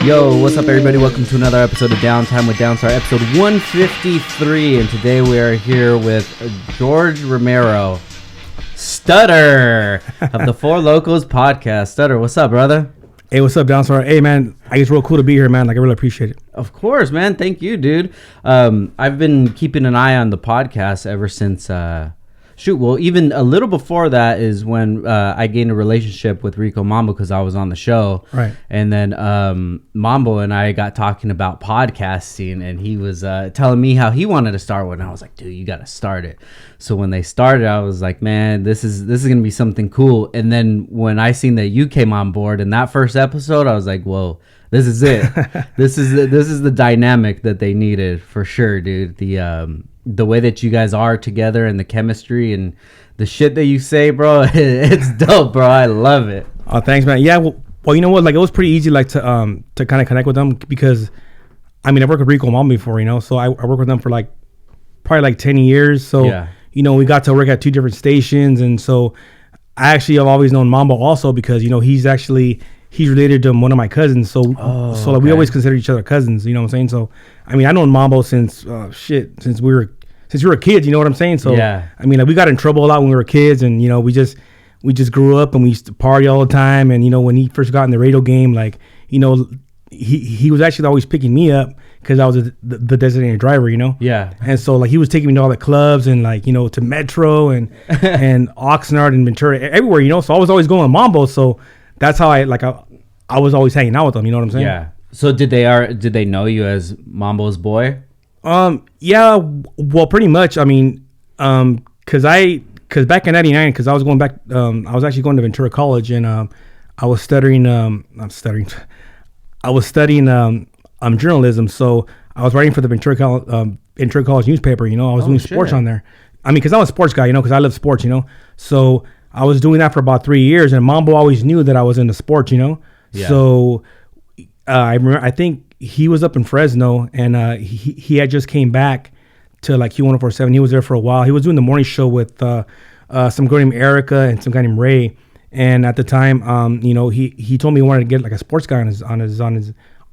Yo, what's up, everybody? Welcome to another episode of Downtime with Downstar, episode 153. And today we are here with George Romero, Stutter, of the For Lokoz Podcast. Stutter, what's up, brother? Hey, what's up, Downstar? Hey, man, I think it's real cool to be here, man. Like, I really appreciate it. Of course, man. Thank you, dude. I've been keeping an eye on the podcast ever since... even a little before that is when I gained a relationship with Rico Mambo because I was on the show. Right. And then Mambo and I got talking about podcasting, and he was telling me how he wanted to start one. And I was like, dude, you got to start it. So when they started, I was like, man, this is going to be something cool. And then when I seen that you came on board in that first episode, I was like, whoa, this is it. This is the dynamic that they needed for sure, dude. The way that you guys are together and the chemistry and the shit that you say, bro, it's dope, bro. I love it. Oh, thanks, man. Yeah, well, you know what? Like, it was pretty easy, like, to kind of connect with them because, I mean, I worked with Rico Mambo before, you know, so I worked with them for probably 10 years. So, yeah. You know, we got to work at two different stations, and so I actually have always known Mambo also because, you know, he's related to one of my cousins. So, okay. We always consider each other cousins. You know what I'm saying? So, I mean, I known Mambo since we were kids. You know what I'm saying? So, yeah. I mean, like, we got in trouble a lot when we were kids, and you know, we just grew up and we used to party all the time. And you know, when he first got in the radio game, like, you know, he was actually always picking me up because I was the designated driver. You know? Yeah. And so, like, he was taking me to all the clubs and, like, you know, to Metro and and Oxnard and Ventura, everywhere. You know, so I was always going with Mambo. So that's how I was always hanging out with them. You know what I'm saying? Yeah. So did they know you as Mambo's boy? Yeah. Well, pretty much. I mean, cause back in '99, cause I was going back. I was actually going to Ventura College, and I was studying. I was studying journalism. So I was writing for the Ventura College newspaper. You know, I was doing sports on there. I mean, cause I'm a sports guy. You know, cause I love sports. You know, so I was doing that for about 3 years, and Mambo always knew that I was into sports. You know. Yeah. So I remember, I think he was up in Fresno, and he had just came back to like Q104.7. He was there for a while. He was doing the morning show with some girl named Erica and some guy named Ray. And at the time, you know, he told me he wanted to get like a sports guy on his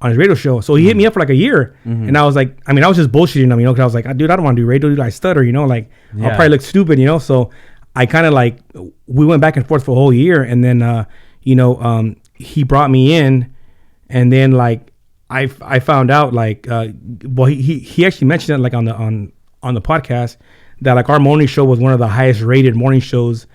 radio show. So he hit me up for like a year, and I was like, I mean, I was just bullshitting him, you know, because I was like, dude, I don't want to do radio, dude. I stutter, you know, like I'll probably look stupid, you know. So I kind of like we went back and forth for a whole year, and then you know, he brought me in, and then like I found out like well he actually mentioned it like on the podcast that like our morning show was one of the highest rated morning shows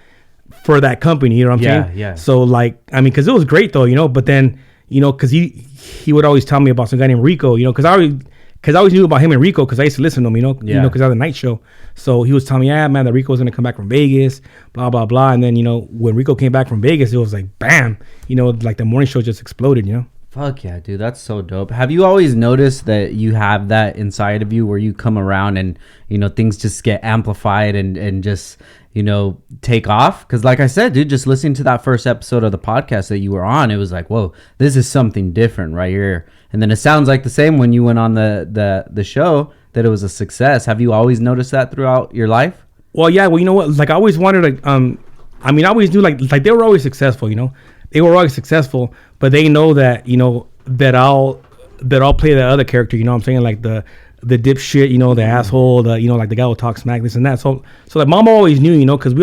for that company. You know what I'm saying? Yeah. So like, I mean, because it was great though, you know. But then, you know, because he would always tell me about some guy named Rico, you know, because I always knew about him and Rico because I used to listen to him, you know, because I had the night show. So he was telling me, yeah, man, that Rico was going to come back from Vegas, blah, blah, blah. And then, you know, when Rico came back from Vegas, it was like, bam, you know, like the morning show just exploded, you know? Fuck yeah, dude. That's so dope. Have you always noticed that you have that inside of you where you come around and, you know, things just get amplified and just, you know, take off? Because like I said, dude, just listening to that first episode of the podcast that you were on, it was like, whoa, this is something different right here. And then it sounds like the same when you went on the show, that it was a success. Have you always noticed that throughout your life? Well, yeah. Well, you know what? Like, I always wanted to, I mean, I always knew like they were always successful, you know? They were always successful, but they know that, you know, that I'll play the other character, you know what I'm saying? Like the dipshit, you know, the asshole, you know, like the guy who talks smack, this and that. So like Mama always knew, you know, because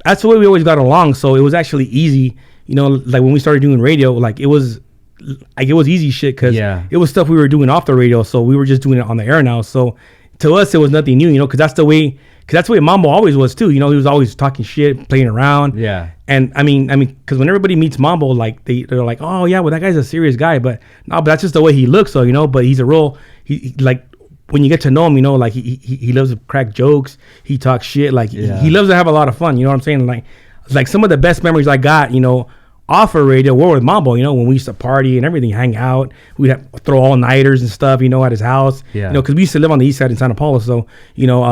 that's the way we always got along. So it was actually easy, you know, like when we started doing radio, like it was easy shit because it was stuff we were doing off the radio. So we were just doing it on the air now. So to us, it was nothing new, you know, because that's the way Mambo always was too. You know, he was always talking shit, playing around. Yeah. And I mean, because when everybody meets Mambo, like they're like, oh yeah, well that guy's a serious guy, but no, but that's just the way he looks. So you know, but he's a real he like when you get to know him, you know, like he loves to crack jokes. He talks shit. Like he loves to have a lot of fun. You know what I'm saying? Like some of the best memories I got, you know, off of radio were with Mambo. You know, when we used to party and everything, hang out, we'd have throw all nighters and stuff. You know, at his house. Yeah. You know, because we used to live on the east side in Santa Paula. So you know,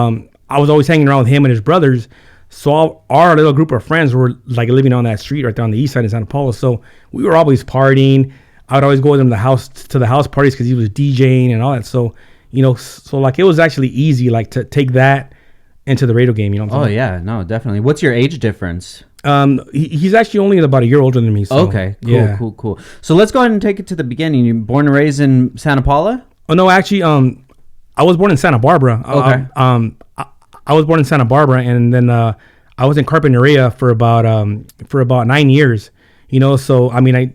I was always hanging around with him and his brothers. So our little group of friends were like living on that street right there on the east side in Santa Paula. So we were always partying. I would always go with him to the house parties because he was DJing and all that. So, you know, so like it was actually easy like to take that into the radio game. You know what I'm saying? yeah, no, definitely. What's your age difference? He's actually only about a year older than me. So, okay, cool. So let's go ahead and take it to the beginning. You're born and raised in Santa Paula? Oh no, actually, I was born in Santa Barbara. Okay. I was born in Santa Barbara, and then I was in Carpinteria for about 9 years. You know, so I mean,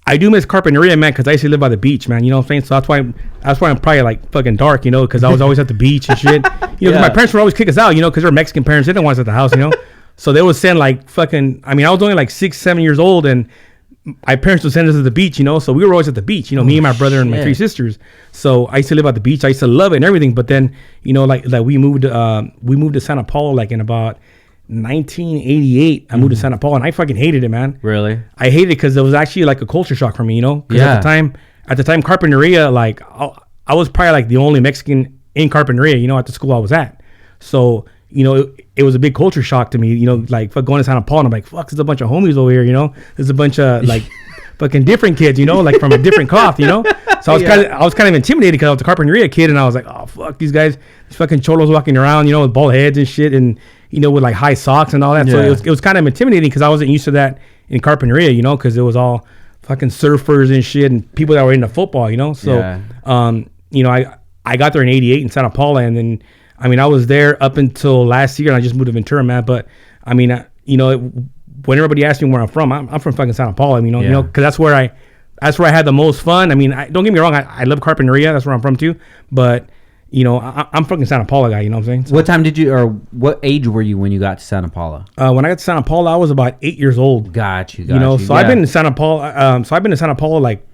I do miss Carpinteria, man, because I used to live by the beach, man. You know what I'm saying? So that's why I'm probably like fucking dark, you know, because I was always at the beach and shit. You know, 'cause my parents would always kick us out, you know, because they're Mexican parents. They didn't want us at the house, you know. So they would send like fucking. I mean, I was only like 6, 7 years old, and my parents would send us to the beach, you know. So we were always at the beach, you know, me and my brother and my 3 sisters. So I used to live at the beach. I used to love it and everything. But then, you know, like we moved to Santa Paula like in about 1988. I moved to Santa Paula, and I fucking hated it, man. Really? I hated it because it was actually like a culture shock for me, you know. Because at the time, Carpinteria, like I was probably like the only Mexican in Carpinteria, you know, at the school I was at. So you know, it was a big culture shock to me, you know, like going to Santa Paula, and I'm like, fuck, there's a bunch of homies over here, you know, there's a bunch of like fucking different kids, you know, like from a different cloth, you know. So I was kind of intimidated because I was a Carpinteria kid, and I was like, oh fuck, these guys, these fucking cholos walking around, you know, with bald heads and shit, and you know, with like high socks and all that. So it was kind of intimidating because I wasn't used to that in Carpinteria, you know, because it was all fucking surfers and shit and people that were into football, you know. So you know, I got there in '88 in Santa Paula, and then I mean, I was there up until last year, and I just moved to Ventura, man. But I mean, you know, when everybody asks me where I'm from from fucking Santa Paula, you know, because that's where I had the most fun. I mean, don't get me wrong, I love Carpinteria, that's where I'm from too. But you know, I'm fucking Santa Paula guy. You know what I'm saying? So, what time did you, or what age were you when you got to Santa Paula? When I got to Santa Paula, I was about 8 years old. Got you. You know, so I've been in Santa Paula. So I've been in Santa Paula like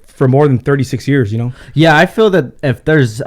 for more than 36 years. You know? Yeah, I feel that if there's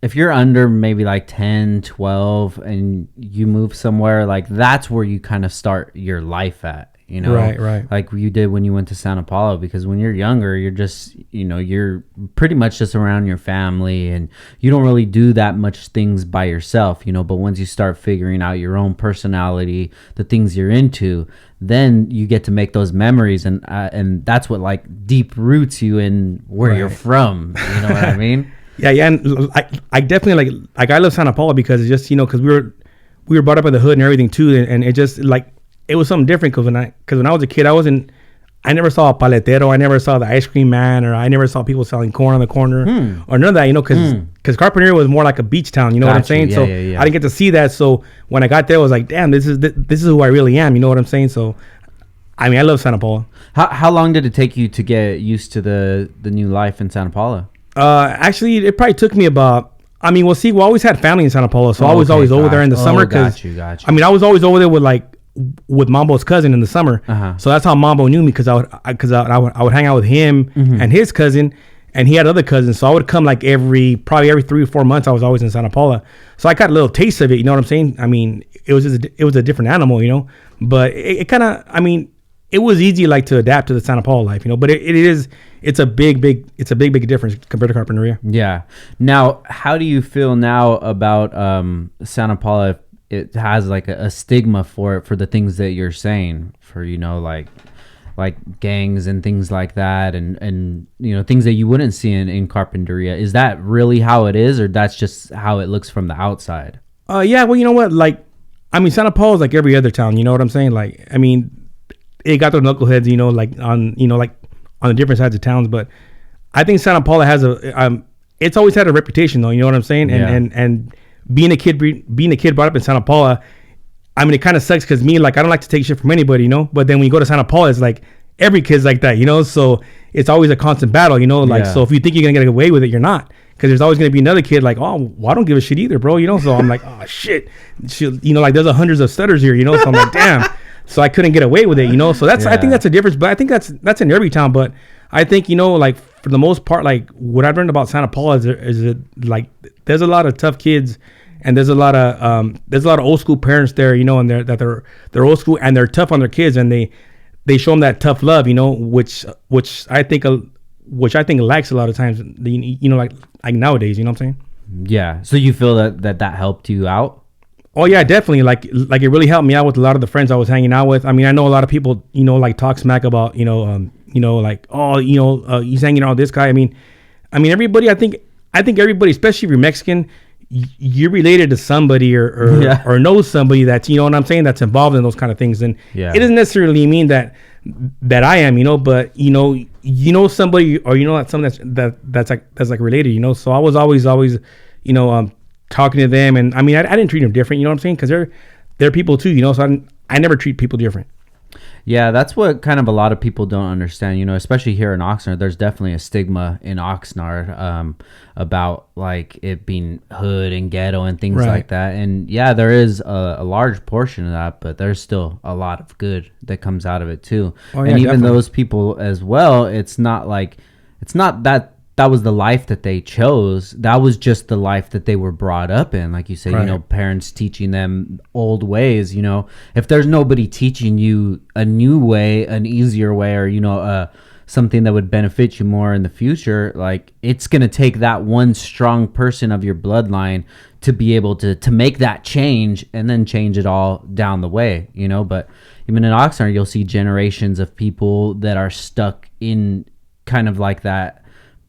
if you're under maybe like 10, 12 and you move somewhere, like that's where you kind of start your life at, you know? Right. Like you did when you went to Santa Paula, because when you're younger, you're just, you know, you're pretty much just around your family and you don't really do that much things by yourself, you know? But once you start figuring out your own personality, the things you're into, then you get to make those memories, and that's what like deep roots you in where you're from, you know what I mean? Yeah, and I definitely like I love Santa Paula because it's just, you know, because we were brought up in the hood and everything too, and it just like it was something different because when I was a kid, I never saw a paletero, I never saw the ice cream man, or I never saw people selling corn on the corner or none of that, you know, because Carpinteria was more like a beach town, you know what I'm saying? So I didn't get to see that. So when I got there, I was like, damn, this is who I really am, you know what I'm saying? So I mean, I love Santa Paula. How long did it take you to get used to the new life in Santa Paula? Actually, it probably took me about. I mean, we always had family in Santa Paula, so I was always over there in the summer. Got you. I mean, I was always over there with Mambo's cousin in the summer. So that's how Mambo knew me, because I would hang out with him and his cousin, and he had other cousins. So I would come like probably every 3 or 4 months. I was always in Santa Paula, so I got a little taste of it. You know what I'm saying? I mean, it was a different animal, you know. But it kind of, I mean, it was easy like to adapt to the Santa Paula life, you know. But it's a big difference compared to Carpinteria. Yeah. Now, how do you feel now about Santa Paula? If it has like a stigma for the things that you're saying, for, you know, like gangs and things like that, and you know, things that you wouldn't see in Carpinteria. Is that really how it is, or that's just how it looks from the outside? Yeah. Well, you know what? Like, I mean, Santa Paula is like every other town. You know what I'm saying? Like, I mean, it got their knuckleheads, you know, like on the different sides of towns. But I think Santa Paula has it's always had a reputation, though. You know what I'm saying? And being a kid brought up in Santa Paula, I mean, it kind of sucks because me, like, I don't like to take shit from anybody, you know. But then when you go to Santa Paula, it's like every kid's like that, you know. So it's always a constant battle, you know. Like, so if you think you're gonna get away with it, you're not, because there's always gonna be another kid like, oh, well, I don't give a shit either, bro, you know. So I'm like, oh shit, you know, like there's hundreds of stutters here, you know. So I'm like, damn. So I couldn't get away with it, you know. So I think that's a difference. But I think that's in every town. But I think, you know, like for the most part, like what I've learned about Santa Paula is like there's a lot of tough kids, and there's a lot of old school parents there, you know, and they're old school and they're tough on their kids, and they show them that tough love, you know, which I think lacks a lot of times, you know, like nowadays, you know what I'm saying? Yeah. So you feel that helped you out? Oh yeah, definitely. Like it really helped me out with a lot of the friends I was hanging out with. I mean, I know a lot of people, you know, like talk smack about, you know, like, oh, you know, he's hanging out with this guy. I mean, everybody. I think everybody, especially if you're Mexican, you're related to somebody or know somebody that's, you know what I'm saying, that's involved in those kind of things. And it doesn't necessarily mean that I am, you know, but you know somebody, or you know that someone that's like related, you know. So I was always, you know, talking to them, and I mean, I didn't treat them different, you know what I'm saying, because they're people too, you know. So I never treat people different. Yeah, that's what kind of a lot of people don't understand, you know, especially here in Oxnard. There's definitely a stigma in Oxnard about like it being hood and ghetto and things like that. And yeah, there is a large portion of that, but there's still a lot of good that comes out of it too. Oh, yeah, and even those people as well, it's not that was the life that they chose. That was just the life that they were brought up in. Like you say, you know, parents teaching them old ways, you know. If there's nobody teaching you a new way, an easier way, or, you know, something that would benefit you more in the future, like it's going to take that one strong person of your bloodline to be able to make that change and then change it all down the way, you know. But even in Oxnard, you'll see generations of people that are stuck in kind of like that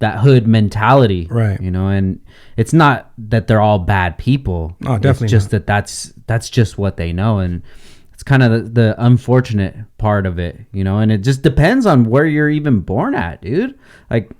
hood mentality, right? You know, and it's not that they're all bad people. Oh, definitely. It's just not. that's just what they know, and it's kind of the unfortunate part of it, you know. And it just depends on where you're even born at, dude. Like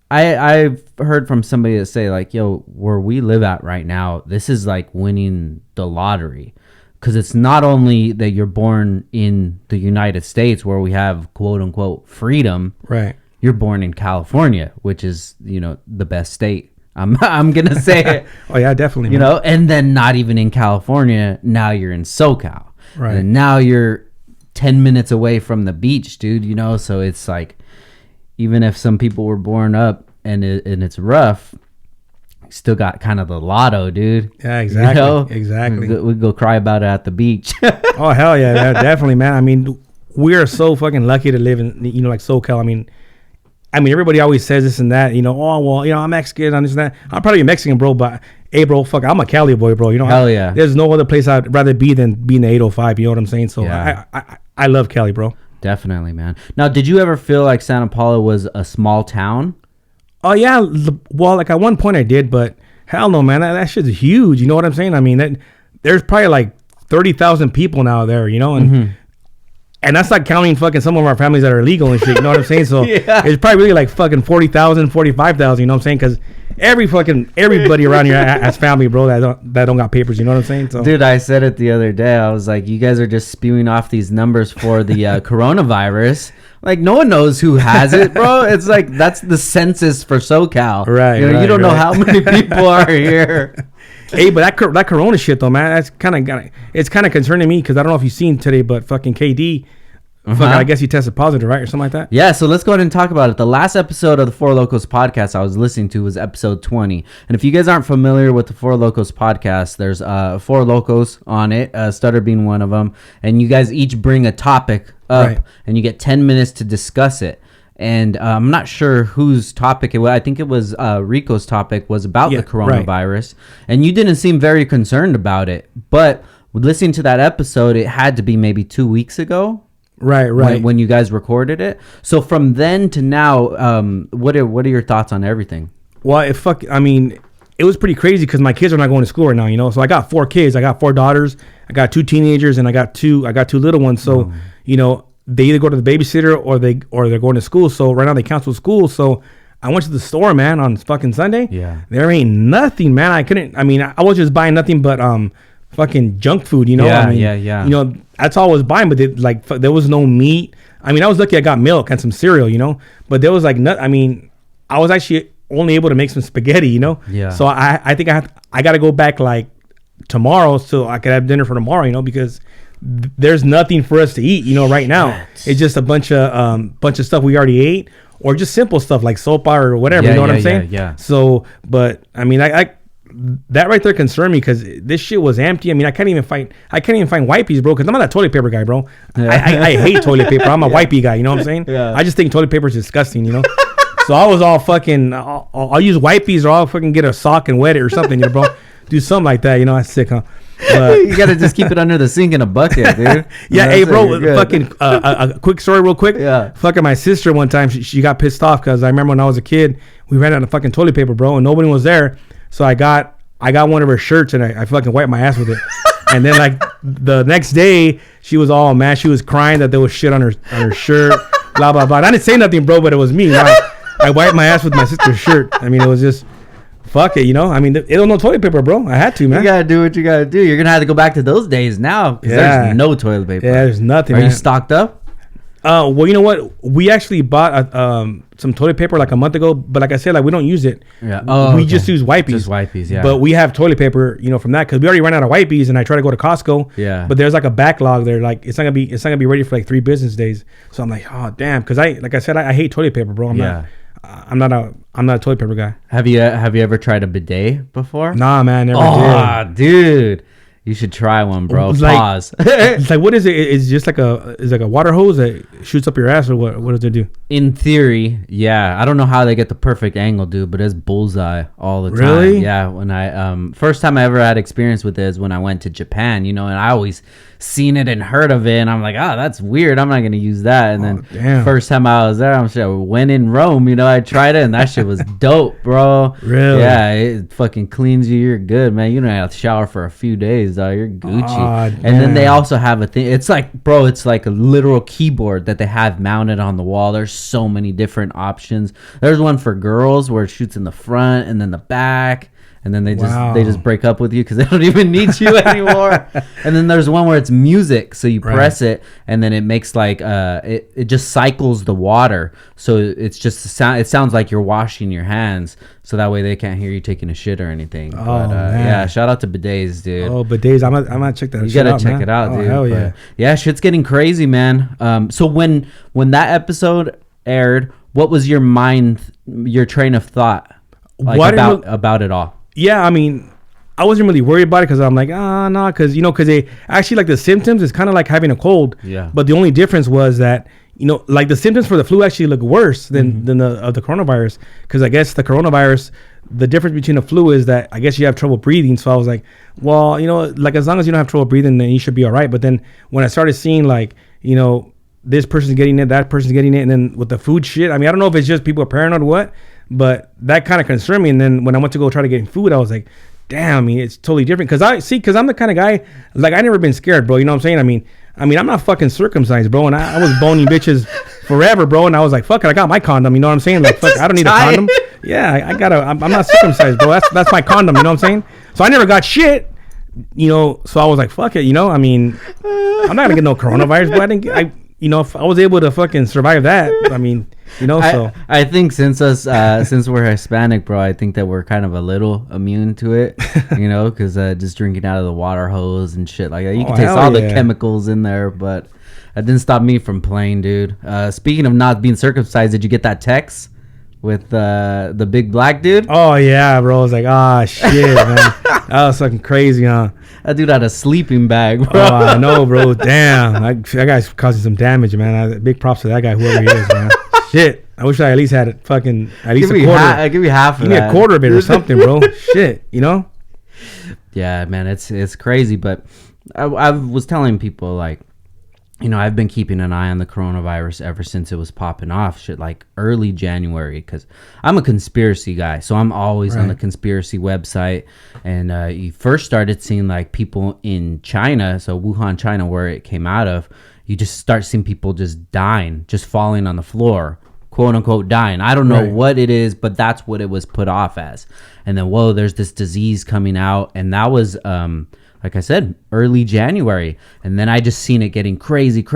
I've heard from somebody that say like, yo, where we live at right now, this is like winning the lottery, because it's not only that you're born in the United States where we have quote unquote freedom, right? You're born in California, which is, you know, the best state. I'm gonna say it. Oh yeah, definitely. You know, and then not even in California. Now you're in SoCal, right? And now you're 10 minutes away from the beach, dude. You know, so it's like, even if some people were born up and it's rough, still got kind of the lotto, dude. Yeah, exactly. You know? Exactly. We'd go cry about it at the beach. Oh hell yeah, definitely, man. I mean, we are so fucking lucky to live in, you know, like SoCal. I mean, everybody always says this and that, you know, oh, well, you know, I'm Mexican, I'm this and that. I'm probably a Mexican, bro, but, hey, bro, fuck, I'm a Cali boy, bro. You know, hell yeah. There's no other place I'd rather be than being the 805, you know what I'm saying? So, yeah. I love Cali, bro. Definitely, man. Now, did you ever feel like Santa Paula was a small town? Oh, yeah. Well, like, at one point I did, but hell no, man. That shit's huge, you know what I'm saying? I mean, there's probably like 30,000 people now there, you know, and... And that's not counting fucking some of our families that are illegal and shit, you know what I'm saying? So it's probably really like fucking 40,000, 45,000, you know what I'm saying? Because everybody around here has family, bro, that don't got papers, you know what I'm saying? So, dude, I said it the other day. I was like, you guys are just spewing off these numbers for the coronavirus. Like, no one knows who has it, bro. It's like, that's the census for SoCal. Right. You know, you don't know how many people are here. Hey, but that corona shit though, man, that's it's kind of concerning me, because I don't know if you've seen today, but fucking KD, I guess he tested positive, right, or something like that. Yeah, so let's go ahead and talk about it. The last episode of the For Lokoz podcast I was listening to was episode 20, and if you guys aren't familiar with the For Lokoz podcast, there's 4 Lokos on it, Stutter being one of them, and you guys each bring a topic up, and you get 10 minutes to discuss it. And I'm not sure whose topic it was. I think it was Rico's topic was about the coronavirus. And you didn't seem very concerned about it. But listening to that episode, it had to be maybe 2 weeks ago. Right. When you guys recorded it. So from then to now, what are your thoughts on everything? Well, it was pretty crazy because my kids are not going to school right now, you know. So I got 4 kids. I got 4 daughters. I got 2 teenagers, and I got two little ones. So, you know, they either go to the babysitter or they're going to school. So right now they cancel school. So I went to the store, man, on fucking Sunday. Yeah. There ain't nothing, man. I was just buying nothing but fucking junk food, you know? Yeah. You know, that's all I was buying, but there was no meat. I mean, I was lucky I got milk and some cereal, you know? But there was like I was actually only able to make some spaghetti, you know? Yeah. So I think I got to go back like tomorrow so I could have dinner for tomorrow, you know, because there's nothing for us to eat, you know, right now. It's just a bunch of stuff we already ate, or just simple stuff like sopa or whatever, you know what I'm saying? Yeah. So, but I mean, I that right there concerned me, because this shit was empty. I mean, I can't even find wipes, bro, because I'm not a toilet paper guy, bro. Yeah. I hate toilet paper. I'm a wipey guy, you know what I'm saying? Yeah. I just think toilet paper is disgusting, you know? So I was all fucking, I'll use wipes, or I'll fucking get a sock and wet it or something, you know, bro. Do something like that, you know? That's sick, huh? You gotta just keep it under the sink in a bucket, dude. Yeah, hey, bro, fucking a quick story real quick. Yeah. Fucking my sister one time, she got pissed off because I remember when I was a kid, we ran out of fucking toilet paper, bro, and nobody was there. So I got I got one of her shirts and I fucking wiped my ass with it. And then like the next day, she was all mad. She was crying that there was shit on her shirt. Blah blah blah. And I didn't say nothing, bro, but it was me. I wiped my ass with my sister's shirt. I mean, it was just fuck it, you know. I mean, it was no toilet paper, bro. I had to, man. You gotta do what you gotta do. You're gonna have to go back to those days now because there's no toilet paper. Yeah, there's nothing. Are you stocked up? Well, you know what? We actually bought some toilet paper like a month ago, but like I said, like we don't use it. Yeah. We just use wipes. Just wipes, yeah. But we have toilet paper, you know, from that because we already ran out of wipes, and I try to go to Costco. Yeah. But there's like a backlog there. Like it's not gonna be ready for like 3 business days. So I'm like, oh damn, because like I said, I hate toilet paper, bro. I'm not a toilet paper guy. Have you ever tried a bidet before? Nah, man, never did. Oh, dude. You should try one, bro. Pause. It's like, what is it? It's just like a water hose that shoots up your ass, or what? What does it do? In theory, yeah. I don't know how they get the perfect angle, dude, but it's bullseye all the time. Really? Yeah. When I first time I ever had experience with it is when I went to Japan, you know, and I always seen it and heard of it, and I'm like, oh, that's weird. I'm not gonna use that. And then first time I was there, I'm sure when in Rome, you know, I tried it, and that shit was dope, bro. Really? Yeah. It fucking cleans you. You're good, man. You don't have to shower for a few days, though. You're Gucci. And then they also have a thing. It's like, bro, it's like a literal keyboard that they have mounted on the wall. There's so many different options. There's one for girls where it shoots in the front and then the back. And then they just break up with you because they don't even need you anymore. And then there's one where it's music, so you press it, and then it makes like it just cycles the water, so it's just a sound. It sounds like you're washing your hands, so that way they can't hear you taking a shit or anything. Oh, man. Yeah, shout out to bidets, dude. Oh, bidets, I'm gonna check that. You gotta check it out, dude. Hell yeah, yeah, shit's getting crazy, man. So when that episode aired, what was your train of thought about it all? Yeah, I mean, I wasn't really worried about it because I'm like, no, because they actually like the symptoms is kind of like having a cold. Yeah. But the only difference was that, like the symptoms for the flu actually look worse than the coronavirus, because I guess the coronavirus, the difference between the flu is that I guess you have trouble breathing. So I was like, well, like as long as you don't have trouble breathing, then you should be all right. But then when I started seeing like, this person's getting it, that person's getting it, and then with the food shit, I mean, I don't know if it's just people are paranoid or what, but that kind of concerned me. And then when I went to go try to get food, I was like, damn, I mean, it's totally different. Because I'm the kind of guy, like, I never been scared, bro. You know what I'm saying? I mean, I'm not fucking circumcised, bro. And I was boning bitches forever, bro. And I was like, fuck it, I got my condom. You know what I'm saying? Like, fuck, I don't need a condom. Yeah, I'm not circumcised, bro. That's my condom. You know what I'm saying? So I never got shit. So I was like, fuck it. I mean, I'm not gonna get no coronavirus, but if I was able to fucking survive that, I mean, so I think since we're Hispanic, bro, I think that we're kind of a little immune to it, because just drinking out of the water hose and shit like that, you can taste all the chemicals in there, but that didn't stop me from playing, dude. Speaking of not being circumcised, did you get that text with the big black dude? Oh yeah, bro. I was like, shit, man. That was fucking crazy, huh? That dude had a sleeping bag, bro. Oh, I know, bro. Damn. That guy's causing some damage, man. Big props to that guy, whoever he is, man. Shit. I wish I at least had a quarter. Give me half of that. Give me a quarter of it or something, bro. Shit, Yeah, man. It's crazy, but I was telling people, like, I've been keeping an eye on the coronavirus ever since it was popping off, shit, like early January, because I'm a conspiracy guy. So I'm always on the conspiracy website. And you first started seeing like people in China, so Wuhan, China, where it came out of, you just start seeing people just dying, just falling on the floor, quote unquote dying. I don't know what it is, but that's what it was put off as. And then, whoa, there's this disease coming out. And that was... like I said, early January. And then I just seen it getting crazier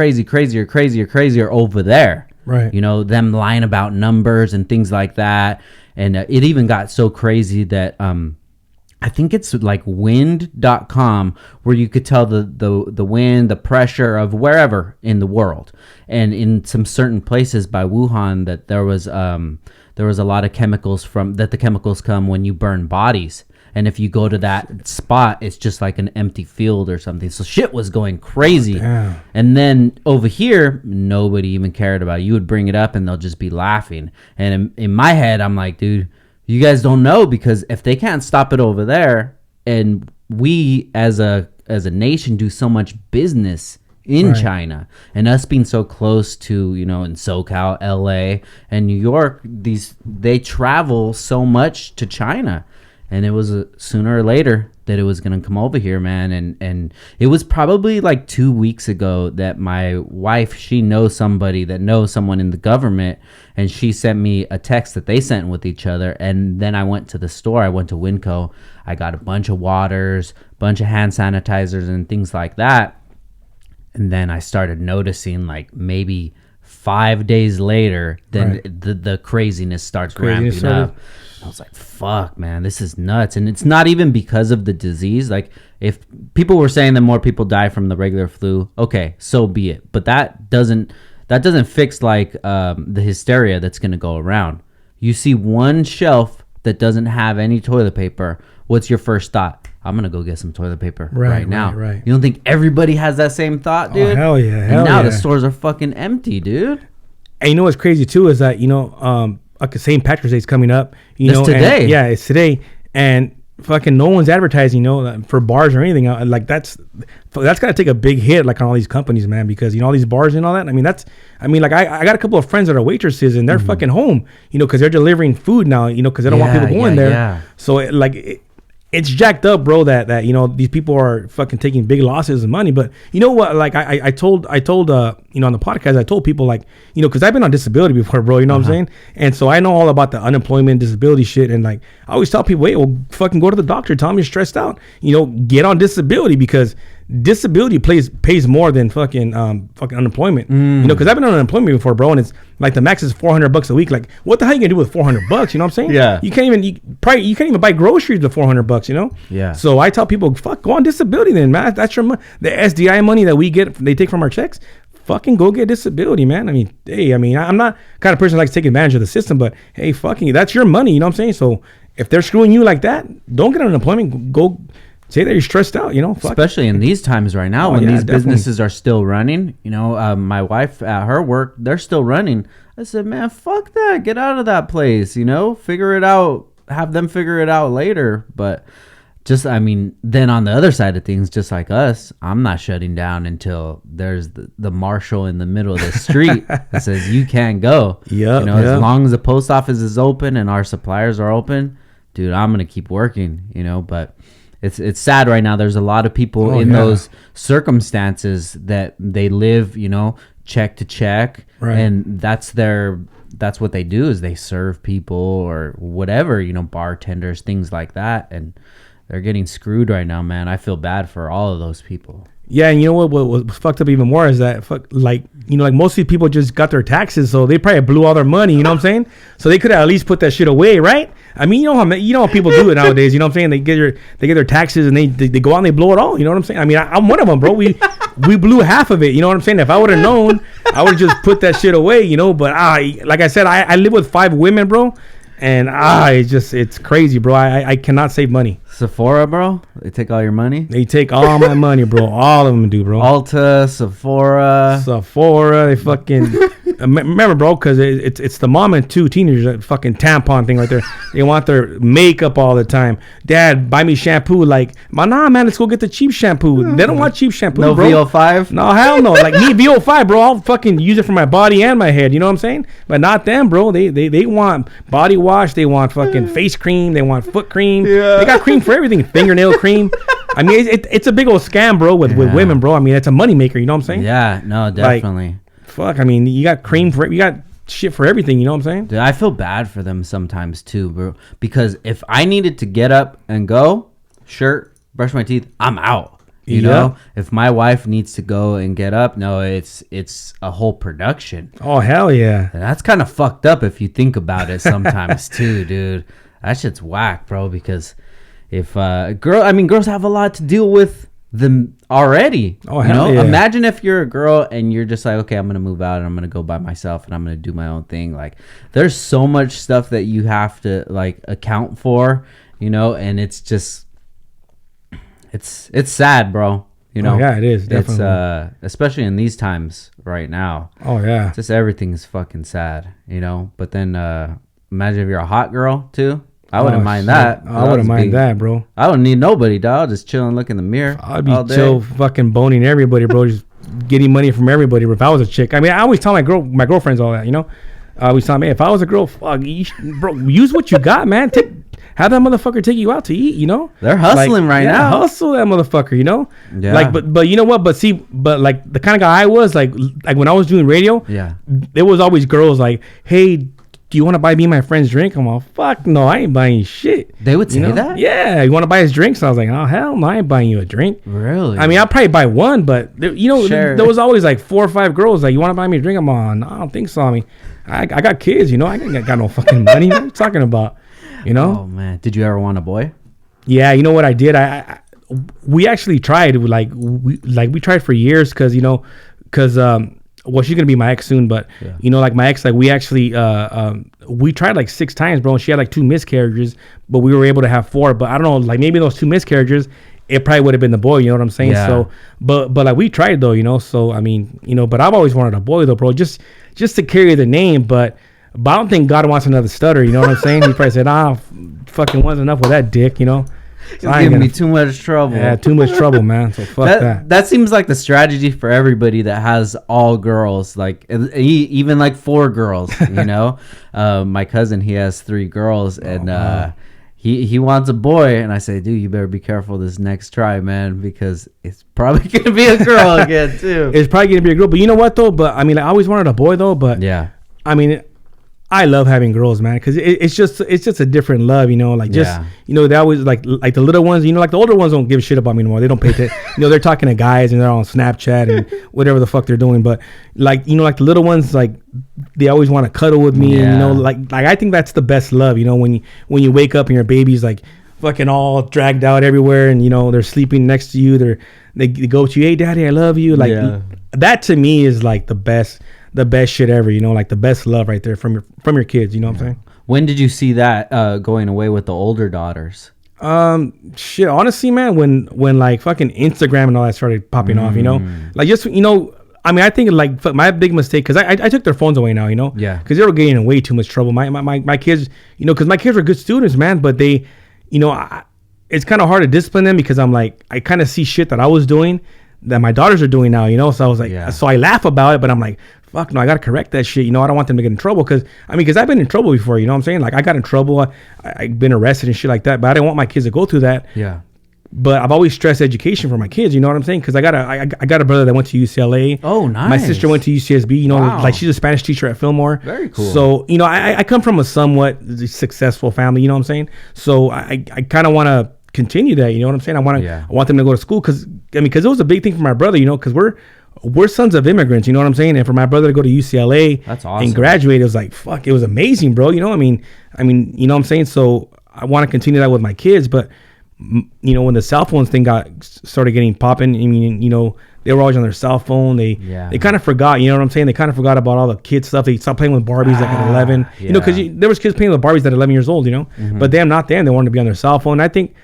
over there. Right. Them lying about numbers and things like that. And it even got so crazy that I think it's like wind.com where you could tell the wind, the pressure of wherever in the world. And in some certain places by Wuhan that there was a lot of chemicals the chemicals come when you burn bodies. And if you go to that spot, it's just like an empty field or something. So shit was going crazy. Damn. And then over here, nobody even cared about it. You would bring it up and they'll just be laughing. And in my head, I'm like, dude, you guys don't know, because if they can't stop it over there, and we as a nation do so much business in China, and us being so close to, in SoCal, LA, and New York, they travel so much to China. And it was sooner or later that it was going to come over here, man. And it was probably like 2 weeks ago that my wife, she knows somebody that knows someone in the government, and she sent me a text that they sent with each other. And then I went to the store. I went to Winco. I got a bunch of waters, bunch of hand sanitizers and things like that. And then I started noticing, like, maybe 5 days later, then the craziness starts ramping up. I was like, fuck, man, this is nuts. And it's not even because of the disease. Like, if people were saying that more people die from the regular flu, okay, so be it. But that doesn't fix, like, the hysteria that's going to go around. You see one shelf that doesn't have any toilet paper. What's your first thought? I'm going to go get some toilet paper right now. Right. You don't think everybody has that same thought, dude? Oh, hell yeah. And now the stores are fucking empty, dude. And you know what's crazy, too, is that, like St. Patrick's Day is coming up. It's today. Yeah, it's today. And fucking no one's advertising, for bars or anything. Like, that's got to take a big hit, like, on all these companies, man, because, all these bars and all that. I got a couple of friends that are waitresses, and they're fucking home, because they're delivering food now, because they don't want people going there. Yeah. So, it's jacked up, bro, that these people are fucking taking big losses and money. But you know what? Like, I told on the podcast, I told people, like, because I've been on disability before, bro. You know what I'm saying? And so I know all about the unemployment, disability shit. And, like, I always tell people, hey, well, fucking go to the doctor. Tell them you're stressed out. Get on disability, because disability pays more than fucking unemployment. Because I've been on unemployment before, bro, and it's like the max is $400 a week. Like, what the hell are you gonna do with $400? You know what I'm saying? Yeah. You can't even buy groceries with $400. Yeah. So I tell people, fuck, go on disability then, man. That's your money. The SDI money that they take from our checks. Fucking go get disability, man. I'm not kind of person that likes to take advantage of the system, but hey, fucking, that's your money. You know what I'm saying? So if they're screwing you like that, don't get unemployment. Go. Say that you're stressed out, fuck. Especially in these times right now, when these businesses are still running. My wife at her work, they're still running. I said, man, fuck that. Get out of that place, figure it out. Have them figure it out later. But then on the other side of things, just like us, I'm not shutting down until there's the marshal in the middle of the street that says you can't go. Yeah. As long as the post office is open and our suppliers are open, dude, I'm going to keep working, but... It's sad right now. There's a lot of people in those circumstances that they live, check to check, and that's what they do is they serve people or whatever, bartenders, things like that, and they're getting screwed right now, man. I feel bad for all of those people. Yeah, and you know what was fucked up even more is that like most of these people just got their taxes, so they probably blew all their money. You know what I'm saying? So they could have at least put that shit away, right? You know how people do it nowadays. You know what I'm saying? They get their taxes and they go out and they blow it all. You know what I'm saying? I'm one of them, bro. We blew half of it. You know what I'm saying? If I would have known, I would have just put that shit away. But like I said, I live with 5 women, bro. And it's crazy, bro. I cannot save money. Sephora, bro? They take all your money? They take all my money, bro. All of them do, bro. Ulta, Sephora, they fucking... Remember, bro, because it's the mom and 2 teenagers, that fucking tampon thing right there. They want their makeup all the time. Dad, buy me shampoo. Like, nah, man, let's go get the cheap shampoo. They don't want cheap shampoo, no, bro. VO5? No, hell no. Like, me, VO5, bro, I'll fucking use it for my body and my head. You know what I'm saying? But not them, bro. They want body wash. They want fucking face cream. They want foot cream. Yeah. They got cream for everything. Fingernail cream. It's a big old scam, bro, with women, bro. It's a moneymaker. You know what I'm saying? Yeah, no, definitely. Fuck, you got cream you got shit for everything, you know what I'm saying? Dude, I feel bad for them sometimes too, bro. Because if I needed to get up and go, shirt, brush my teeth, I'm out. You know? If my wife needs to go and get up, no, it's a whole production. Oh, hell yeah. And that's kind of fucked up if you think about it sometimes too, dude. That shit's whack, bro, because if girls have a lot to deal with them already. Oh, hell yeah. Imagine if you're a girl and you're just like, okay, I'm gonna move out and I'm gonna go by myself and I'm gonna do my own thing. Like, there's so much stuff that you have to like account for, and it's just it's sad, bro. Oh, yeah, it is definitely. It's especially in these times right now. Oh yeah, just everything's fucking sad, But then imagine if you're a hot girl too. I wouldn't mind that. I wouldn't mind that, bro. I don't need nobody, dog. I'll just chill and look in the mirror. I'd be chill fucking boning everybody, bro. Just getting money from everybody. If I was a chick, I always tell my girlfriends all that, I always tell them, hey, if I was a girl, fuck, bro, use what you got, man. have that motherfucker take you out to eat, you know? They're hustling now. Hustle that motherfucker, you know? Yeah. Like, but you know what? But like the kind of guy I was, like when I was doing radio, yeah, there was always girls like, hey, do you want to buy me and my friend's drink? I'm all, fuck no, I ain't buying shit. They would say that? Yeah, you want to buy his drinks? I was like, oh, hell no, I ain't buying you a drink. Really? I mean, I'll probably buy one, but, there was always like 4 or 5 girls like, you want to buy me a drink? I'm on, no, I don't think so. I mean, I got kids, you know? I ain't got no fucking money. What are you talking about? You know? Oh, man. Did you ever want a boy? Yeah, you know what I did? We actually tried. We tried for years because, well, she's gonna be my ex soon, but like my ex, like we actually we tried like 6 times, bro, and she had like 2 miscarriages, but we were able to have 4. But I don't know, like maybe those 2 miscarriages, it probably would have been the boy, you know what I'm saying? Yeah. So but like we tried though, so I mean, but I've always wanted a boy though, bro, just to carry the name, but I don't think God wants another stutter, you know what I'm saying? He probably said, fucking one's enough with that dick, you know. It's giving me too much trouble. Yeah, too much trouble, man. So fuck that. That seems like the strategy for everybody that has all girls, like even like 4 girls. You know, my cousin, he has 3 girls, and he wants a boy, and I say, dude, you better be careful this next try, man, because it's probably gonna be a girl again too. It's probably gonna be a girl, but you know what though? But I mean, I always wanted a boy though. But yeah, I mean, I love having girls, man, because it's just a different love, like just they always like the little ones, like the older ones don't give a shit about me anymore. They don't pay attention. They're talking to guys and they're on Snapchat and whatever the fuck they're doing. But like like the little ones, like they always want to cuddle with me, and like I think that's the best love, when you wake up and your baby's like fucking all dragged out everywhere, and they're sleeping next to you. They go to you, hey daddy, I love you. Like that to me is like the best shit ever, like the best love right there from your kids, you know what I'm saying? When did you see that going away with the older daughters? Shit, honestly, man, when like fucking Instagram and all that started popping off, like just I mean, I think like my big mistake, because I took their phones away now, yeah, because they were getting in way too much trouble. My kids, because my kids were good students, man, but they, it's kind of hard to discipline them, because I'm like, I kind of see shit that I was doing that my daughters are doing now, so I was like, so I laugh about it, but I'm like, fuck no, I gotta correct that shit, I don't want them to get in trouble, because I've been in trouble before, you know what I'm saying? Like I got in trouble, I've been arrested and shit like that, but I didn't want my kids to go through that. Yeah. But I've always stressed education for my kids, you know what I'm saying? Because I got a brother that went to UCLA. Oh, nice. My sister went to UCSB, wow. Like she's a Spanish teacher at Fillmore. Very cool. So, I come from a somewhat successful family, you know what I'm saying? So I kind of want to continue that, you know what I'm saying? I want them to go to school, because it was a big thing for my brother, because we're sons of immigrants, you know what I'm saying? And for my brother to go to UCLA, that's awesome, and graduate, it was like, fuck, it was amazing, bro. I mean, you know what I'm saying? So I want to continue that with my kids, but when the cell phones thing started getting popping, they were always on their cell phone. They kind of forgot, you know what I'm saying? They kind of forgot about all the kid stuff. They stopped playing with Barbies like at 11, because there was kids playing with Barbies at 11 years old, but them not them. They wanted to be on their cell phone. I think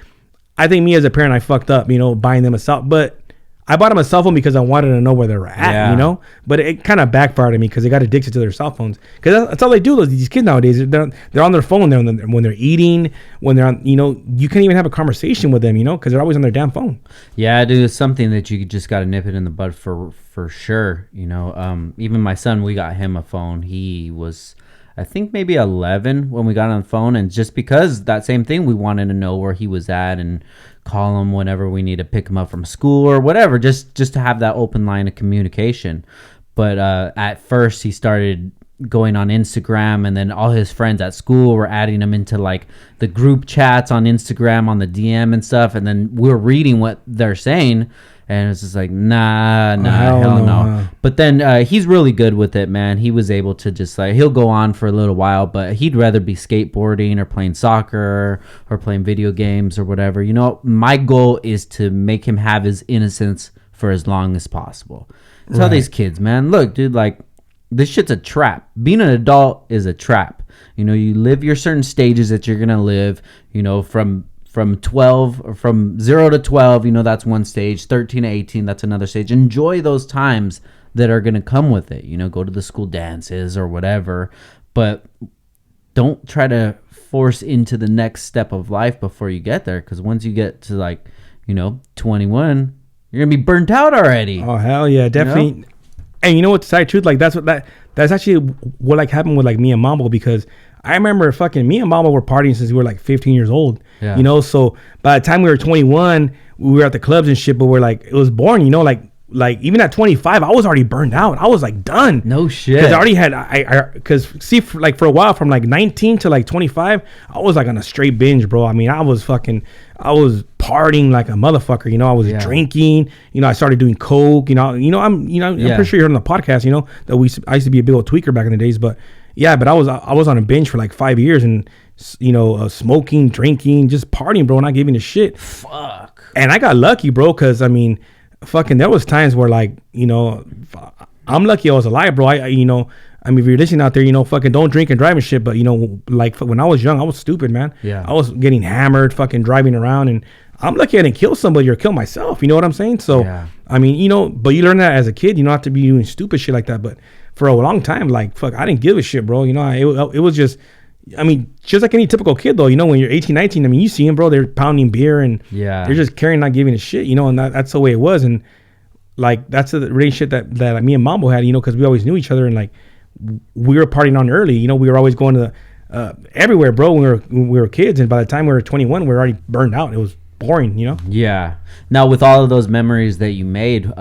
me as a parent, I fucked up, buying them a cell, but I bought them a cell phone because I wanted to know where they were at, but it kind of backfired on me, because they got addicted to their cell phones, because that's all they do. These kids nowadays, they're on their phone. When they're eating, when they're on, you can't even have a conversation with them, because they're always on their damn phone. Yeah, dude, it's something that you just got to nip it in the bud for sure. Even my son, we got him a phone. He was, I think, maybe 11 when we got on the phone, and just because that same thing, we wanted to know where he was at and call him whenever we need to pick him up from school or whatever, just to have that open line of communication. But at first he started going on Instagram, and then all his friends at school were adding him into like the group chats on Instagram on the DM and stuff, and then we're reading what they're saying, and it's just like hell no. But then he's really good with it, man. He was able to just like, he'll go on for a little while, but he'd rather be skateboarding or playing soccer or playing video games or whatever. My goal is to make him have his innocence for as long as possible. Tell these kids, man, look, dude, like, this shit's a trap. Being an adult is a trap. You live your certain stages that you're gonna live, from 12 or from 0 to 12, that's one stage. 13 to 18, that's another stage. Enjoy those times that are going to come with it. Go to the school dances or whatever, but don't try to force into the next step of life before you get there, because once you get to 21, you're going to be burnt out already. Oh, hell yeah, definitely. And you know what, to tell you the truth, like that's actually what like happened with like me and Mambo, because I remember fucking me and Mama were partying since we were like 15 years old. Yeah. You know, so by the time we were 21, we were at the clubs and shit, but we're like, it was boring, you know, like even at 25, I was already burned out. I was like done. No shit. Because I already had, because see, for a while, from like 19 to like 25, I was like on a straight binge, bro. I mean, I was partying like a motherfucker, you know. I was drinking, you know. I started doing coke, you know. I'm pretty sure you heard on the podcast, you know, that I used to be a big old tweaker back in the days, but yeah, but I was on a binge for like 5 years, and you know, smoking, drinking, just partying, bro, not giving a shit. Fuck. And I got lucky, bro, because I mean, fucking, there was times where, like, you know, I'm lucky I was alive, bro. You know, I mean, if you're listening out there, you know, fucking don't drink and drive and shit. But, you know, like, when I was young, I was stupid, man. Yeah. I was getting hammered, fucking driving around, and I'm lucky I didn't kill somebody or kill myself. You know what I'm saying? So, I mean, you know, but you learn that as a kid. You don't have to be doing stupid shit like that. But for a long time, like, fuck, I didn't give a shit, bro. You know, it was just, I mean, just like any typical kid, though, you know, when you're 18, 19, I mean, you see them, bro, they're pounding beer and they're just carrying, not giving a shit, you know, and that's the way it was. And like, that's the relationship that me and Mambo had, you know, because we always knew each other, and like, we were partying on early, you know, we were always going to everywhere, bro, when we were kids. And by the time we were 21, we were already burned out. It was boring, you know? Yeah. Now, with all of those memories that you made,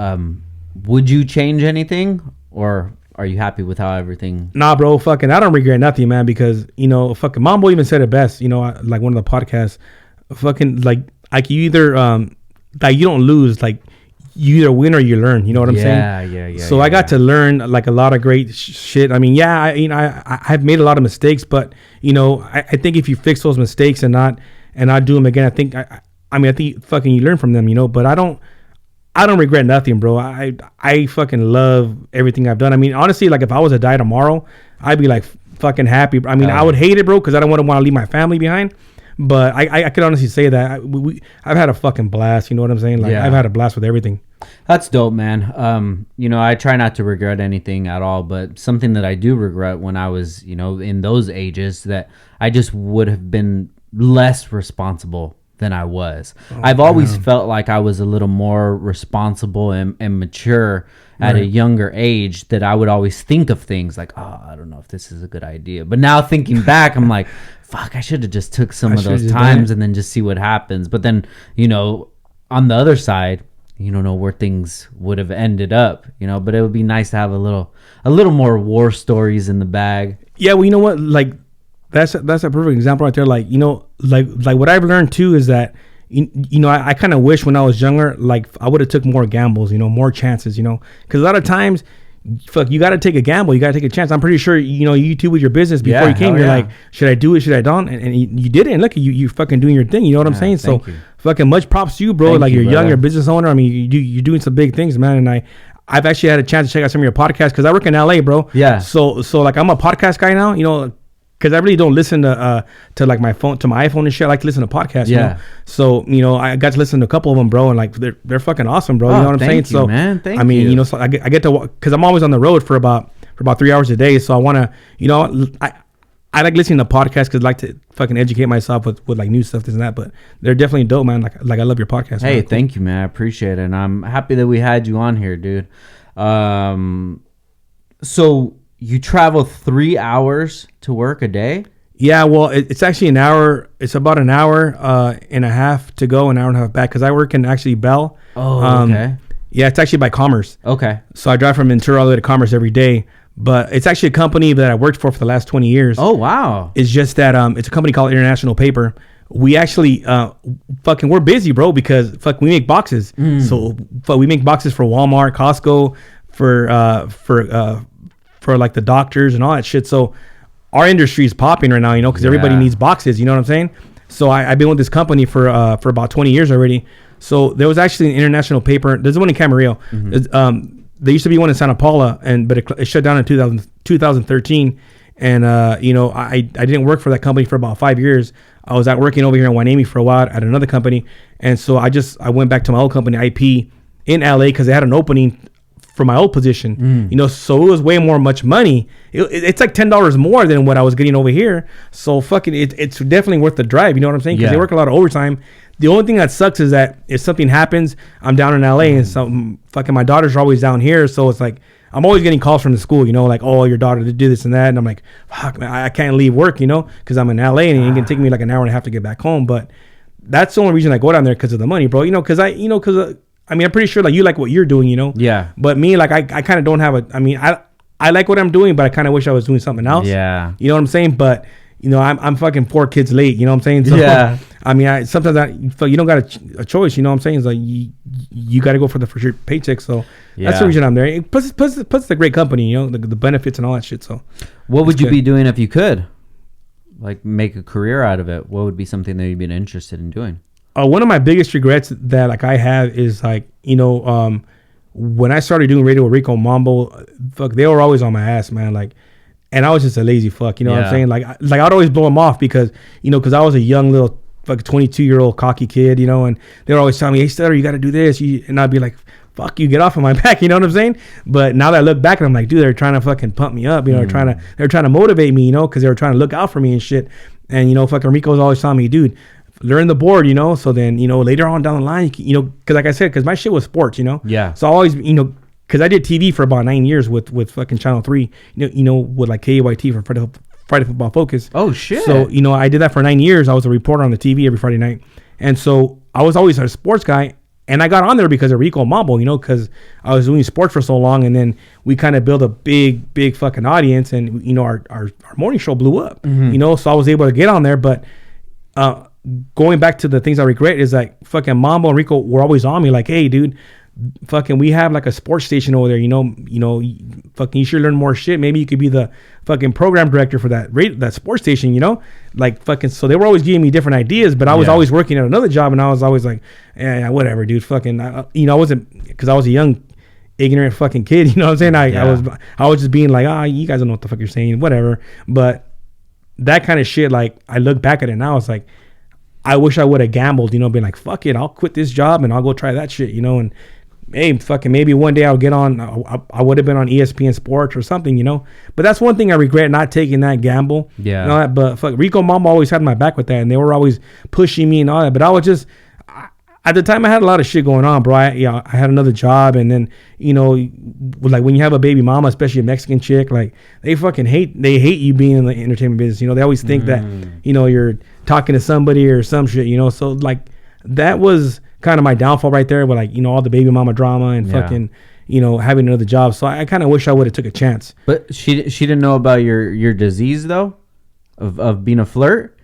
would you change anything, or are you happy with how everything? Nah, bro, fucking, I don't regret nothing, man, because, you know, fucking Mambo even said it best, you know, like one of the podcasts, fucking, like you either, like, you don't lose, like, you either win or you learn, you know what I'm saying? Yeah. So I got to learn, like, a lot of great shit. I mean, I've made a lot of mistakes, but, you know, I think if you fix those mistakes and not do them again, I think fucking you learn from them, you know, but I don't regret nothing, bro. I fucking love everything I've done. I mean, honestly, like, if I was to die tomorrow, I'd be like fucking happy. I mean, I would hate it, bro, because I don't want to leave my family behind. But I could honestly say that I've had a fucking blast. You know what I'm saying? Like, I've had a blast with everything. That's dope, man. You know, I try not to regret anything at all, but something that I do regret when I was, you know, in those ages, that I just would have been less responsible than I was. I've always felt like I was a little more responsible and mature at a younger age, that I would always think of things like, oh, I don't know if this is a good idea. But now thinking back, I'm like, fuck, I should have just took some of those times and then just see what happens. But then, you know, on the other side, you don't know where things would have ended up, you know, but it would be nice to have a little more war stories in the bag. Yeah, well, you know what? Like, that's a perfect example right there. Like, you know, like what I've learned too is that, you know, I kind of wish when I was younger, like, I would have took more gambles, you know, more chances, you know, because a lot of times, fuck, you got to take a gamble, you got to take a chance. I'm pretty sure, you know, you too with your business before you came, you're like, should I do it, should I don't? And you did it, and look, you fucking doing your thing, you know what I'm saying? So fucking much props to you, bro. Like, you're young, you're a business owner. I mean, you're doing some big things, man. And I've actually had a chance to check out some of your podcasts because I work in LA, bro. Yeah. So like, I'm a podcast guy now, you know, because I really don't listen to like my iPhone and shit. I like to listen to podcasts. You know? So, you know, I got to listen to a couple of them, bro, and like, they're fucking awesome, bro. You know what I'm saying? So, man, thank you. I mean, you know, so I get to, because I'm always on the road for about 3 hours a day. So I want to, you know, I like listening to podcasts because I like to fucking educate myself with like new stuff, this and that. But they're definitely dope, man. Like I love your podcast. Hey, thank you, man. I appreciate it, and I'm happy that we had you on here, dude. So you travel 3 hours to work a day? Yeah, well, it's actually an hour. It's about an hour and a half to go, an hour and a half back, because I work in actually Bell. Oh, okay. Yeah, it's actually by Commerce. Okay. So I drive from Ventura all the way to Commerce every day. But it's actually a company that I worked for the last 20 years. Oh, wow. It's just that it's a company called International Paper. We actually we're busy, bro, because we make boxes. So we make boxes for Walmart, Costco, for like the doctors and all that shit. So our industry is popping right now, you know, because everybody needs boxes. You know what I'm saying? So I've been with this company for about 20 years already. So there was actually an International Paper. There's one in Camarillo. There used to be one in Santa Paula, but it shut down in 2013. And you know, I didn't work for that company for about 5 years. I was out working over here in Wainami for a while at another company, and so I went back to my old company, IP, in LA, because they had an opening for my old position. You know, so it was much money. It's like $10 more than what I was getting over here. So it's definitely worth the drive. You know what I'm saying? Because they work a lot of overtime. The only thing that sucks is that if something happens, I'm down in LA, and my daughters are always down here. So it's like I'm always getting calls from the school, you know, like, oh, your daughter did this and that. And I'm like, fuck, man, I can't leave work, you know, because I'm in LA and it can take me like an hour and a half to get back home. But that's the only reason I go down there, because of the money, bro. You know, because I'm pretty sure like you like what you're doing, you know. Yeah. But me, like, I kind of don't have I like what I'm doing, but I kind of wish I was doing something else. Yeah. You know what I'm saying? But you know, I'm fucking 4 kids late. You know what I'm saying? So, yeah. I mean, sometimes you don't got a choice. You know what I'm saying? It's like you got to go for the first paycheck. So that's the reason I'm there. Plus it's a great company. You know, the benefits and all that shit. So what would you be doing if you could, like, make a career out of it? What would be something that you'd be interested in doing? One of my biggest regrets that like I have is like, you know, when I started doing radio with Rico Mambo, fuck, they were always on my ass, man. Like, and I was just a lazy fuck, you know what I'm saying? Like I'd always blow them off because I was a young little like 22-year-old cocky kid, you know, and they were always telling me, hey, Stutter, you got to do this. And I'd be like, fuck you, get off of my back, you know what I'm saying? But now that I look back, I'm like, dude, they're trying to fucking pump me up, you know, they're trying to motivate me, you know, because they were trying to look out for me and shit. And, you know, fucking Rico's always telling me, dude, learn the board, you know, so then, you know, later on down the line, you know, because like I said, because my shit was sports, you know. Yeah. So I always, you know, because I did TV for about 9 years with fucking Channel 3, you know, with like KYT for Friday Football Focus. Oh, shit. So, you know, I did that for 9 years. I was a reporter on the TV every Friday night. And so I was always a sports guy. And I got on there because of Rico Mambo, you know, because I was doing sports for so long. And then we kind of built a big fucking audience. And, you know, our morning show blew up, you know, so I was able to get on there. But going back to the things I regret is like fucking Mambo and Rico were always on me like, hey, dude, fucking we have like a sports station over there, you know, fucking you should learn more shit. Maybe you could be the fucking program director for that sports station, you know, like fucking. So they were always giving me different ideas, but I was always working at another job, and I was always like, yeah, whatever, dude, fucking, you know, I wasn't, because I was a young ignorant fucking kid, you know what I'm saying? I was just being like, you guys don't know what the fuck you're saying, whatever. But that kind of shit, like I look back at it now, it's like I wish I would have gambled, you know, being like, fuck it, I'll quit this job and I'll go try that shit, you know. And hey, fucking maybe one day I'll get on, I would have been on ESPN Sports or something, you know. But that's one thing I regret, not taking that gamble. Yeah. And all that. But fuck, Rico Mambo always had my back with that, and they were always pushing me and all that. But I was just, at the time I had a lot of shit going on, bro. I had another job, and then, you know, like when you have a baby mama, especially a Mexican chick, like they hate you being in the entertainment business. You know, they always think that, you know, you're talking to somebody or some shit, you know. So like that was kind of my downfall right there, with like, you know, all the baby mama drama and fucking, you know, having another job. So I kind of wish I would have took a chance. But she didn't know about your disease though, of being a flirt.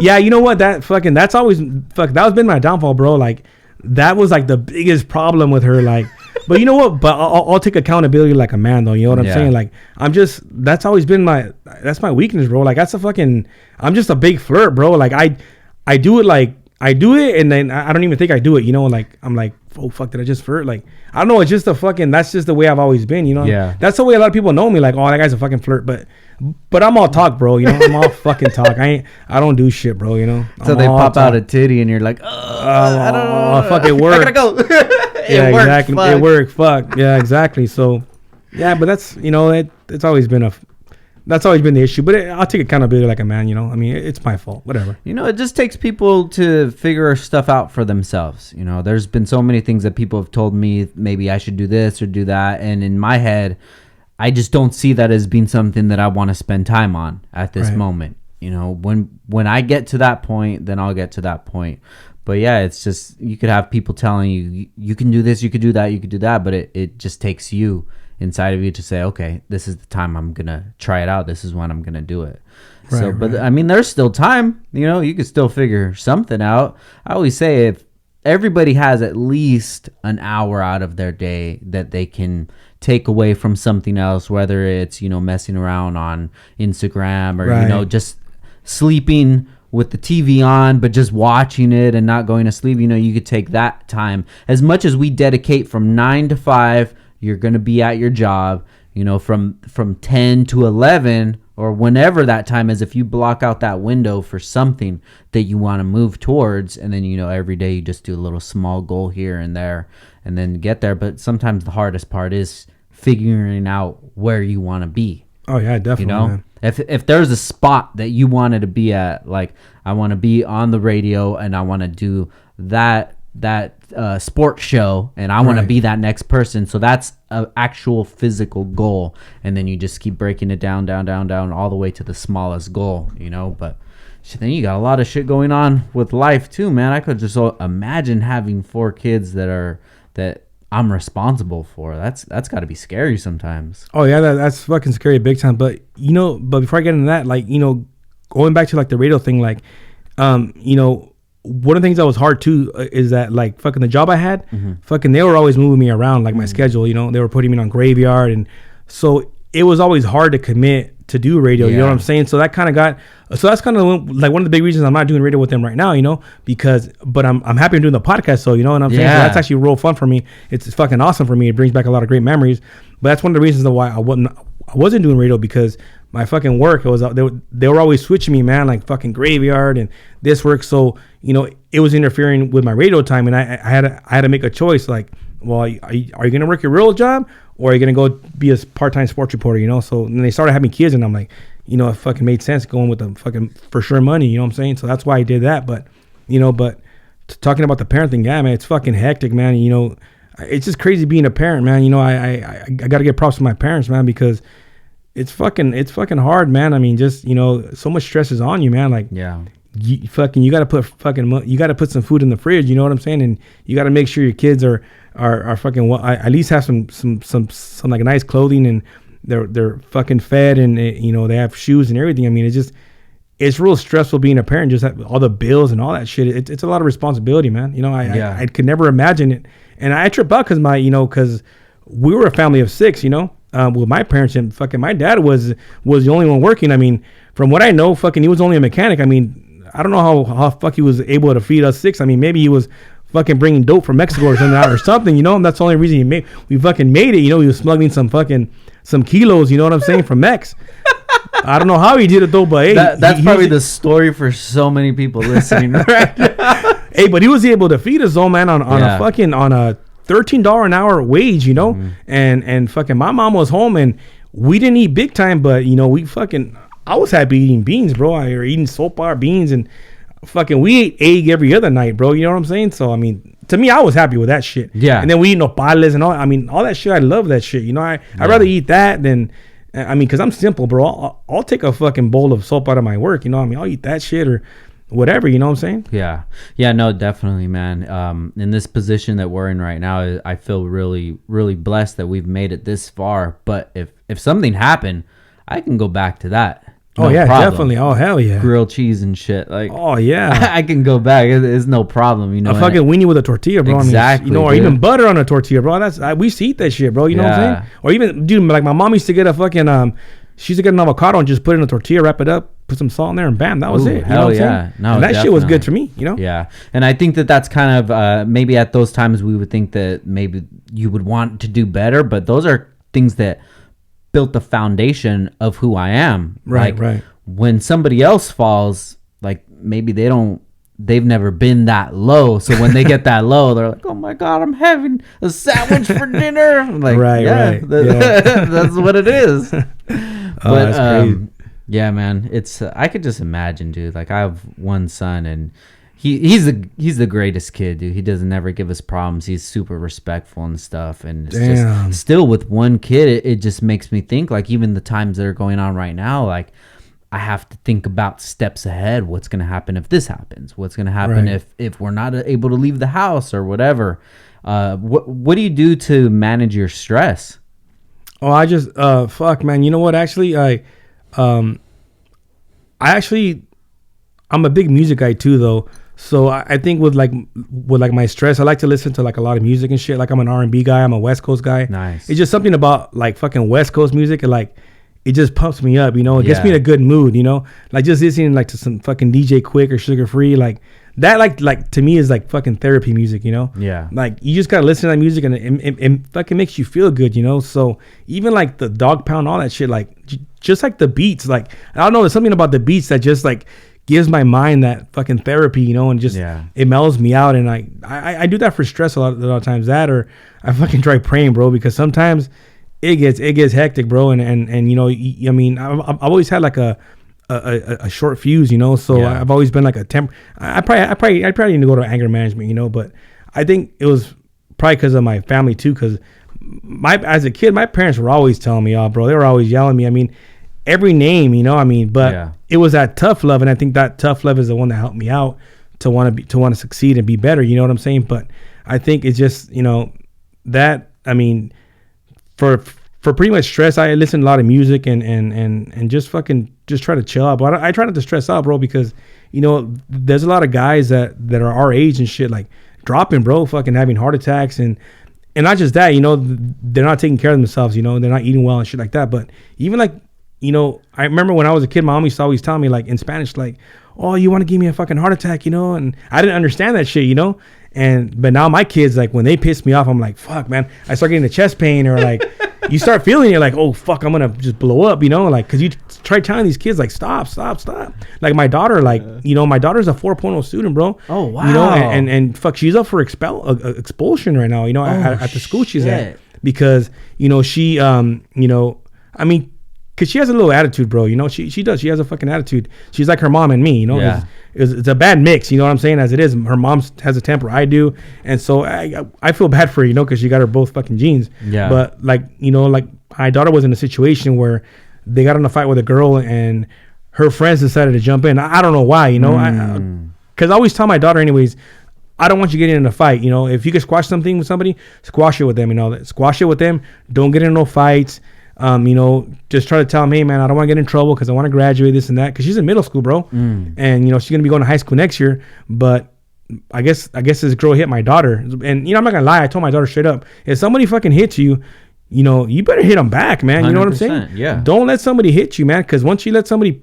Yeah, you know what? That's always that was been my downfall, bro. Like that was like the biggest problem with her. Like, but you know what? But I'll take accountability like a man, though. You know what I'm saying? Like that's always been my weakness, bro. Like I'm just a big flirt, bro. Like I do it, and then I don't even think I do it. You know, like I'm like, oh fuck, did I just flirt? Like I don't know. It's just that's just the way I've always been. You know? Yeah. That's the way a lot of people know me. Like, oh, that guy's a fucking flirt, but I'm all talk, bro. You know, I'm all fucking talk. I don't do shit, bro. You know. So they pop out a titty, and you're like, I don't know. Fuck, it worked. I gotta go. Exactly. Fuck. It worked. Fuck. Yeah, exactly. So, yeah, but that's, you know, it's always been the issue. But I'll take accountability like a man. You know, I mean, it's my fault. Whatever. You know, it just takes people to figure stuff out for themselves. You know, there's been so many things that people have told me, maybe I should do this or do that, and in my head, I just don't see that as being something that I want to spend time on at this moment. You know, when I get to that point, then I'll get to that point. But yeah, it's just, you could have people telling you can do this, you could do that, you could do that, but it just takes you inside of you to say, okay, this is the time I'm gonna try it out. This is when I'm gonna do it. But I mean, there's still time. You know, you could still figure something out. I always say, if everybody has at least an hour out of their day that they can take away from something else, whether it's, you know, messing around on Instagram or, you know, just sleeping with the TV on, but just watching it and not going to sleep. You know, you could take that time. As much as we dedicate from 9 to 5, you're going to be at your job, you know, from 10 to 11 or whenever that time is. If you block out that window for something that you want to move towards, and then, you know, every day you just do a little small goal here and there and then get there. But sometimes the hardest part is figuring out where you want to be. Oh yeah, definitely. You know, man. If there's a spot that you wanted to be at, like I want to be on the radio and I want to do that sports show, and I want to be that next person. So that's an actual physical goal, and then you just keep breaking it down, all the way to the smallest goal, you know. But then you got a lot of shit going on with life too, man. I could just imagine having 4 kids that I'm responsible for. That's got to be scary sometimes. Oh yeah, that's fucking scary big time. But but before I get into that, like, going back to like the radio thing, like, one of the things that was hard too is that, like, fucking the job I had, fucking they were always moving me around, like my schedule. They were putting me on graveyard, and so it was always hard to commit to do radio. You know what I'm saying? So that kind of that's kind of like one of the big reasons I'm not doing radio with them right now. But I'm happy I'm doing the podcast. So what I'm saying? So that's actually real fun for me. It's fucking awesome for me. It brings back a lot of great memories. But that's one of the reasons why I wasn't doing radio, because my fucking work, it was they were always switching me, man, like fucking graveyard and this work. So it was interfering with my radio time, and I had to make a choice. Like, well, are you gonna work your real job, or are you gonna go be a part-time sports reporter? So then they started having kids, and I'm like, it fucking made sense going with the fucking for sure money. You know what I'm saying? So that's why I did that. But talking about the parent thing, yeah, man, it's fucking hectic, man. It's just crazy being a parent, man. I gotta get props to my parents, man, because it's fucking hard, man. I mean, just so much stress is on you, man. Like, yeah, you gotta put some food in the fridge. You know what I'm saying? And you gotta make sure your kids are fucking at least have some like nice clothing, and they're fucking fed, and they have shoes and everything. I mean, it's real stressful being a parent. Just have all the bills and all that shit. It's a lot of responsibility, man. I could never imagine it, and I trip out because we were a family of 6. With my parents, and fucking my dad was the only one working. I mean, from what I know, fucking he was only a mechanic. I mean, I don't know how fuck he was able to feed us 6. I mean, maybe he was fucking bringing dope from Mexico or something out or something, and that's the only reason we fucking made it. He was smuggling some kilos, you know what I'm saying, from Mex. I don't know how he did it though, but hey, that's probably the story for so many people listening right now. Hey, but he was able to feed us all, man, on a fucking on a $13 an hour wage, and fucking my mom was home, and we didn't eat big time, but I was happy eating beans, bro. Or eating soap bar beans, and fucking we ate egg every other night, bro. You know what I'm saying? So I mean, to me, I was happy with that shit. Yeah. And then we eat nopales and all. I mean, all that shit. I love that shit. I'd rather eat that than, I mean, because I'm simple, bro. I'll take a fucking bowl of soap out of my work. I mean, I'll eat that shit or whatever. You know what I'm saying? Yeah, no, definitely, man. In this position that we're in right now, I feel really, really blessed that we've made it this far. But if something happened, I can go back to that. No problem. Definitely. Oh, hell yeah. Grilled cheese and shit. Like, oh, yeah. I can go back. It's no problem, A fucking weenie with a tortilla, bro. Exactly. I mean, or even butter on a tortilla, bro. We used to eat that shit, bro. You know what I'm saying? Or even, dude, like my mom used to get a fucking, she used to get an avocado and just put it in a tortilla, wrap it up, put some salt in there, and bam, that was it. Hell what I'm saying? No, and that shit was good for me, Yeah. And I think that's kind of, maybe at those times we would think that maybe you would want to do better, but those are things that built the foundation of who I am. Right, right. When somebody else falls, like maybe they've never been that low. So when they get that low, they're like, oh my God, I'm having a sandwich for dinner. I'm like, right. That's what it is. But that's crazy. Yeah, man, I could just imagine, dude. Like I have one son, and he's the greatest kid, dude. He doesn't ever give us problems. He's super respectful and stuff. And it's just still with one kid, it just makes me think, like, even the times that are going on right now, like I have to think about steps ahead. What's going to happen if this happens? What's going to happen if we're not able to leave the house or whatever? What do you do to manage your stress? Oh, I just fuck, man. You know what? Actually, I'm a big music guy too, though. So I think with my stress, I like to listen to like a lot of music and shit. Like I'm an R&B guy. I'm a West Coast guy. Nice. It's just something about like fucking West Coast music, and like it just pumps me up. It gets me in a good mood. Like just listening like to some fucking DJ Quick or Sugar Free, like that. Like to me is like fucking therapy music. Yeah. Like you just gotta listen to that music, and it fucking makes you feel good. So even like the Dog Pound, all that shit, like just like the beats, like I don't know, there's something about the beats that just like gives my mind that fucking therapy, and just it mellows me out. And I do that for stress a lot of times, that, or I fucking try praying, bro, because sometimes it gets hectic, bro. And I mean, I've always had like a short fuse, so I've always been like a temp. I probably need to go to anger management, but I think it was probably because of my family too. Because as a kid, my parents were always telling me, "Oh, bro," they were always yelling at me. I mean, every name, you know. I mean, but it was that tough love, and I think that tough love is the one that helped me out to want to succeed and be better. You know what I'm saying? But I think it's just, you know, that, I mean, for pretty much stress, I listen to a lot of music and just try to chill out. But I try not to stress out, bro, because, you know, there's a lot of guys that are our age and shit, like dropping, bro, fucking having heart attacks and not just that, you know, they're not taking care of themselves, you know, they're not eating well and shit like that. But even like, you know, I remember when I was a kid, my mom used to always tell me, like, in Spanish, like, "Oh, you want to give me a fucking heart attack," you know? And I didn't understand that shit, you know? But now my kids, like, when they piss me off, I'm like, fuck, man. I start getting the chest pain, or like, you start feeling, you're like, oh, fuck, I'm going to just blow up, you know? Like, because you try telling these kids, like, stop. Like, my daughter, like, you know, my daughter's a 4.0 student, bro. Oh, wow. You know, and fuck, she's up for expulsion right now, you know, at the school she's at. Because, you know, she, you know, I mean, because she has a little attitude, bro. You know, she does. She has a fucking attitude. She's like her mom and me, you know. Yeah. It's a bad mix, you know what I'm saying, as it is. Her mom has a temper, I do. And so I feel bad for her, you know, because she got her both fucking genes. Yeah. But, like, you know, like, my daughter was in a situation where they got in a fight with a girl and her friends decided to jump in. I don't know why, you know. Because I always tell my daughter anyways, I don't want you getting in a fight, you know. If you can squash something with somebody, squash it with them, you know. Squash it with them. Don't get in no fights. You know, just try to tell them, hey, man, I don't want to get in trouble because I want to graduate, this and that. Because she's in middle school, bro. And, you know, she's going to be going to high school next year. But I guess this girl hit my daughter. And, you know, I'm not going to lie. I told my daughter straight up, if somebody fucking hits you, you know, you better hit them back, man. You know what I'm saying? Yeah. Don't let somebody hit you, man. Because once you let somebody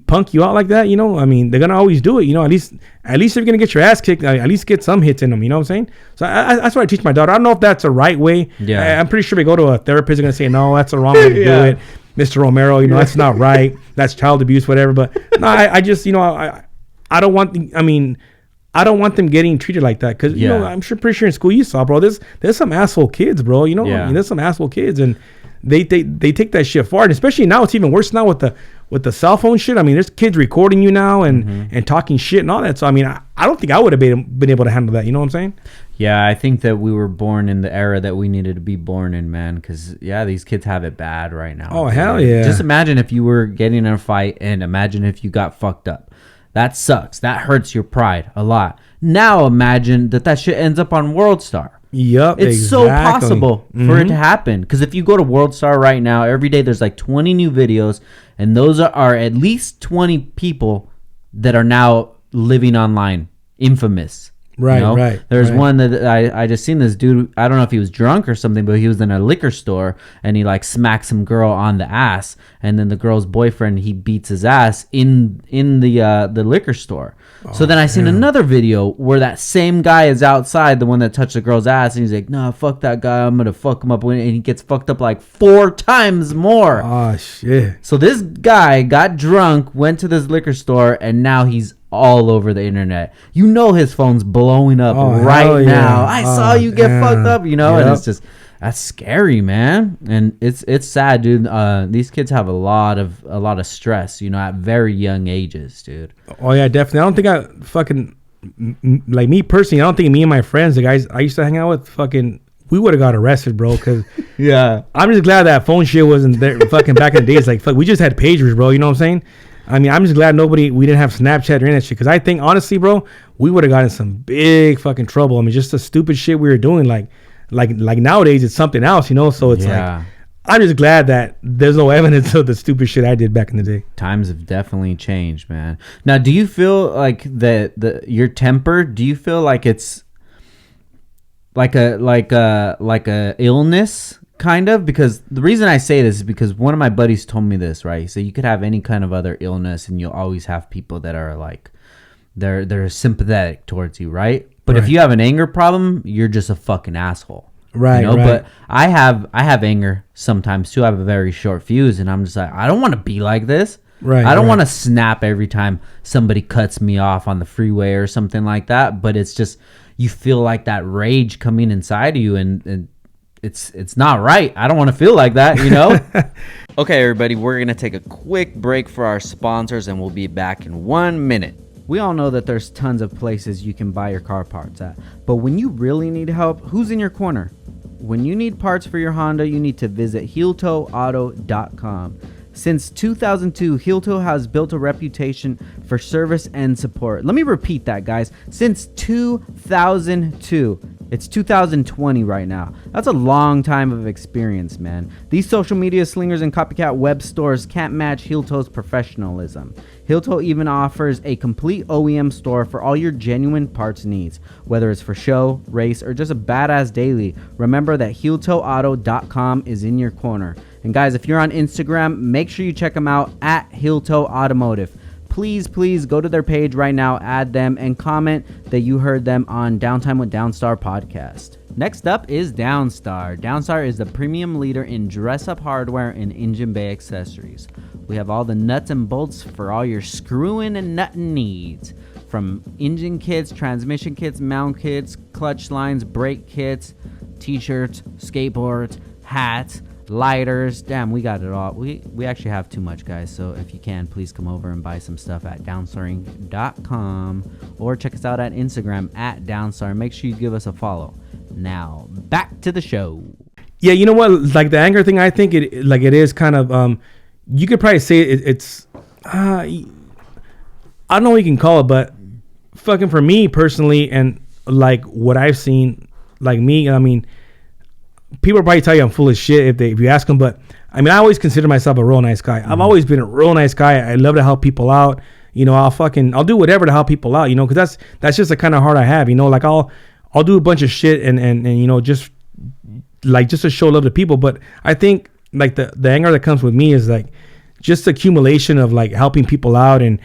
punk you out like that, you know, I mean, they're going to always do it. You know, at least if you're going to get your ass kicked, at least get some hits in them. You know what I'm saying? So that's what I teach my daughter. I don't know if that's the right way. Yeah. I'm pretty sure we go to a therapist, they're going to say, no, that's the wrong way to do it. Mr. Romero, you know, that's not right. That's child abuse, whatever. But no, I just, you know, I don't want I don't want them getting treated like that. Because, you know, I'm pretty sure in school you saw, bro, there's some asshole kids, bro. You know, I mean, there's some asshole kids. And they take that shit far. And especially now, it's even worse now with the cell phone shit. I mean, there's kids recording you now and talking shit and all that. So, I mean, I don't think I would have been able to handle that. You know what I'm saying? Yeah, I think that we were born in the era that we needed to be born in, man. Because, these kids have it bad right now. Oh, hell yeah. Just imagine if you were getting in a fight and imagine if you got fucked up. That sucks. That hurts your pride a lot. Now imagine that shit ends up on World Star. Yep, it's so possible for it to happen. Because if you go to World Star right now, every day there's like 20 new videos, and those are at least 20 people that are now living online, infamous. Right, you know? Right. There's one that I just seen this dude. I don't know if he was drunk or something, but he was in a liquor store and he like smacked some girl on the ass, and then the girl's boyfriend, he beats his ass in the liquor store. So then I seen another video where that same guy is outside, the one that touched the girl's ass, and he's like, "Nah, fuck that guy. I'm gonna fuck him up," and he gets fucked up like 4 times more. Oh shit! So this guy got drunk, went to this liquor store, and now he's all over the internet. You know his phone's blowing up right now. I saw you get fucked up, you know, and it's just, that's scary, man. And it's sad, dude. These kids have a lot of stress, you know, at very young ages, dude. Oh yeah, definitely. I don't think I fucking, like me personally, I don't think me and my friends, the guys I used to hang out with, fucking, we would have got arrested, bro. Because I'm just glad that phone shit wasn't there fucking back in the days. Like, fuck, we just had pagers, bro. You know what I'm saying? I mean, I'm just glad we didn't have Snapchat or any of that shit. Because I think, honestly, bro, we would have gotten some big fucking trouble. I mean, just the stupid shit we were doing. Like nowadays, it's something else, you know? So it's like, I'm just glad that there's no evidence of the stupid shit I did back in the day. Times have definitely changed, man. Now, do you feel like your temper, do you feel like it's like a illness? Kind of, because the reason I say this is because one of my buddies told me this, right? He said you could have any kind of other illness and you'll always have people that are like, they're sympathetic towards you, right? But if you have an anger problem, you're just a fucking asshole. Right, you know? But I have anger sometimes too. I have a very short fuse, and I'm just like, I don't want to be like this. Right. I don't want to snap every time somebody cuts me off on the freeway or something like that. But it's just, you feel like that rage coming inside of you, and it's not right. I don't want to feel like that, you know? Okay, everybody, we're going to take a quick break for our sponsors, and we'll be back in 1 minute. We all know that there's tons of places you can buy your car parts at, but when you really need help, who's in your corner? When you need parts for your Honda, you need to visit HeelToeAuto.com. Since 2002, Heel-Toe has built a reputation for service and support. Let me repeat that, guys. Since 2002. It's 2020 right now. That's a long time of experience, man. These social media slingers and copycat web stores can't match Heel-Toe's professionalism. Heel-Toe even offers a complete OEM store for all your genuine parts needs. Whether it's for show, race, or just a badass daily, remember that HeelToeAuto.com is in your corner. And guys, if you're on Instagram, make sure you check them out at Heel-Toe Automotive. Please go to their page right now, add them, and comment that you heard them on Downtime with Downstar podcast. Next up is Downstar. Downstar is the premium leader in dress-up hardware and engine bay accessories. We have all the nuts and bolts for all your screwing and nutting needs. From engine kits, transmission kits, mount kits, clutch lines, brake kits, t-shirts, skateboards, hats, lighters. Damn, we got it all. We actually have too much, guys. So if you can, please come over and buy some stuff at downstaring.com or check us out at Instagram at downstar. Make sure you give us a follow. Now back to the show. Yeah, you know what? Like the anger thing, I think it is kind of you could probably say it's I don't know what you can call it, but fucking for me personally, and like what I've seen, like me, I mean, people probably tell you I'm full of shit if you ask them, but I mean, I always consider myself a real nice guy. I've always been a real nice guy. I love to help people out. You know, I'll do whatever to help people out, you know, because that's just the kind of heart I have, you know, like I'll do a bunch of shit and you know, just to show love to people. But I think like the anger that comes with me is like just the accumulation of like helping people out and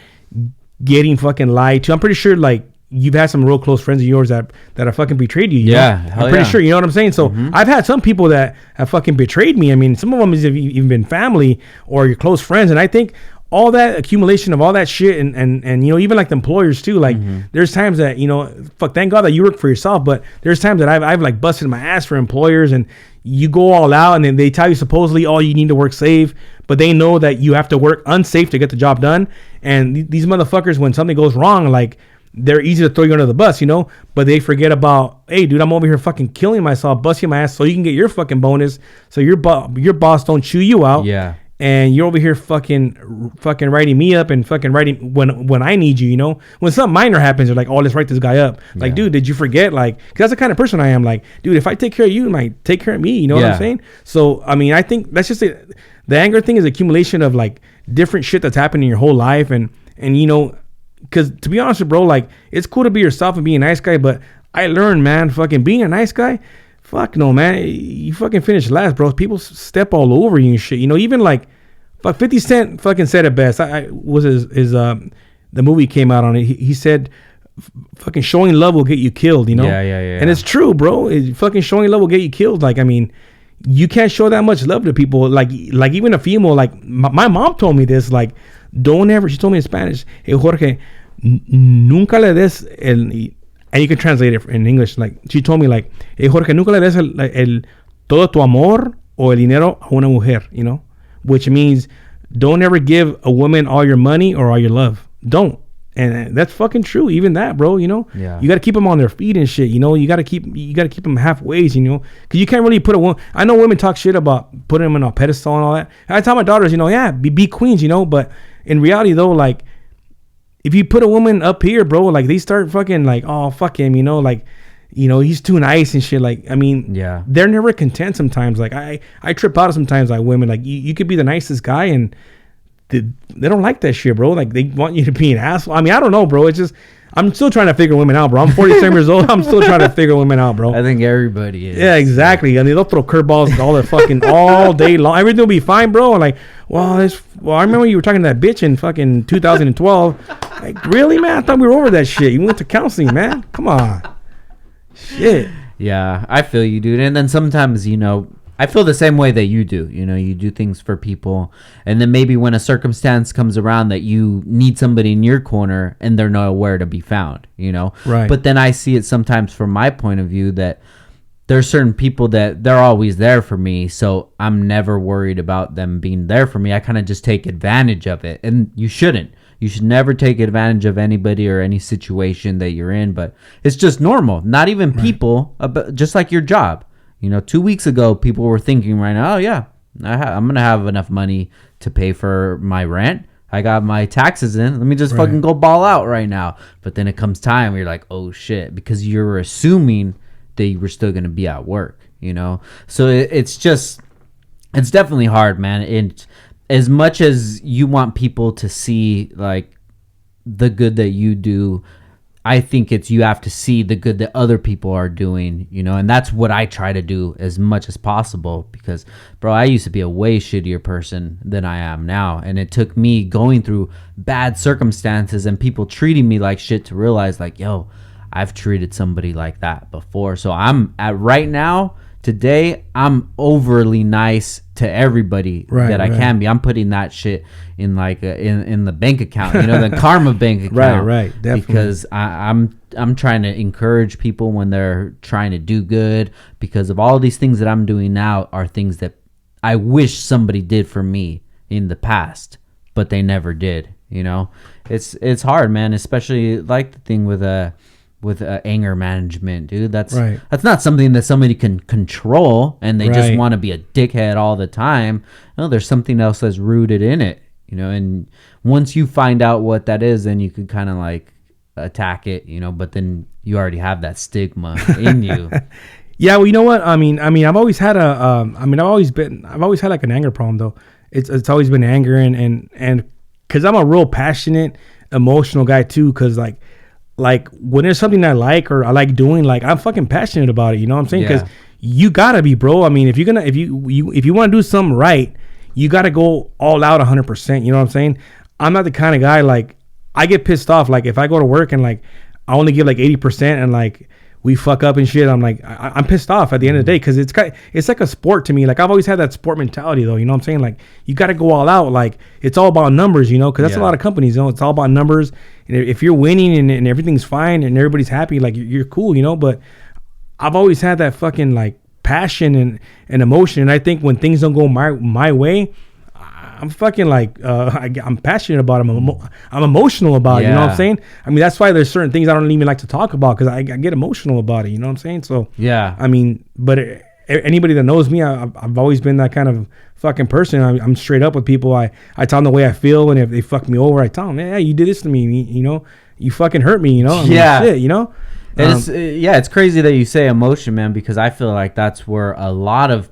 getting fucking lied to. I'm pretty sure like you've had some real close friends of yours that have fucking betrayed you. I'm pretty sure, you know what I'm saying? So I've had some people that have fucking betrayed me. I mean, some of them have even been family or your close friends. And I think all that accumulation of all that shit and you know, even like the employers too, like there's times that, you know, thank God that you work for yourself, but there's times that I've like busted my ass for employers and you go all out and then they tell you supposedly, oh, you need to work safe, but they know that you have to work unsafe to get the job done. And these motherfuckers, when something goes wrong, like they're easy to throw you under the bus, you know, but they forget about, hey, dude, I'm over here fucking killing myself, busting my ass so you can get your fucking bonus, so your boss don't chew you out. Yeah. And you're over here fucking writing me up and fucking writing when I need you, you know? When something minor happens, they're like, oh, let's write this guy up. Like, dude, did you forget? Like, because that's the kind of person I am. Like, dude, if I take care of you, like, take care of me. You know what I'm saying? So, I mean, I think that's just it. The anger thing is accumulation of, like, different shit that's happened in your whole life. And you know, because to be honest with bro, like, it's cool to be yourself and be a nice guy. But I learned, man, fucking being a nice guy, fuck no, man. You fucking finish last, bro. People step all over you and shit. You know, even like, but 50 Cent fucking said it best. The movie came out on it. He said, fucking showing love will get you killed, you know? Yeah. And it's true, bro. Fucking showing love will get you killed. Like, I mean, you can't show that much love to people. Like even a female, like my mom told me this, like, don't ever, she told me in Spanish, hey, Jorge, nunca le des el, and you can translate it in English. Like, she told me, like, hey, Jorge, nunca le des el todo tu amor o el dinero a una mujer, you know? Which means don't ever give a woman all your money or all your love. Don't. And that's fucking true. Even that, bro, you know, you got to keep them on their feet and shit. You know, you got to keep them halfway, you know, because you can't really put a woman. I know women talk shit about putting them on a pedestal and all that. I tell my daughters, you know, yeah, be queens, you know, but in reality though, like if you put a woman up here, bro, like they start fucking like, oh, fuck him, you know, like, you know, he's too nice and shit. Like, I mean, they're never content sometimes. Like I trip out sometimes like women, like you could be the nicest guy and they don't like that shit, bro. Like they want you to be an asshole. I mean, I don't know, bro. It's just, I'm still trying to figure women out, bro. I'm 47 years old. I'm still trying to figure women out, bro. I think everybody is. Yeah, exactly. I mean, they'll throw curveballs all the fucking all day long. Everything will be fine, bro. Like, well, I remember you were talking to that bitch in fucking 2012. Like, really, man? I thought we were over that shit. You went to counseling, man. Come on. Shit. Yeah, I feel you, dude. And then sometimes, you know, I feel the same way that you do. You know, you do things for people, and then maybe when a circumstance comes around that you need somebody in your corner and they're nowhere to be found, you know? Right. But then I see it sometimes from my point of view that there's certain people that they're always there for me, so I'm never worried about them being there for me. I kind of just take advantage of it, and you shouldn't. You should never take advantage of anybody or any situation that you're in, but it's just normal. Not even people, just like your job. 2 weeks ago, people were thinking right now, oh yeah, I'm going to have enough money to pay for my rent. I got my taxes in. Let me just fucking go ball out right now. But then it comes time where you're like, oh shit, because you're assuming that you were still going to be at work, So it's definitely hard, man. And as much as you want people to see like the good that you do, I think you have to see the good that other people are doing, and that's what I try to do as much as possible because, bro, I used to be a way shittier person than I am now. And it took me going through bad circumstances and people treating me like shit to realize like, yo, I've treated somebody like that before. So right now, today, I'm overly nice to everybody that I can be. I'm putting that shit in like in the bank account, the karma bank account. Right, definitely. Because I'm trying to encourage people when they're trying to do good. Because of all these things that I'm doing now are things that I wish somebody did for me in the past, but they never did. It's hard, man. Especially like the thing with anger management, dude. That's not something that somebody can control and they just want to be a dickhead all the time. No, there's something else that's rooted in it, and once you find out what that is, then you can kind of like attack it, but then you already have that stigma in you. Yeah, well, you know what? I mean, I've always had I've always had like an anger problem though. It's always been anger and cause I'm a real passionate, emotional guy too. Cause like when there's something I like or I like doing, like I'm fucking passionate about it. You know what I'm saying? Because you gotta be, bro. I mean, if you want to do something right, you gotta go all out 100%. You know what I'm saying? I'm not the kind of guy like I get pissed off. Like if I go to work and like I only give like 80% and like we fuck up and shit, I'm like I'm pissed off at the end of the day because it's like a sport to me. Like I've always had that sport mentality though. You know what I'm saying? Like you got to go all out. Like it's all about numbers, because that's a lot of companies. It's all about numbers. And if you're winning and everything's fine and everybody's happy, like you're cool, But I've always had that fucking like passion and emotion. And I think when things don't go my way, I'm fucking like I'm passionate about it. I'm emotional about it. You know what I'm saying? I mean, that's why there's certain things I don't even like to talk about because I get emotional about it. You know what I'm saying? So I mean, but anybody that knows me, I've always been that kind of fucking person. I'm straight up with people. I tell them the way I feel, and if they fuck me over, I tell them, yeah, you did this to me. You fucking hurt me. I mean, shit, it's crazy that you say emotion, man, because I feel like that's where a lot of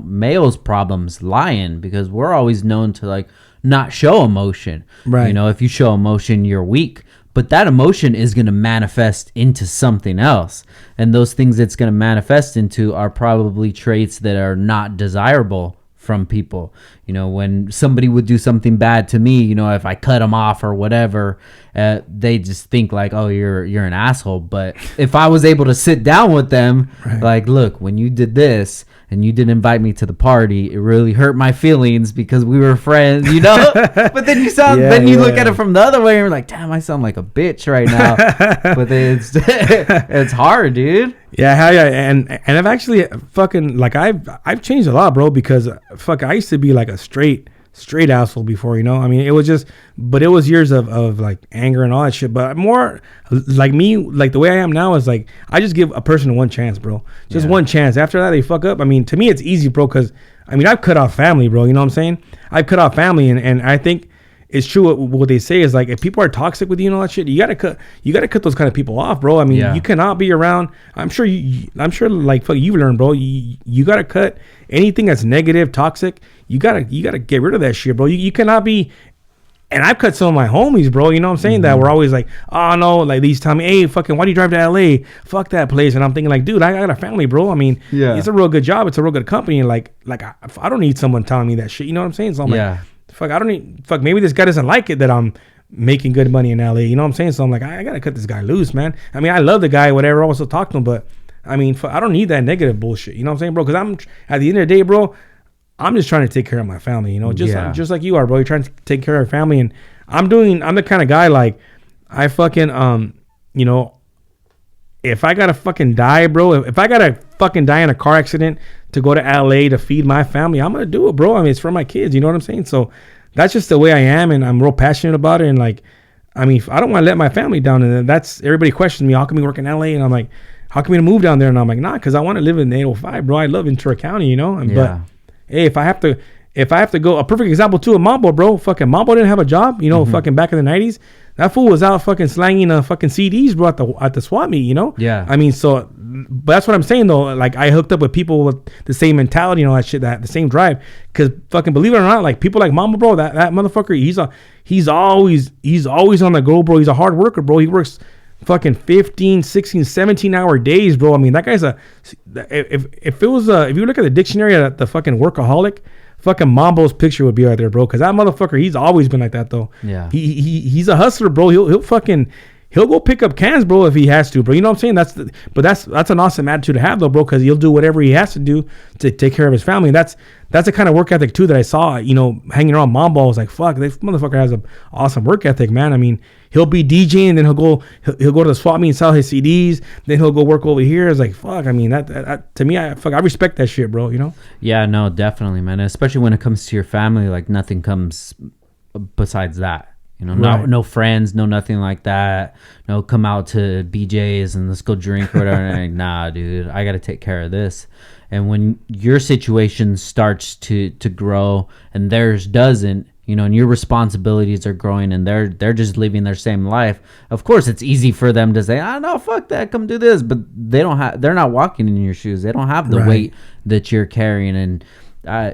males' problems lie in, because we're always known to like not show emotion. Right. If you show emotion, you're weak. But that emotion is going to manifest into something else. And those things it's going to manifest into are probably traits that are not desirable from people. When somebody would do something bad to me, if I cut them off or whatever, they just think like, oh, you're an asshole. But if I was able to sit down with them, like, look, when you did this and you didn't invite me to the party, it really hurt my feelings because we were friends, But then you look at it from the other way and you're like, damn, I sound like a bitch right now. But it's hard, dude. Yeah, hell yeah. And I've actually fucking like I've changed a lot, bro, because I used to be like a straight asshole before, I mean, it was years of like anger and all that shit. But more like me, like the way I am now is like I just give a person one chance, bro. Just one chance. After that, they fuck up. I mean, to me, it's easy, bro, because I mean, I've cut off family, bro. You know what I'm saying? I've cut off family, and I think it's true what they say is like if people are toxic with you and all that shit, you gotta cut those kind of people off, bro. I mean, you cannot be around. I'm sure like fuck you've learned, bro. You gotta cut anything that's negative, toxic. You gotta get rid of that shit, bro. You cannot be. And I've cut some of my homies, bro. You know what I'm saying? That we're always like, oh no, like these tell me, hey, fucking, why do you drive to LA? Fuck that place. And I'm thinking like, dude, I got a family, bro. I mean, it's a real good job. It's a real good company. And like I don't need someone telling me that shit. You know what I'm saying? So I'm like, fuck, I don't need, fuck, maybe this guy doesn't like it that I'm making good money in LA. You know what I'm saying? So I'm like, I gotta cut this guy loose, man. I mean, I love the guy, whatever. I also talk to him, but I mean, I don't need that negative bullshit. You know what I'm saying, bro? Because I'm at the end of the day, bro, I'm just trying to take care of my family. Just like you are, bro. You're trying to take care of your family, and I'm the kind of guy like I fucking if I gotta fucking die, bro, if I gotta fucking die in a car accident to go to LA to feed my family, I'm gonna do it, bro. I mean, it's for my kids. You know what I'm saying? So that's just the way I am, and I'm real passionate about it. And like, I mean, I don't want to let my family down. And that's, everybody questions me, how come you work in LA? And I'm like, how come you move down there? And I'm like, nah, because I want to live in 805, bro. I love Ventura County, you know. But hey, if I have to go, a perfect example too, of Mambo, bro. Fucking Mambo didn't have a job, you know. Fucking back in the 90s, that fool was out fucking slanging fucking CDs, bro, at the swap meet, you know. Yeah. I mean, so, but that's what I'm saying though. Like, I hooked up with people with the same mentality, you know, that shit, that the same drive. Because fucking believe it or not, like people like Mambo, bro, that motherfucker, he's always on the go, bro. He's a hard worker, bro. He works fucking 15, 16, 17 hour days, bro. I mean, that guy's if you look at the dictionary at the fucking workaholic, fucking Mambo's picture would be right there, bro. Because that motherfucker, he's always been like that, though. Yeah. He's a hustler, bro. He'll go pick up cans, bro, if he has to, bro. You know what I'm saying? That's an awesome attitude to have, though, bro, because he'll do whatever he has to do to take care of his family. That's the kind of work ethic, too, that I saw, you know, hanging around Mambo. I was like, fuck, this motherfucker has an awesome work ethic, man. I mean, he'll be DJing, and then he'll go to the swap meet and sell his CDs. Then he'll go work over here. It's like, fuck. I mean, that to me, I respect that shit, bro. You know? Yeah, no, definitely, man. Especially when it comes to your family, like nothing comes besides that. You know, right. no friends, no nothing like that. No, come out to BJ's and let's go drink or whatever. And like, nah, dude, I got to take care of this. And when your situation starts to grow and theirs doesn't, you know, and your responsibilities are growing and they're just living their same life. Of course, it's easy for them to say, "Oh no, fuck that, come do this," but they're not walking in your shoes. They don't have the weight that you're carrying, and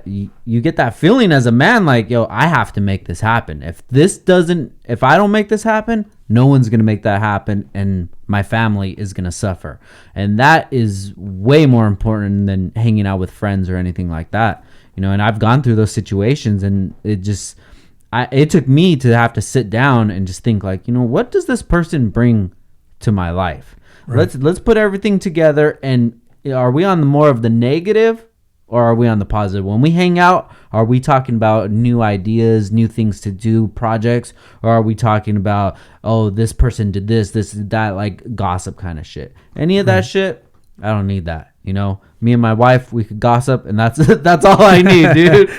you get that feeling as a man, like, yo, I have to make this happen. If I don't make this happen, no one's gonna make that happen, and my family is gonna suffer. And that is way more important than hanging out with friends or anything like that. You know, and I've gone through those situations, and it took me to have to sit down and just think, like, you know, what does this person bring to my life? Right. Let's put everything together, and are we on more of the negative, or are we on the positive? When we hang out, are we talking about new ideas, new things to do, projects, or are we talking about, oh, this person did this, that, like gossip kind of shit? Any of that shit, I don't need that. You know, me and my wife, we could gossip, and that's all I need, dude.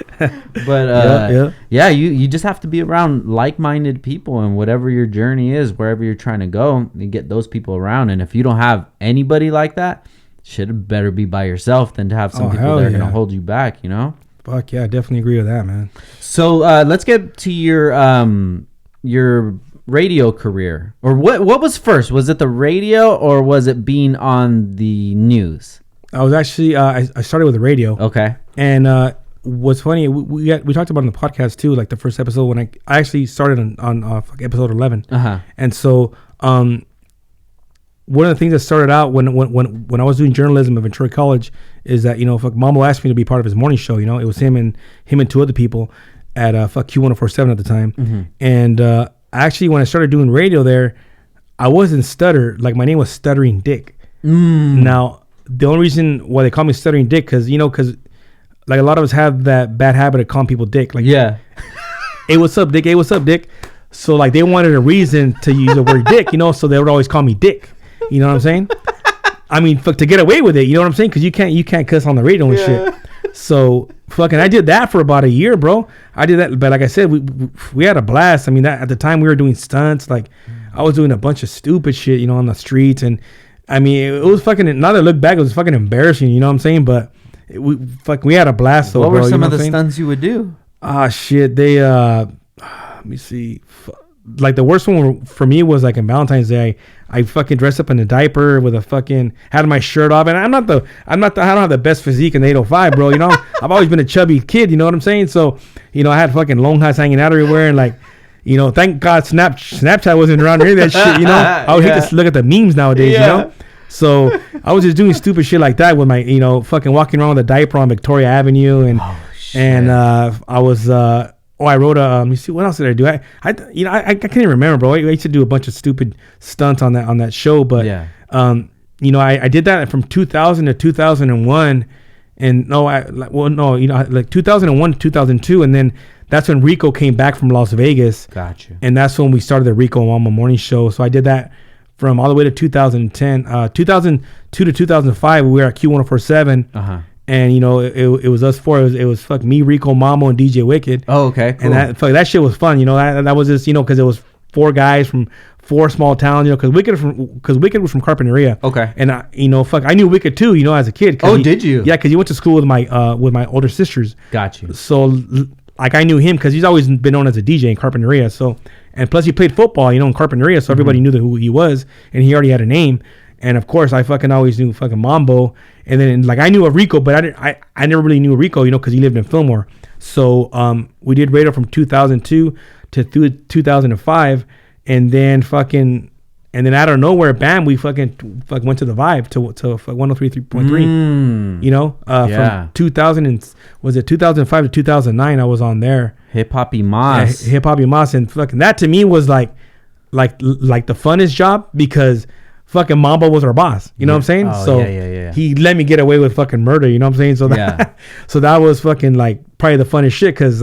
But yeah, you just have to be around like-minded people, and whatever your journey is, wherever you're trying to go, you get those people around. And if you don't have anybody like that, shit, better be by yourself than to have some people that are going to hold you back, you know? Fuck yeah, I definitely agree with that, man. So let's get to your radio career. Or what was first? Was it the radio, or was it being on the news? I was actually I started with the radio. Okay. And what's funny, we talked about it on the podcast too, like the first episode when I actually started on episode 11. And so one of the things that started out when I was doing journalism at Ventura College is that, you know, Mambo asked me to be part of his morning show. You know, it was him and two other people at Q1047 at the time. And actually, when I started doing radio there, I wasn't Stutter. Like, my name was Stuttering Dick. Now, the only reason why they call me Stuttering Dick, because like a lot of us have that bad habit of calling people Dick. Like, yeah, hey, what's up, Dick? Hey, what's up, Dick? So like, they wanted a reason to use the word Dick, you know, so they would always call me Dick. You know what I'm saying? I mean, to get away with it, you know what I'm saying? Because you can't cuss on the radio and shit. So fucking, I did that for about a year, bro. I did that, but like I said, we had a blast. I mean, that at the time we were doing stunts. Like, I was doing a bunch of stupid shit, you know, on the streets. And I mean, it was fucking, now that I look back, it was fucking embarrassing, you know what I'm saying? But we had a blast. What were some of the stunts you would do? Shit. They, let me see. Like, the worst one for me was like in Valentine's Day. I fucking dressed up in a diaper with a fucking, had my shirt off, and I don't have the best physique in the 805, bro. You know, I've always been a chubby kid. You know what I'm saying? So, you know, I had fucking long hats hanging out everywhere, and like, you know, thank God Snapchat wasn't around or any of that shit. You know, I would hate to look at the memes nowadays. You know, so I was just doing stupid shit like that with my, you know, fucking walking around with a diaper on Victoria Avenue, and I was. I wrote a. Let me see, what else did I do? I can't even remember, bro. I used to do a bunch of stupid stunts on that show, but you know, I did that from 2000 to 2001, and like 2001 to 2002, and then that's when Rico came back from Las Vegas. Gotcha. And that's when we started the Rico Mambo Morning Show. So I did that from all the way to 2010, 2002 to 2005. We were at Q1047. And it was us four. It was fuck me, Rico Mambo, and DJ Wicked. Oh, okay, cool. And that shit was fun. That was just because it was 4 guys from 4 small towns. Because Wicked was from Carpinteria. Okay. And I knew Wicked too. As a kid. Oh, did you? Yeah, because he went to school with my older sisters. Got you. So like I knew him because he's always been known as a DJ in Carpinteria. So and plus he played football, in Carpinteria. So everybody knew who he was, and he already had a name. And of course, I fucking always knew fucking Mambo. And then like I knew of Rico, but I never really knew Rico, because he lived in Fillmore. So we did radio from 2002 to 2005, and then out of nowhere, bam, we fucking went to the Vibe to 103.3. From 2000 and was it 2005 to 2009? I was on there. Hip Hop y Mas. Hip Hop y Mas, and fucking that to me was like the funnest job because fucking Mambo was our boss. You know what I'm saying? Oh, so yeah. he let me get away with fucking murder. You know what I'm saying? So that so that was fucking like probably the funnest shit because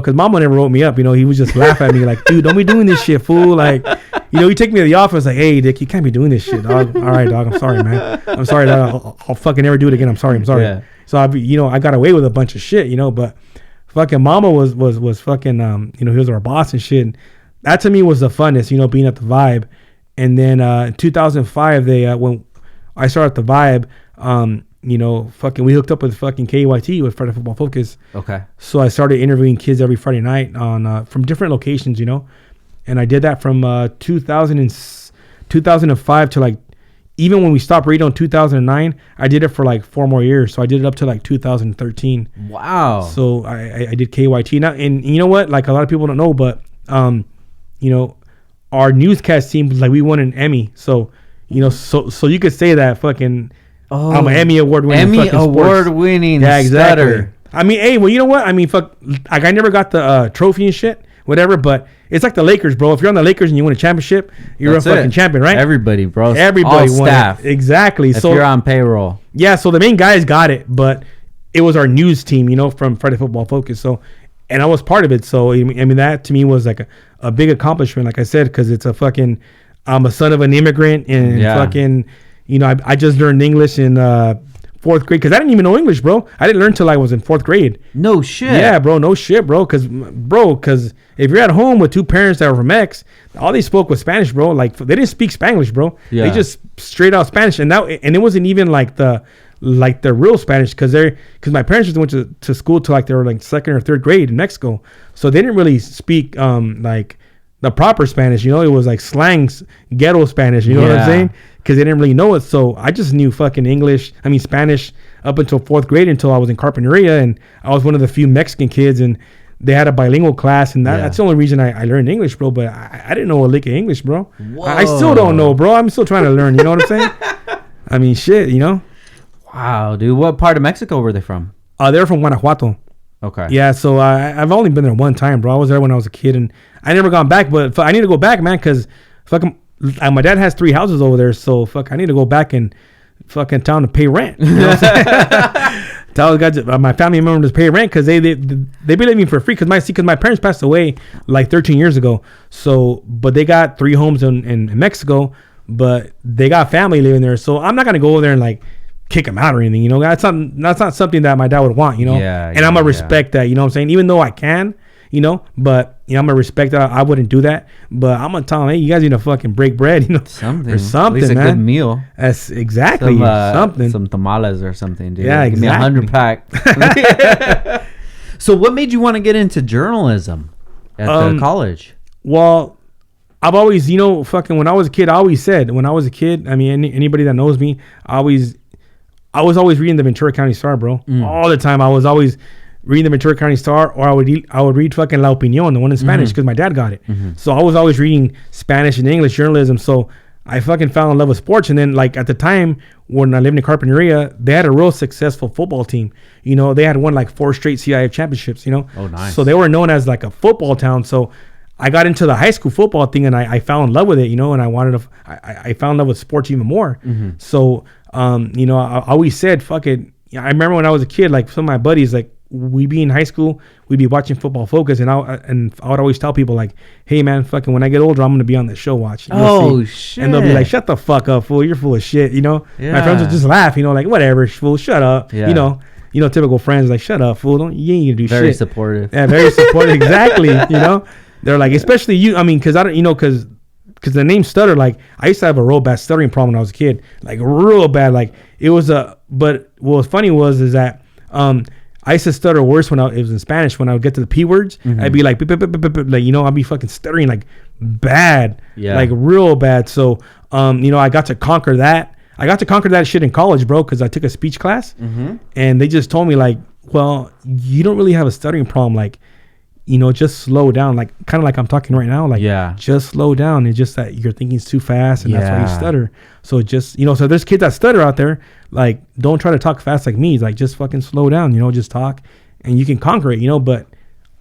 Mambo never wrote me up. He would just laugh at me like, dude, don't be doing this shit, fool. Like, he take me to the office like, hey, Dick, you can't be doing this shit, dog. All right, dog. I'm sorry, man. I'm sorry, dog. I'll fucking never do it again. I'm sorry. Yeah. So I got away with a bunch of shit, but fucking Mambo was fucking he was our boss and shit. And that to me was the funnest, being at the Vibe. And then in 2005, when I started at the Vibe, we hooked up with fucking KYT with Friday Football Focus. Okay. So I started interviewing kids every Friday night on from different locations, and I did that from 2005 to like even when we stopped radio in 2009, I did it for like 4 more years. So I did it up to like 2013. Wow. So I did KYT now, and you know what? Like a lot of people don't know, but our newscast team, like we won an Emmy. So so you could say that fucking. Oh, I'm an Emmy award-winning. Yeah, exactly. Stutter. I mean, hey, well, you know what? I mean, fuck. Like, I never got the trophy and shit, whatever. But it's like the Lakers, bro. If you're on the Lakers and you win a championship, you're a fucking champion, right? Everybody, bro. Everybody won staff. Exactly. If you're on payroll. Yeah. So the main guys got it, but it was our news team, from Friday Football Focus. So, and I was part of it. So I mean, that to me was like a big accomplishment, like I said, because it's I'm a son of an immigrant and fucking. I just learned English in 4th grade because I didn't even know English, bro. I didn't learn till I was in 4th grade. No shit. Yeah, bro. No shit, bro. Because if you're at home with 2 parents that were from X, all they spoke was Spanish, bro. Like they didn't speak Spanglish, bro. Yeah. They just straight out Spanish, and it wasn't even like the real Spanish because my parents just went to school till like they were like 2nd or 3rd grade in Mexico, so they didn't really speak like the proper Spanish. It was like slangs, ghetto Spanish. You know what I'm saying? Because they didn't really know it. So I just knew fucking Spanish up until 4th grade until I was in Carpinteria, and I was one of the few Mexican kids, and they had a bilingual class, and that's the only reason I learned English, bro. But I didn't know a lick of English, bro. I still don't know, bro. I'm still trying to learn. You know what I'm saying? I mean, shit. Wow, dude. What part of Mexico were they from? They're from Guanajuato. Okay. Yeah, so I've only been there one time, bro. I was there when I was a kid, and I never gone back. But I need to go back, man, because fucking my dad has 3 houses over there. So I need to go back and fucking tell him to pay rent. You know what I'm saying? Tell the guys, my family members to pay rent because they be living for free. Because my parents passed away like 13 years ago. So, but they got 3 homes in Mexico, but they got family living there. So I'm not gonna go over there and like kick him out or anything, that's not something that my dad would want, and I'm gonna respect that, you know what I'm saying, even though I can, but I'm gonna respect that. I wouldn't do that, but I'm gonna tell him, hey, you guys need to fucking break bread, something, or something, at least man. A good meal. That's exactly something, some tamales or something, dude. Yeah, exactly. Give me 100 pack. So what made you want to get into journalism at the college? Well, I've always, fucking when I was a kid, I always said when I was a kid, I mean, anybody that knows me, I was always reading the Ventura County Star, bro. All the time. I was always reading the Ventura County Star, or I would read fucking La Opinión, the one in Spanish, because my dad got it. So I was always reading Spanish and English journalism. So I fucking fell in love with sports. And then, like, at the time when I lived in Carpinteria, they had a real successful football team. They had won like 4 straight CIF championships, Oh, nice. So they were known as like a football town. So I got into the high school football thing, and I fell in love with it, and I fell in love with sports even more. So, I always said, fuck it. I remember when I was a kid, like some of my buddies, like we be in high school, we'd be watching Football Focus, and I would always tell people like, hey man, fucking when I get older, I'm gonna be on the show watching. Oh shit! And they'll be like, shut the fuck up, fool, you're full of shit. You know, my friends would just laugh. You know, like whatever, fool, shut up. Yeah. You know, typical friends like, shut up, fool, you ain't gonna do very shit. Very supportive. Yeah, very supportive. Exactly. You know, they're like, especially you. I mean, because I don't, you know, because the name Stutter, like I used to have a real bad stuttering problem when I was a kid, like real bad. Like it was but what was funny is that I used to stutter worse when it was in Spanish. When I would get to the P words, I'd be like, like, you know, I'd be fucking stuttering like bad, like real bad. So, you know, I got to conquer that. I got to conquer that shit in college, bro, because I took a speech class, and they just told me like, well, you don't really have a stuttering problem, like, you know, just slow down, like kind of like I'm talking right now, like just slow down. It's just that you're thinking too fast, and that's why you stutter. So just, you know, so there's kids that stutter out there, like don't try to talk fast like me. Like just fucking slow down, you know, just talk, and you can conquer it, you know. But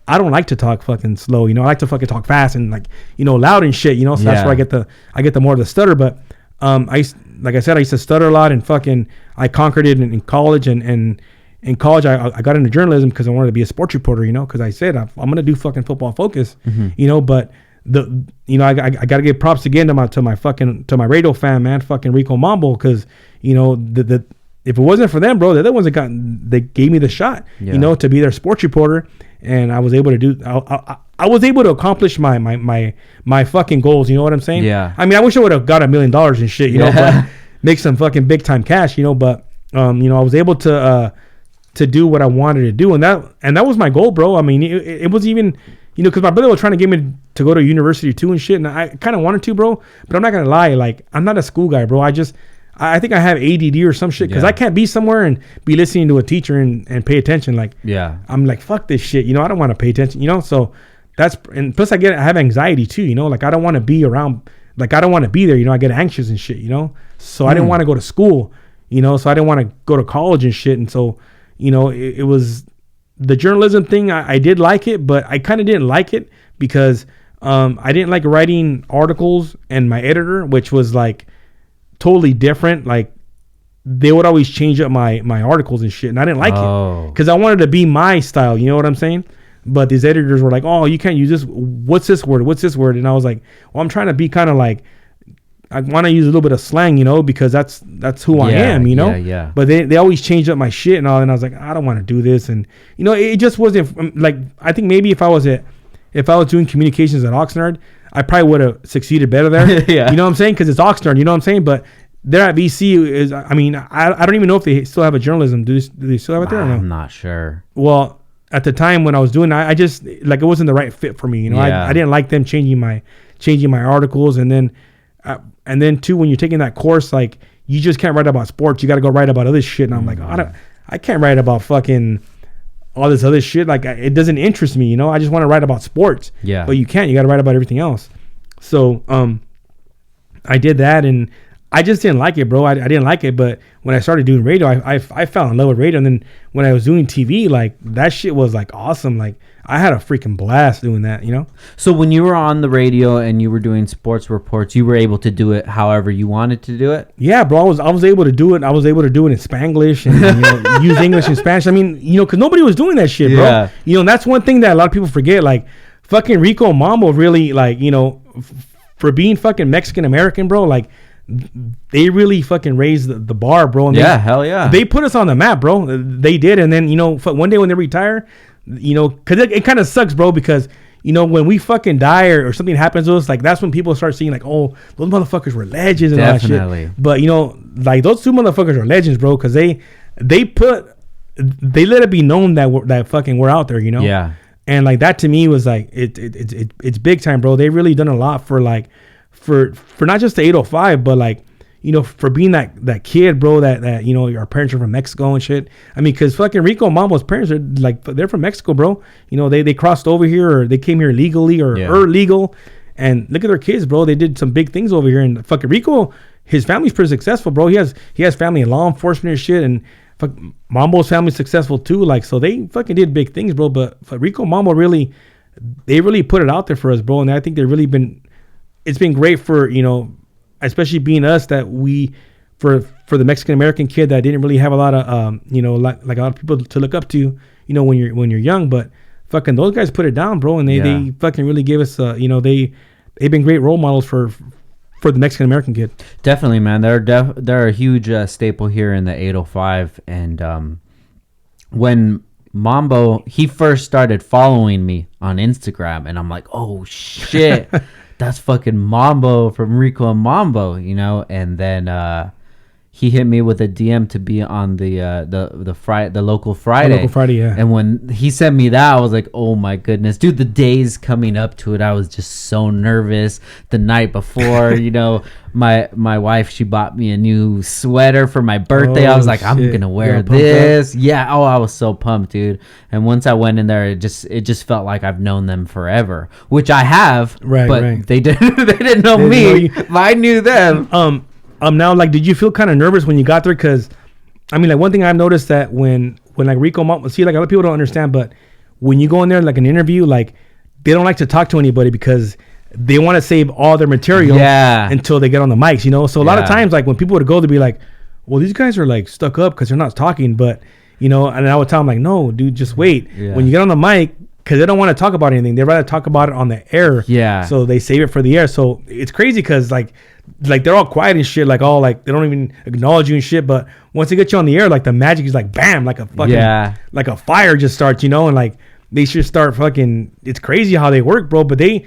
I don't like to talk fucking slow, you know. I like to fucking talk fast and like, you know, loud and shit, you know. So that's where I get the more of the stutter. But like I said, I used to stutter a lot, and fucking I conquered it in college, and in college I got into journalism because I wanted to be a sports reporter, you know, because I said I'm gonna do fucking Football Focus, you know. But I gotta give props again to my radio fan, man, fucking Rico Mambo, because you know if it wasn't for them, bro, they're the ones that gave me the shot, you know, to be their sports reporter, and I was able to do. I was able to accomplish my fucking goals. You know what I'm saying? Yeah. I mean, I wish I would have got $1 million and shit, you know, but make some fucking big time cash, you know. But you know, I was able to do what I wanted to do, and that was my goal, bro. I mean, it was even, you know, because my brother was trying to get me to go to university too and shit, and I kind of wanted to, bro. But I'm not gonna lie, like I'm not a school guy, bro. I think I have ADD or some shit, because I can't be somewhere and be listening to a teacher and pay attention. Like, I'm like, fuck this shit, you know. I don't want to pay attention, you know. So and plus I have anxiety too, you know. Like I don't want to be around, like I don't want to be there, you know. I get anxious and shit, you know. So I didn't want to go to school, you know. So I didn't want to go to college and shit, and so, you know, it was the journalism thing. I did like it, but I kind of didn't like it because I didn't like writing articles, and my editor, which was like totally different, like they would always change up my articles and shit, and I didn't like it because I wanted to be my style, you know what I'm saying? But these editors were like, oh, you can't use this, what's this word, and I was like, well, I'm trying to be kind of like, I want to use a little bit of slang, you know, because that's who I am, you know. But they always change up my shit and all, and I was like, I don't want to do this, and you know, it just wasn't like, I think maybe if I was doing communications at Oxnard, I probably would have succeeded better there. You know what I'm saying? Because it's Oxnard, you know what I'm saying? But there at BC is, I mean, I don't even know if they still have a journalism. Do they still have it there? Or no? I'm not sure. Well, at the time when I was doing, I just, like, it wasn't the right fit for me, you know. I didn't like them changing my articles, and then too, when you're taking that course, like, you just can't write about sports. You got to go write about other shit. And I'm like, I can't write about fucking all this other shit. Like, it doesn't interest me, you know. I just want to write about sports. Yeah. But you can't. You got to write about everything else. So I did that, and I just didn't like it, bro. I didn't like it. But when I started doing radio, I fell in love with radio. And then when I was doing TV, like, that shit was like awesome. Like, I had a freaking blast doing that, you know? So when you were on the radio and you were doing sports reports, you were able to do it however you wanted to do it? Yeah, bro. I was able to do it. I was able to do it in Spanglish and, you know, use English and Spanish. I mean, you know, because nobody was doing that shit, bro. Yeah. You know, and that's one thing that a lot of people forget. Like, fucking Rico Mambo really, like, you know, for being fucking Mexican-American, bro, like, they really fucking raised the bar, bro. And hell yeah. They put us on the map, bro. They did. And then, you know, one day when they retire, you know, because it kind of sucks, bro, because, you know, when we fucking die or something happens to us, like, that's when people start seeing, like, oh, those motherfuckers were legends and all that shit. But, you know, like, those two motherfuckers are legends, bro, because they let it be known that fucking we're out there, you know? Yeah. And, like, that to me was, like, it's big time, bro. They really done a lot for, like, for not just the 805, but, like, you know, for being that kid, bro, that you know, our parents are from Mexico and shit. I mean, because fucking Rico Mambo's parents are, like, they're from Mexico, bro. You know, they crossed over here, or they came here legally or illegal. And look at their kids, bro. They did some big things over here. And fucking Rico, his family's pretty successful, bro. He has family in law enforcement and shit. And Mambo's family's successful too. Like, so they fucking did big things, bro. But Rico Mambo they really put it out there for us, bro. And I think it's been great for, you know, especially being us, that we for the Mexican American kid that didn't really have a lot of like a lot of people to look up to, when you're young. But fucking those guys put it down, bro, and they fucking really gave us they've been great role models for the Mexican American kid. Definitely, man. They're a huge staple here in the 805. And when Mambo, he first started following me on Instagram, and I'm like, oh shit, that's fucking Mambo from Rico Mambo, and then he hit me with a DM to be on the local Friday. Local Friday, yeah. And when he sent me that, I was like, oh my goodness, dude. The days coming up to it, I was just so nervous. The night before, my wife, she bought me a new sweater for my birthday. I was like, shit. I'm gonna wear this. Yeah. Oh, I was so pumped, dude. And once I went in there, it just felt like I've known them forever, which I have. Right. But right. They didn't know me. But I knew them. Now, like, did you feel kind of nervous when you got there? Because, I mean, like, one thing I've noticed that when like Rico Mambo, see, like, a lot of people don't understand, but when you go in there, like, an interview, like, they don't like to talk to anybody because they want to save all their material until they get on the mics, So a lot of times, like, when people would go, they'd be like, well, these guys are, like, stuck up because they're not talking. But, and I would tell them, like, no, dude, just wait. Yeah. When you get on the mic, because they don't want to talk about anything. They'd rather talk about it on the air. Yeah. So they save it for the air. So it's crazy because, like they're all quiet and shit, like all like they don't even acknowledge you and shit. But once they get you on the air, like the magic is like bam, like a fucking like a fire just starts, and like they should start fucking. It's crazy how they work, bro. But they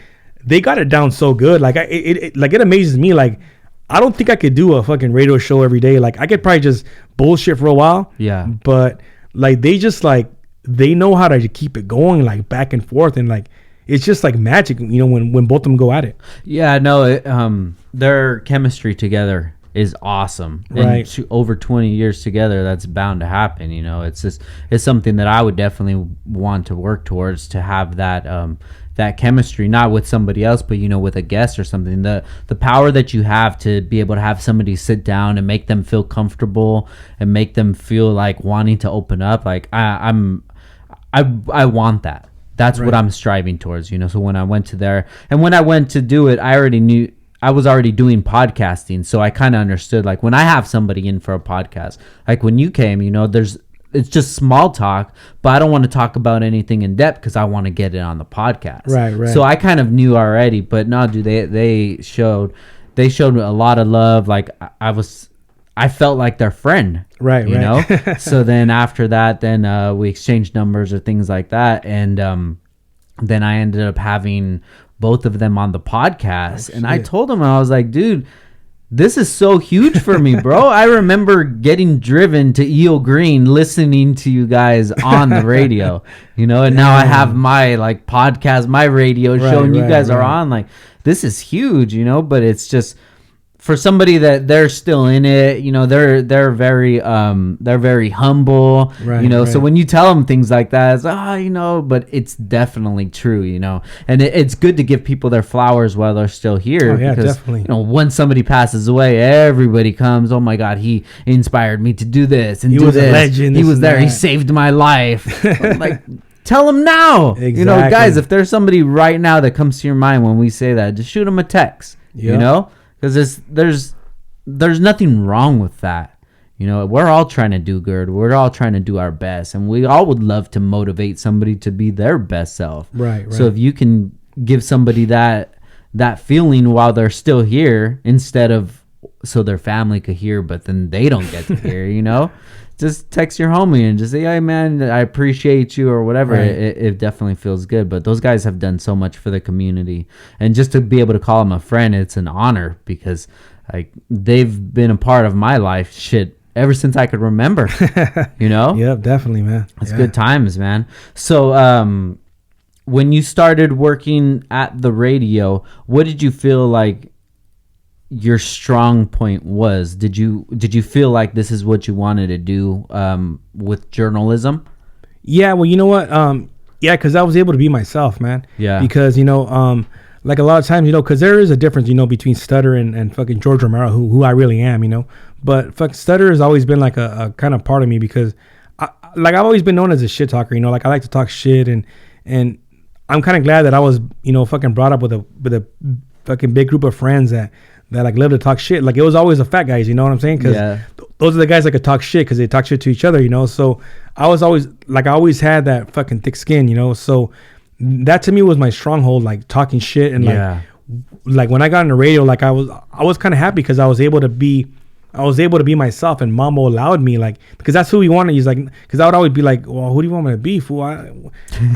got it down so good. Like it amazes me. Like I don't think I could do a fucking radio show every day. Like I could probably just bullshit for a while. Yeah. But like they just like they know how to keep it going, like back and forth, and like it's just like magic, when both of them go at it. Yeah, no, their chemistry together is awesome. Right. And over 20 years together, that's bound to happen. It's something that I would definitely want to work towards, to have that chemistry, not with somebody else, but with a guest or something. The power that you have to be able to have somebody sit down and make them feel comfortable and make them feel like wanting to open up. Like I want that. That's right. What I'm striving towards, So when I went to there, and when I went to do it, I already knew I was already doing podcasting, so I kind of understood. Like when I have somebody in for a podcast, like when you came, it's just small talk, but I don't want to talk about anything in depth because I want to get it on the podcast. Right. So I kind of knew already, but no, dude, they showed a lot of love. Like I felt like their friend, right. So then after that, then we exchanged numbers or things like that, and then I ended up having both of them on the podcast. And I told them, I was like, dude, this is so huge for me, bro. I remember getting driven to Eel Green listening to you guys on the radio, and now I have my like podcast, my radio show, and you guys are on. Like, this is huge, but it's just for somebody that they're still in it, they're very humble, right. So when you tell them things like that, it's but it's definitely true, and it's good to give people their flowers while they're still here. Oh, yeah, because definitely. When somebody passes away, everybody comes, oh my God, he inspired me to do this and do this. A legend, he was there, he saved my life. I'm like, tell them now. Exactly. Guys, if there's somebody right now that comes to your mind when we say that, just shoot them a text. Yep. Because there's nothing wrong with that. We're all trying to do good. We're all trying to do our best. And we all would love to motivate somebody to be their best self. Right. So if you can give somebody that feeling while they're still here, instead of so their family could hear, but then they don't get to hear, just text your homie and just say, hey, man, I appreciate you or whatever. Right. It definitely feels good. But those guys have done so much for the community. And just to be able to call them a friend, it's an honor because like they've been a part of my life, ever since I could remember, Yep, definitely, man. It's good times, man. So when you started working at the radio, what did you feel like your strong point was? Did you feel like this is what you wanted to do with journalism? Yeah, well, you know what? Because I was able to be myself, man. Yeah. Because, like a lot of times, because there is a difference, between Stutter and fucking George Romero, who I really am, But fuck, Stutter has always been like a kind of part of me because, I've always been known as a shit talker, like I like to talk shit and I'm kind of glad that I was, fucking brought up with a fucking big group of friends that that like love to talk shit. Like it was always the fat guys, you know what I'm saying? Because those are the guys that could talk shit because they talk shit to each other, you know. So I always had that fucking thick skin, you know. So that to me was my stronghold, like talking shit and like when I got on the radio, like I was kind of happy because I was able to be myself, and Mambo allowed me, like, because that's who he wanted. He's like, because I would always be like, well, who do you want me to be, fool? I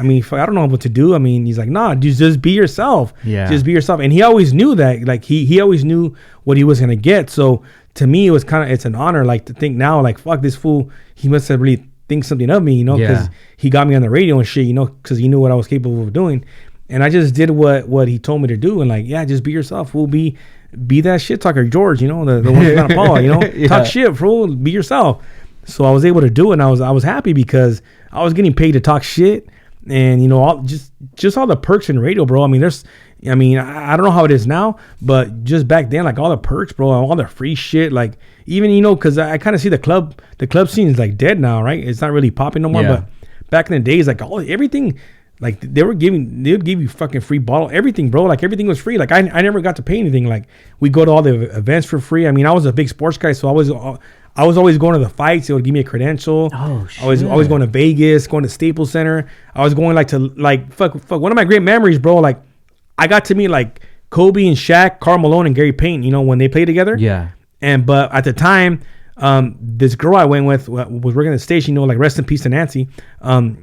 mean, I don't know what to do. I mean, he's like, nah, just be yourself. Yeah. Just be yourself. And he always knew that, like, he always knew what he was going to get. So to me, it's an honor, like, to think now, like, fuck, this fool, he must have really think something of me, you know, because he got me on the radio and shit, you know, because he knew what I was capable of doing. And I just did what he told me to do. And like, just be yourself. We'll be that shit talker, George, you know, the one from Santa Paula, you know, talk shit, bro, be yourself. So I was able to do it, and I was happy because I was getting paid to talk shit, and you know, just all the perks in radio, bro. I mean, I don't know how it is now, but just back then, like all the perks, bro, all the free shit, like even, you know, because I kind of see the club scene is like dead now, right? It's not really popping no more. But back in the days, like everything. Like they would give you fucking free bottle, everything, bro. Like everything was free. Like I never got to pay anything. Like we go to all the events for free. I mean, I was a big sports guy, so I was always going to the fights. It would give me a credential. Oh shit. I was always going to Vegas, going to Staples Center. I was going fuck. One of my great memories, bro. Like I got to meet like Kobe and Shaq, Karl Malone and Gary Payton. You know, when they played together. Yeah. But at the time, this girl I went with was working at the station, you know, like rest in peace to Nancy.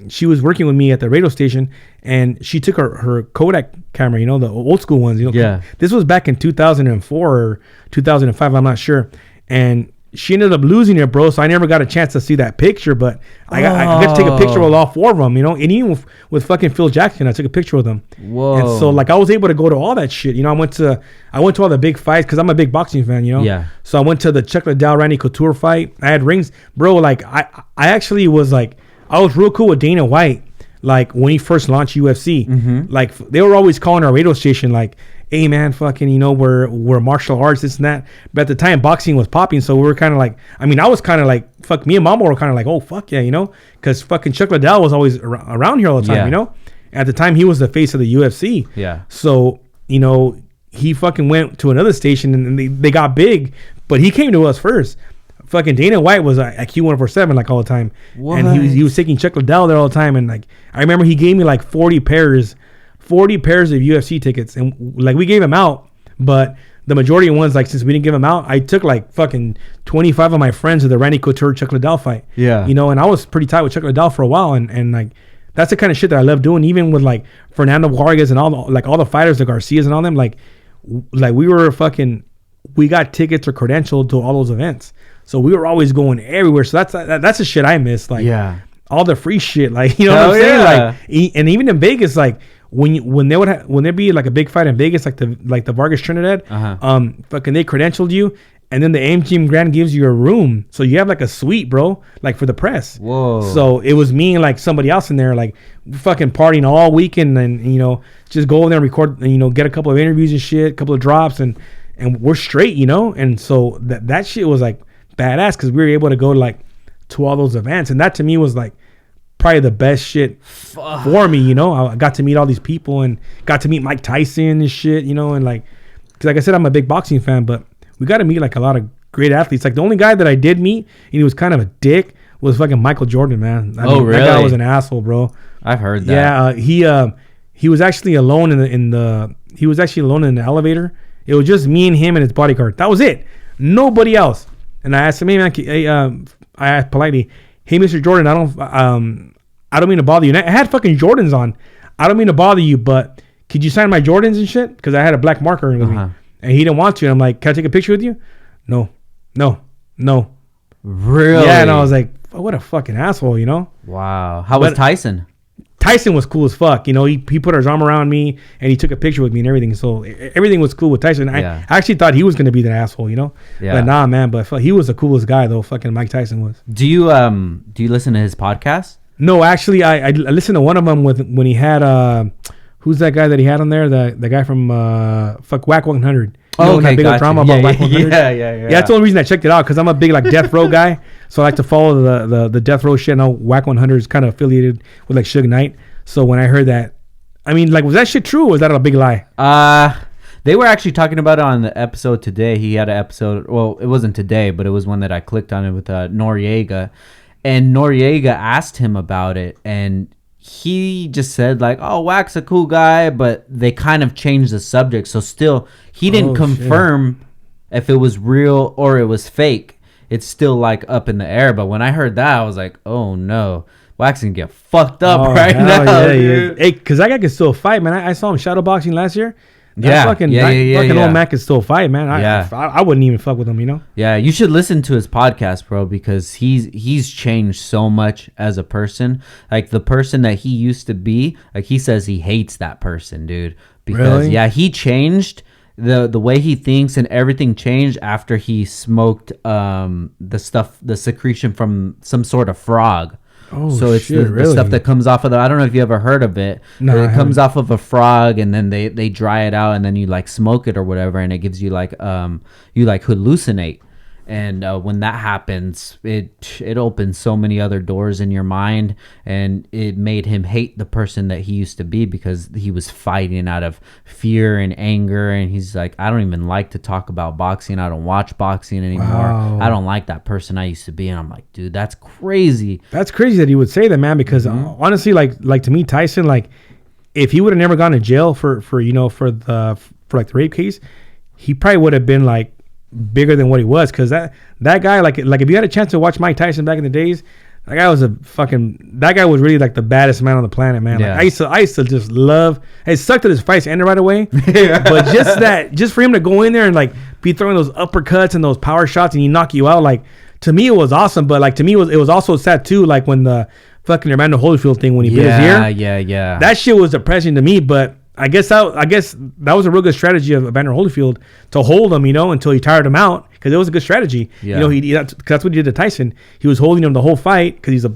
She was working with me at the radio station, and she took her Kodak camera, you know, the old school ones, you know. Yeah. This was back in 2004 or 2005, I'm not sure. And she ended up losing it, bro. So I never got a chance to see that picture, but I got to take a picture with all four of them, you know. And even with fucking Phil Jackson, I took a picture with them. Whoa. And so like I was able to go to all that shit, you know. I went to all the big fights because I'm a big boxing fan, you know. Yeah. So I went to the Chuck Liddell Randy Couture fight. I had rings, bro. Like I actually was like, I was real cool with Dana White. Like when he first launched UFC, like they were always calling our radio station like, hey man, fucking, you know, we're martial arts, this and that. But at the time, boxing was popping, so we were kind of like, I mean, I was kind of like, fuck, me and Mambo were kind of like, oh fuck yeah, you know, because fucking Chuck Liddell was always around here all the time, you know. At the time, he was the face of the UFC. Yeah. So you know, he fucking went to another station and they got big, but he came to us first. Fucking Dana White was at Q147 like all the time. What? And he was taking Chuck Liddell there all the time. And like I remember he gave me like 40 pairs of UFC tickets, and like we gave them out, but the majority of ones, like since we didn't give them out, I took like fucking 25 of my friends to the Randy Couture Chuck Liddell fight. Yeah. You know, and I was pretty tight with Chuck Liddell for a while, and like that's the kind of shit that I love doing, even with like Fernando Vargas and all the fighters, the Garcias and all them, like we got tickets or credentialed to all those events. So we were always going everywhere. So that's the shit I miss. Like all the free shit. Like, you know what I'm saying? Like, and even in Vegas, like when there'd be like a big fight in Vegas, like the Vargas Trinidad, fucking they credentialed you, and then the AMGM Grand gives you a room, so you have like a suite, bro, like for the press. Whoa. So it was me and like somebody else in there, like fucking partying all weekend, and you know, just go over there and record, and you know, get a couple of interviews and shit, a couple of drops, and we're straight, you know. And so that shit was like badass because we were able to go to all those events, and that to me was like probably the best shit for me, you know. I got to meet all these people and got to meet Mike Tyson and shit, you know. And like, cause like I said, I'm a big boxing fan, but we got to meet like a lot of great athletes. Like the only guy that I did meet, and he was kind of a dick, was fucking Michael Jordan, man. I mean, really? That guy was an asshole, bro. I've heard that. Yeah, he was actually alone in the elevator. It was just me and him and his bodyguard. That was it. Nobody else. And I asked him, hey man, I asked politely, hey Mr. Jordan, I don't mean to bother you. And I had fucking Jordans on. I don't mean to bother you, but could you sign my Jordans and shit? Because I had a black marker with me. And he didn't want to. And I'm like, can I take a picture with you? No. Really? Yeah, and I was like, oh, what a fucking asshole, you know? Wow. How was Tyson? Tyson was cool as fuck. You know, he put his arm around me and he took a picture with me and everything. So everything was cool with Tyson. I actually thought he was going to be the asshole, you know? Yeah. But nah, man. But he was the coolest guy, though. Fucking Mike Tyson was. Do you listen to his podcast? No, actually, I listened to one of them when he had who's that guy that he had on there? The guy from Whack 100. Oh, okay, big drama about Whack 100. Yeah. That's the only reason I checked it out, because I'm a big like death row guy, so I like to follow the death row shit. I know Whack 100 is kind of affiliated with like Suge Knight. So when I heard that, I mean, like, was that shit true, or was that a big lie? They were actually talking about it on the episode today. He had an episode. Well, it wasn't today, but it was one that I clicked on it with Noriega. And Noriega asked him about it. And he just said, like, oh, Wax a cool guy. But they kind of changed the subject. So still, he didn't confirm if it was real or it was fake. It's still, like, up in the air. But when I heard that, I was like, oh, no. Wax can get fucked up now, dude. Hey, because that guy can still fight, man. I saw him shadowboxing last year. Fucking old Mac can still fight, man. I wouldn't even fuck with him, you know? Yeah, you should listen to his podcast, bro, because he's changed so much as a person. Like, the person that he used to be, like, he says he hates that person, dude. Because, he changed. The way he thinks and everything changed after he smoked the secretion from some sort of frog. Oh, so it's the stuff that comes off of I don't know if you ever heard of it. No, it comes off of a frog, and then they dry it out, and then you like smoke it or whatever, and it gives you like you like hallucinate. And when that happens, it opens so many other doors in your mind, and it made him hate the person that he used to be because he was fighting out of fear and anger. And he's like, I don't even like to talk about boxing. I don't watch boxing anymore. Wow. I don't like that person I used to be. And I'm like, dude, that's crazy. That's crazy that he would say that, man. Because honestly, like to me, Tyson, like if he would have never gone to jail for the rape case, he probably would have been like bigger than what he was, because that guy, like if you had a chance to watch Mike Tyson back in the days, that guy was really like the baddest man on the planet, man. Like, I used to just love. It sucked that his fights ended right away, but just for him to go in there and like be throwing those uppercuts and those power shots and he knock you out, like to me it was awesome. But like to me it was also sad too, like when the fucking Evander Holyfield thing when he bit his ear. That shit was depressing to me, but I guess that was a real good strategy of Evander Holyfield to hold him, until he tired him out, because it was a good strategy. Yeah. That's what he did to Tyson. He was holding him the whole fight because he's a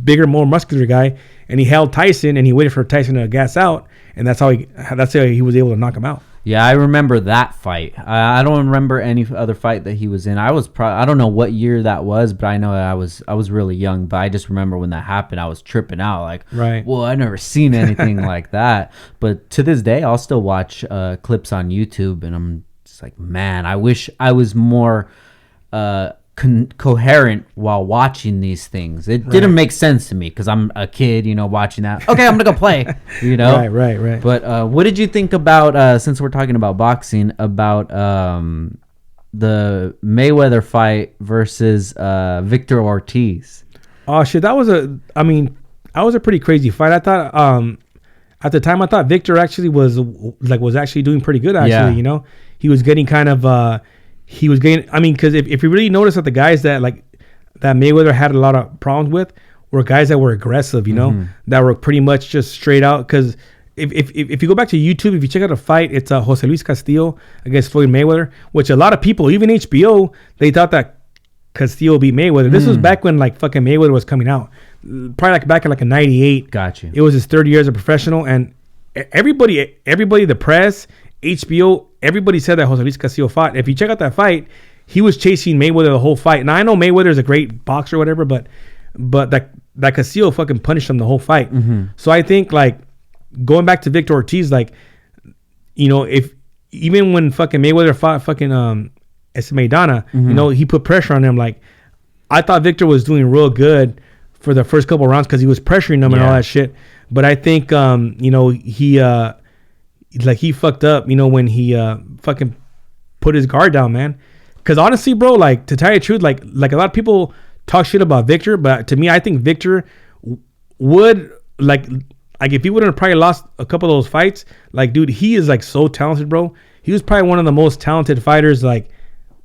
bigger, more muscular guy, and he held Tyson and he waited for Tyson to gas out, and that's how he was able to knock him out. Yeah, I remember that fight. I don't remember any other fight that he was in. I don't know what year that was, but I know that I was really young. But I just remember when that happened, I was tripping out. Like, well, I never seen anything like that. But to this day, I'll still watch clips on YouTube, and I'm just like, man, I wish I was more coherent while watching these things. It didn't make sense to me because I'm a kid, watching that. Okay, I'm gonna go play. Right. But what did you think about since we're talking about boxing, about the Mayweather fight versus Victor Ortiz? Oh shit, that was a pretty crazy fight. I thought at the time Victor actually was actually doing pretty good actually. He was getting kind of because if you really notice that the guys that Mayweather had a lot of problems with were guys that were aggressive, that were pretty much just straight out. Because if you go back to YouTube, if you check out a fight, it's Jose Luis Castillo against Floyd Mayweather, which a lot of people, even HBO, they thought that Castillo beat Mayweather. This was back when fucking Mayweather was coming out, probably back in a 98. Gotcha. It was his third year as a professional, and everybody, the press, HBO, everybody said that Jose Luis Castillo fought. If you check out that fight, he was chasing Mayweather the whole fight. Now I know Mayweather is a great boxer or whatever, but that Castillo fucking punished him the whole fight. So I think going back to Victor Ortiz, if even when fucking Mayweather fought fucking Maidana, he put pressure on him. I thought Victor was doing real good for the first couple of rounds because he was pressuring him and all that shit. But I think he fucked up, when he fucking put his guard down, man. Because honestly, bro, to tell you the truth, like a lot of people talk shit about Victor, but to me, I think Victor would if he wouldn't have probably lost a couple of those fights, dude, he is so talented, bro. He was probably one of the most talented fighters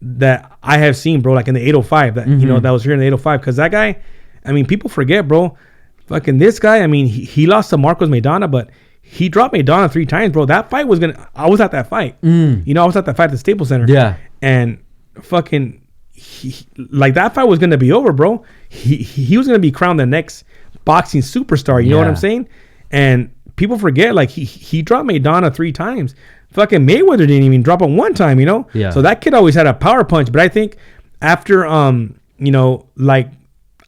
that I have seen, bro. In the 805, that that was here in the 805. Because that guy, people forget, bro. Fucking this guy, he lost to Marcos Maidana, but he dropped Maidana 3 times, bro. That fight was I was at that fight. I was at that fight at the Staples Center. Yeah. And fucking, that fight was gonna be over, bro. He was gonna be crowned the next boxing superstar. You know what I'm saying? And people forget, he dropped Maidana 3 times. Fucking Mayweather didn't even drop him 1 time. Yeah. So that kid always had a power punch. But I think after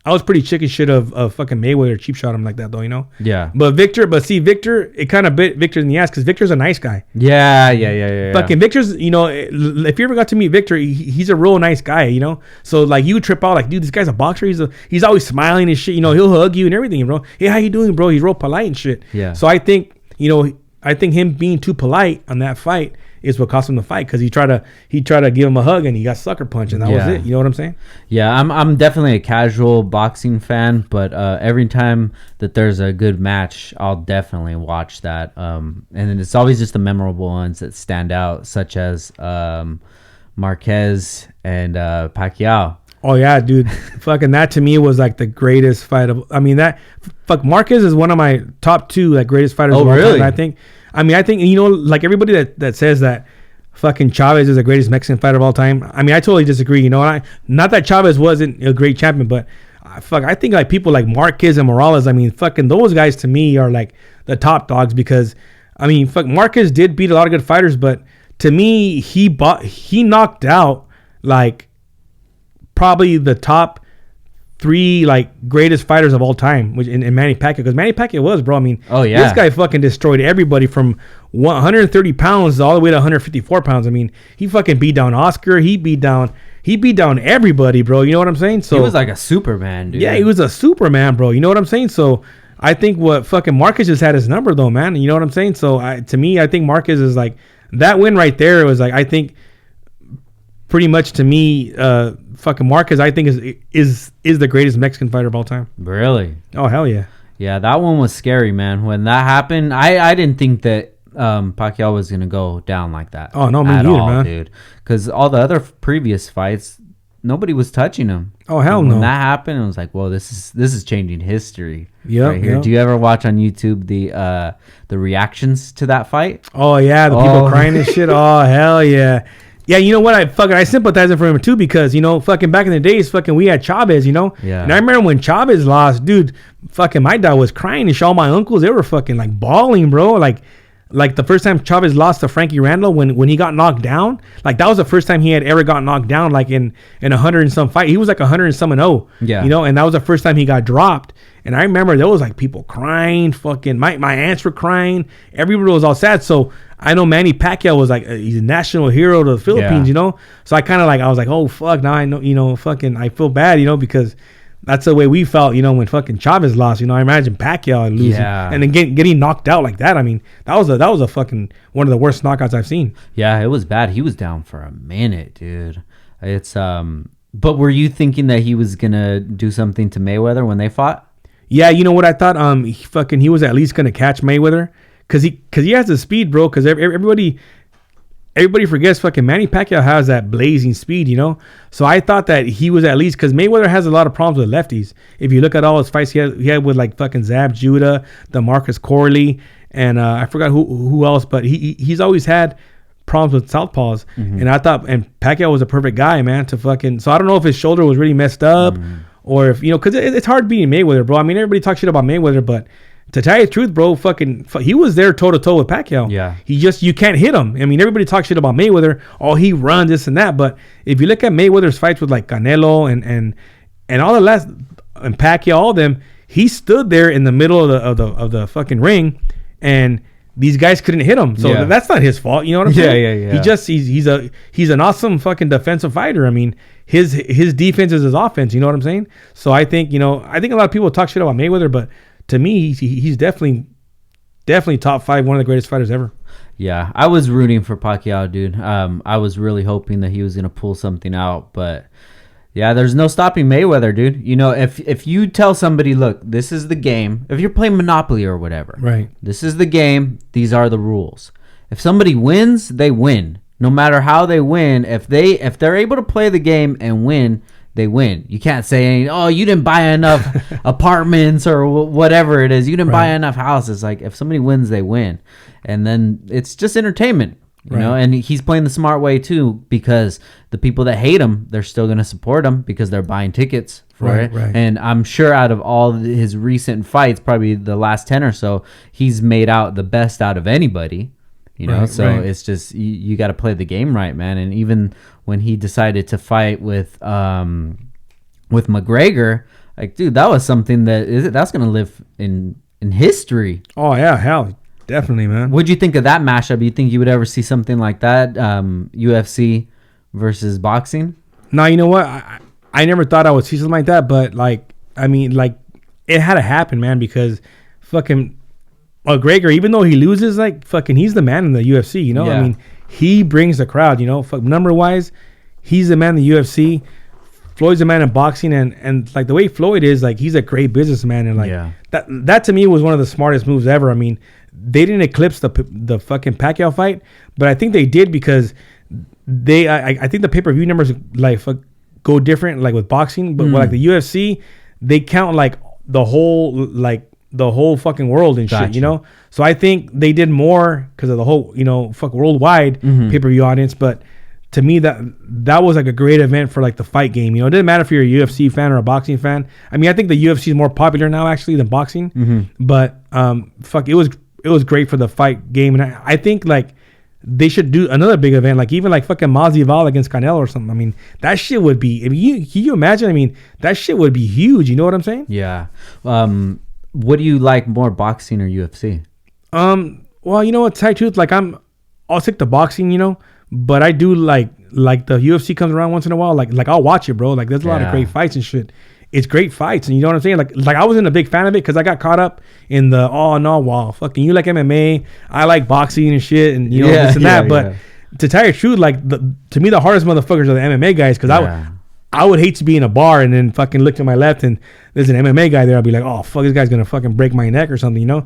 I was pretty chicken shit of fucking Mayweather cheap shot him like that though, you know. Yeah. But Victor, it kind of bit Victor in the ass because Victor's a nice guy. Yeah. Fucking Victor's, you know, if you ever got to meet Victor, he's a real nice guy, you know. So like you trip out like, dude, this guy's a boxer. He's always smiling and shit. You know, he'll hug you and everything, bro. Hey, how you doing, bro? He's real polite and shit. Yeah. So I think, you know, him being too polite on that fight is what cost him the fight because he tried to give him a hug and he got sucker punched and that was it. You know what I'm saying? Yeah, I'm definitely a casual boxing fan, but every time that there's a good match, I'll definitely watch that. And then it's always just the memorable ones that stand out, such as Marquez and Pacquiao. Oh yeah, dude. Fucking that to me was like the greatest fight of. I mean Marquez is one of my top 2 like greatest fighters. Oh of all really? Time. I think you know, like everybody that says that fucking Chavez is the greatest Mexican fighter of all time. I mean, I totally disagree. You know, not that Chavez wasn't a great champion, but I think like people like Marquez and Morales. I mean, fucking those guys to me are like the top dogs because I mean, Marquez did beat a lot of good fighters, but to me, he knocked out like probably the top 3 like greatest fighters of all time, which in Manny Pacquiao, because Manny Pacquiao was, bro. I mean, this guy fucking destroyed everybody from 130 pounds all the way to 154 pounds. I mean, he fucking beat down Oscar. He beat down everybody, bro. You know what I'm saying? So he was like a Superman, dude. Yeah, he was a Superman, bro. You know what I'm saying? So I think what fucking Marquez just had his number though, man. You know what I'm saying? So to me, I think Marquez is like that win right there was like I think pretty much to me, fucking Marquez, I think is the greatest Mexican fighter of all time. Really? Oh hell yeah. Yeah, that one was scary, man. When that happened, I didn't think that Pacquiao was gonna go down like that. Oh no, me neither, man. Dude. Because all the other previous fights, nobody was touching him. Oh hell no. no. When that happened, it was like, well, this is changing history. Yeah. Right here. Yep. Do you ever watch on YouTube the reactions to that fight? Oh yeah, the people crying and shit. Oh hell yeah. Yeah, you know what? I sympathize for him too because, you know, fucking back in the days, fucking we had Chavez, you know? Yeah. And I remember when Chavez lost, dude, fucking my dad was crying and all my uncles, they were fucking like bawling, bro. Like the first time Chavez lost to Frankie Randall when he got knocked down, like that was the first time he had ever got knocked down, like in 100 and some fight. He was like 100 and some and 0. Yeah. You know, and that was the first time he got dropped. And I remember there was like people crying, fucking my aunts were crying. Everybody was all sad. So I know Manny Pacquiao was like he's a national hero to the Philippines, you know. So I kind of like I was like, oh fuck, now I know, you know, fucking I feel bad, you know, because that's the way we felt, you know, when fucking Chavez lost. You know, I imagine Pacquiao losing and then getting knocked out like that. I mean, that was a fucking one of the worst knockouts I've seen. Yeah, it was bad. He was down for a minute, dude. It's but were you thinking that he was gonna do something to Mayweather when they fought? Yeah, you know what I thought? He was at least gonna catch Mayweather because he has the speed, bro. Because everybody forgets fucking Manny Pacquiao has that blazing speed, you know. So I thought that he was at least because Mayweather has a lot of problems with lefties. If you look at all his fights, he had with like fucking Zab Judah, DeMarcus Corley, and I forgot who else, but he's always had problems with southpaws. And I thought Pacquiao was a perfect guy, man, to fucking. So I don't know if his shoulder was really messed up. Or if, you know, because it's hard beating Mayweather, bro. I mean, everybody talks shit about Mayweather, but to tell you the truth, bro, he was there toe-to-toe with Pacquiao. Yeah. You can't hit him. I mean, everybody talks shit about Mayweather. Oh, he runs, this and that. But if you look at Mayweather's fights with, like, Canelo and all the last, and Pacquiao, all of them, he stood there in the middle of the fucking ring, and these guys couldn't hit him. So that's not his fault. You know what I'm saying? Yeah. He's an awesome fucking defensive fighter. I mean, his defense is his offense. You know what I'm saying? So I think, you know, a lot of people talk shit about Mayweather, but to me, he's definitely top 5, one of the greatest fighters ever. Yeah, I was rooting for Pacquiao, dude. I was really hoping that he was gonna pull something out, but yeah, there's no stopping Mayweather, dude. You know, if you tell somebody, look, this is the game. If you're playing Monopoly or whatever, right? This is the game. These are the rules. If somebody wins, they win. No matter how they win, if they're able to play the game and win, they win. You can't say, oh, you didn't buy enough apartments or whatever it is. You didn't buy enough houses. Like, if somebody wins, they win. And then it's just entertainment, you know? And he's playing the smart way, too, because the people that hate him, they're still going to support him because they're buying tickets for it. Right. And I'm sure out of all his recent fights, probably the last 10 or so, he's made out the best out of anybody. You know, it's just you got to play the game right, man. And even when he decided to fight with McGregor, Like, dude, that was something that's gonna live in history. Oh yeah, hell, definitely, man. What'd you think of that mashup? You think you would ever see something like that? UFC versus boxing? No, you know what? I never thought I would see something like that, but like, I mean, like, it had to happen, man, because fucking McGregor, even though he loses, like, fucking, he's the man in the UFC, you know? Yeah. I mean, he brings the crowd, you know? Number-wise, he's the man in the UFC. Floyd's the man in boxing, and like, the way Floyd is, like, he's a great businessman, and, like, that to me was one of the smartest moves ever. I mean, they didn't eclipse the fucking Pacquiao fight, but I think they did because I think the pay-per-view numbers, like, go different, like, with boxing, but with, like, the UFC, they count, like, the whole fucking world and shit, you know? So I think they did more because of the whole, you know, worldwide pay-per-view audience. But to me, that was like a great event for like the fight game. You know, it doesn't matter if you're a UFC fan or a boxing fan. I mean, I think the UFC is more popular now actually than boxing. But it was great for the fight game. And I think like they should do another big event, like even like fucking Masvidal against Canelo or something. I mean, that shit would be, can you imagine? I mean, that shit would be huge. You know what I'm saying? Yeah. What do you like more, boxing or UFC? Well, you know what, tight truth, like I'll stick to boxing, you know, but I do like the UFC comes around once in a while, like I'll watch it, bro. Like there's a lot of great fights and shit. It's great fights, and you know what I'm saying? Like I wasn't a big fan of it because I got caught up in the fucking you like MMA, I like boxing and shit, and you know this and that. But to tell you the truth, like to me the hardest motherfuckers are the MMA guys because I would hate to be in a bar and then fucking look to my left and there's an MMA guy there. I'll be like, oh fuck, this guy's gonna fucking break my neck or something, you know?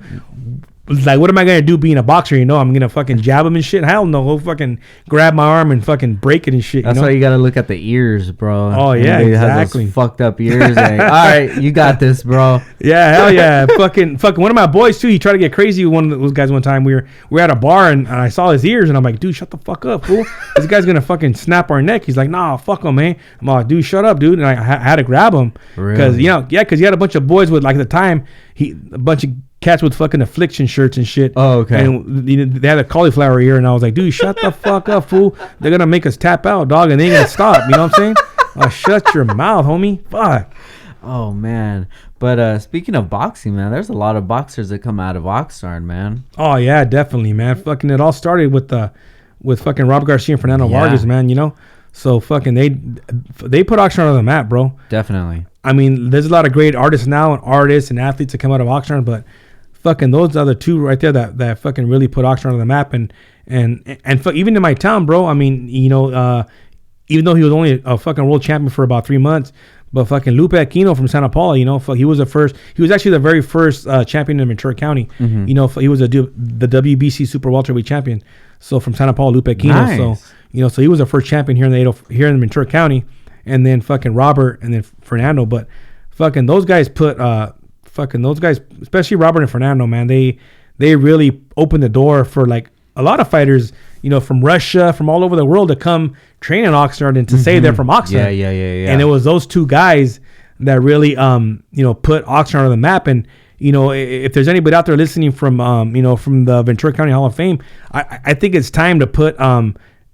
Like, what am I gonna do being a boxer? You know, I'm gonna fucking jab him and shit. Hell no, he'll fucking grab my arm and fucking break it and shit. That's why you gotta look at the ears, bro. Oh yeah, exactly. Has those fucked up ears. Like, all right, you got this, bro. Yeah, hell yeah. fucking one of my boys too. He tried to get crazy with one of those guys one time. We were at a bar and I saw his ears and I'm like, dude, shut the fuck up, fool. This guy's gonna fucking snap our neck. He's like, nah, fuck him, man. I'm like, dude, shut up, dude. And I had to grab him because he had a bunch of boys with, like, at the time a bunch of cats with fucking affliction shirts and shit. Oh, okay. And they had a cauliflower ear, and I was like, dude, shut the fuck up, fool. They're gonna make us tap out, dog, and they ain't gonna stop. You know what I'm saying? Shut your mouth, homie. Fuck. Oh man. But speaking of boxing, man, there's a lot of boxers that come out of Oxnard, man. Oh yeah, definitely, man. Fucking it all started with fucking Rob Garcia and Fernando Vargas, man. You know, so fucking they put Oxnard on the map, bro. Definitely. I mean, there's a lot of great artists now and athletes that come out of Oxnard, but fucking those other two right there that fucking really put Oxnard on the map and even in my town, bro. I mean, you know, even though he was only a fucking world champion for about 3 months, but fucking Lupe Aquino from Santa Paula, you know, he was actually the very first champion in Ventura County. You know, he was the WBC super welterweight champion. So from Santa Paula, Lupe Aquino. Nice. So, you know, so he was the first champion here in Ventura County, and then fucking Robert and then Fernando. But fucking those guys especially Robert and Fernando, man, they really opened the door for like a lot of fighters, you know, from Russia, from all over the world to come train in Oxnard and to say they're from Oxnard. Yeah. And it was those two guys that really, you know, put Oxnard on the map. And, you know, if there's anybody out there listening from, you know, from the Ventura County Hall of Fame, I think it's time to put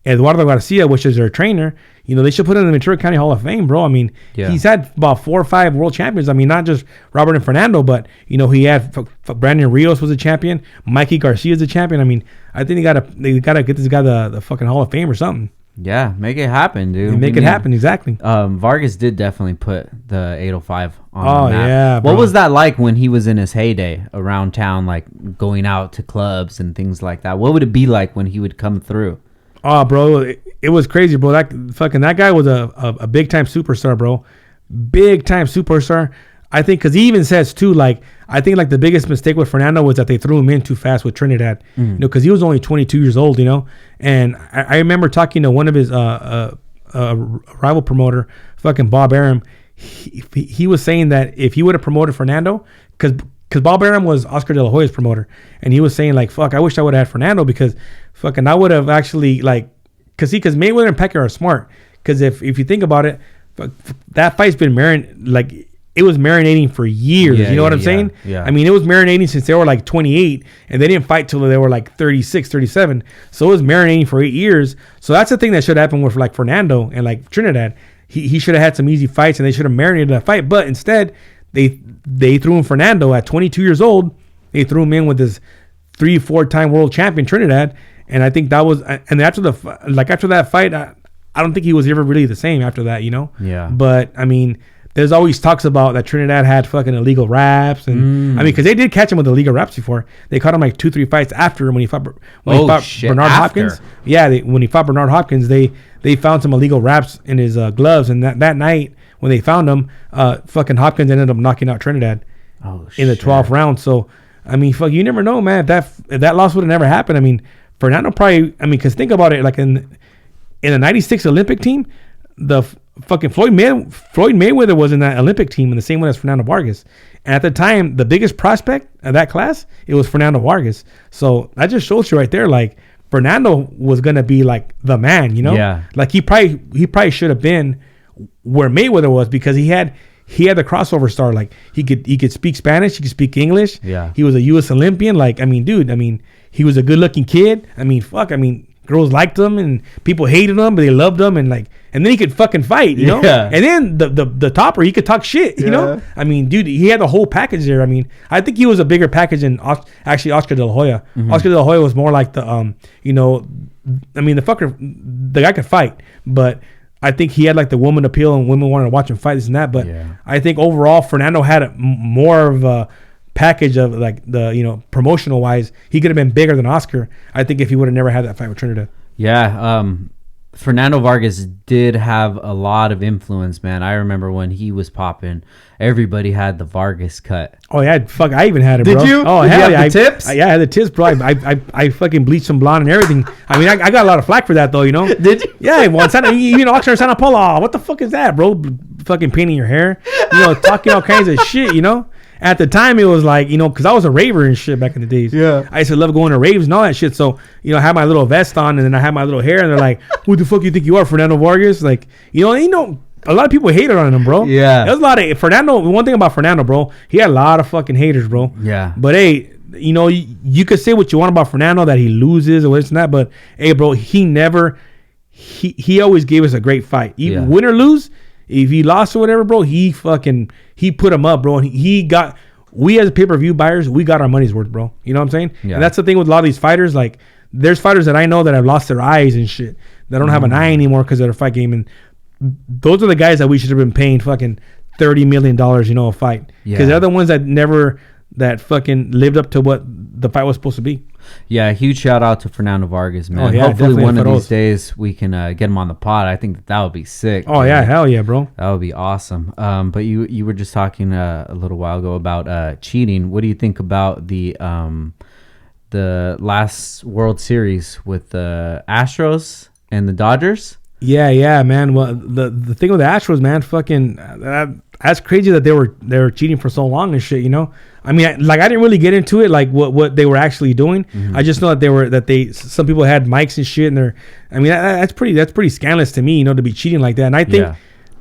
Eduardo Garcia, which is their trainer. You know, they should put him in the Ventura County Hall of Fame, bro. I mean, he's had about 4 or 5 world champions. I mean, not just Robert and Fernando, but, you know, he had Brandon Rios was a champion. Mikey Garcia is a champion. I mean, I think they gotta get this guy the fucking Hall of Fame or something. Yeah, make it happen, dude. Make it happen, exactly. Vargas did definitely put the 805 on the map. Yeah, bro. What was that like when he was in his heyday around town, like going out to clubs and things like that? What would it be like when he would come through? Oh, bro, it was crazy, bro. That guy was a big time superstar, bro. Big time superstar. I think because he even says too, like, I think like the biggest mistake with Fernando was that they threw him in too fast with Trinidad, you know, because he was only 22 years old, you know. And I remember talking to one of his rival promoter, fucking Bob Arum. He was saying that if he would have promoted Fernando, because Bob Arum was Oscar De La Hoya's promoter, and he was saying like, fuck, I wish I would have had Fernando because fucking I would have actually like, because Mayweather and Pacquiao are smart. Because if you think about it, that fight's been it was marinating for years. You know what I'm saying? Yeah. I mean, it was marinating since they were like 28, and they didn't fight till they were like 36, 37. So it was marinating for 8 years. So that's the thing that should happen with like Fernando and like Trinidad. he should have had some easy fights, and they should have marinated that fight. But instead, they threw in Fernando at 22 years old. They threw him in with this 3-4 time world champion Trinidad, and I think that was. And after that fight, I don't think he was ever really the same after that. Yeah. But I mean, there's always talks about that Trinidad had fucking illegal raps, and I mean, because they did catch him with illegal raps before. They caught him like 2-3 fights after when he fought Bernard Hopkins. Yeah, when he fought Bernard Hopkins, they found some illegal raps in his gloves, and that night when they found him, fucking Hopkins ended up knocking out Trinidad in the 12th round. So I mean, fuck, you never know, man. If that loss would have never happened, I mean, Fernando probably. I mean, because think about it, like in the '96 Olympic team, the fucking Floyd Mayweather was in that Olympic team in the same way as Fernando Vargas. And at the time, the biggest prospect of that class, it was Fernando Vargas. So that just shows you right there, like Fernando was gonna be like the man, Yeah. Like he probably should have been where Mayweather was, because he had the crossover star. Like he could speak Spanish, he could speak English. Yeah. He was a U.S. Olympian. Like, I mean, dude, he was a good looking kid. I mean, fuck, girls liked him and people hated him, but they loved him, and then he could fucking fight, know? Yeah. And then the topper, he could talk shit, you know? I mean, dude, he had the whole package there. I mean, I think he was a bigger package than actually Oscar De La Hoya. Mm-hmm. Oscar De La Hoya was more like the, the guy could fight, but I think he had like the woman appeal and women wanted to watch him fight, this and that. But I think overall, Fernando had more of a package of like the, promotional wise. He could have been bigger than Oscar, I think, if he would have never had that fight with Trinidad. Yeah. Fernando Vargas did have a lot of influence, man. I remember when he was popping, everybody had the Vargas cut. Oh yeah, fuck! I even had it, bro. Did you? Oh did hell you have yeah! the tips? I had the tips, bro. I fucking bleached some blonde and everything. I mean, I got a lot of flack for that, though. Did you? Yeah, well, Oxnard, Santa Paula. What the fuck is that, bro? Fucking painting your hair, talking all kinds of shit, At the time, it was like, because I was a raver and shit back in the days. Yeah. I used to love going to raves and all that shit. So, I had my little vest on, and then I had my little hair, and they're like, who the fuck you think you are, Fernando Vargas? Like, a lot of people hated on him, bro. Yeah. There's a lot of Fernando. One thing about Fernando, bro, he had a lot of fucking haters, bro. Yeah. But hey, you could say what you want about Fernando, that he loses or this and that, but hey, bro, he always gave us a great fight. Even win or lose, if he lost or whatever, bro, he put him up, bro. And we as pay-per-view buyers, we got our money's worth, bro. You know what I'm saying? Yeah. And that's the thing with a lot of these fighters. Like, there's fighters that I know that have lost their eyes and shit. That don't have an eye anymore because of their fight game. And those are the guys that we should have been paying fucking $30 million, a fight. Because they're the ones that fucking lived up to what the fight was supposed to be. Yeah, huge shout out to Fernando Vargas, man. Oh, yeah, hopefully one of these days we can get him on the pod. I think that would be sick. Oh, yeah, hell yeah, bro. That would be awesome. But you were just talking a little while ago about cheating. What do you think about the last World Series with the Astros and the Dodgers? Yeah, man. Well, the thing with the Astros, man, fucking that's crazy that they were cheating for so long and shit. I mean, I didn't really get into it, like what they were actually doing. Mm-hmm. I just know that some people had mics and shit, and that's pretty scandalous to me, to be cheating like that. And I think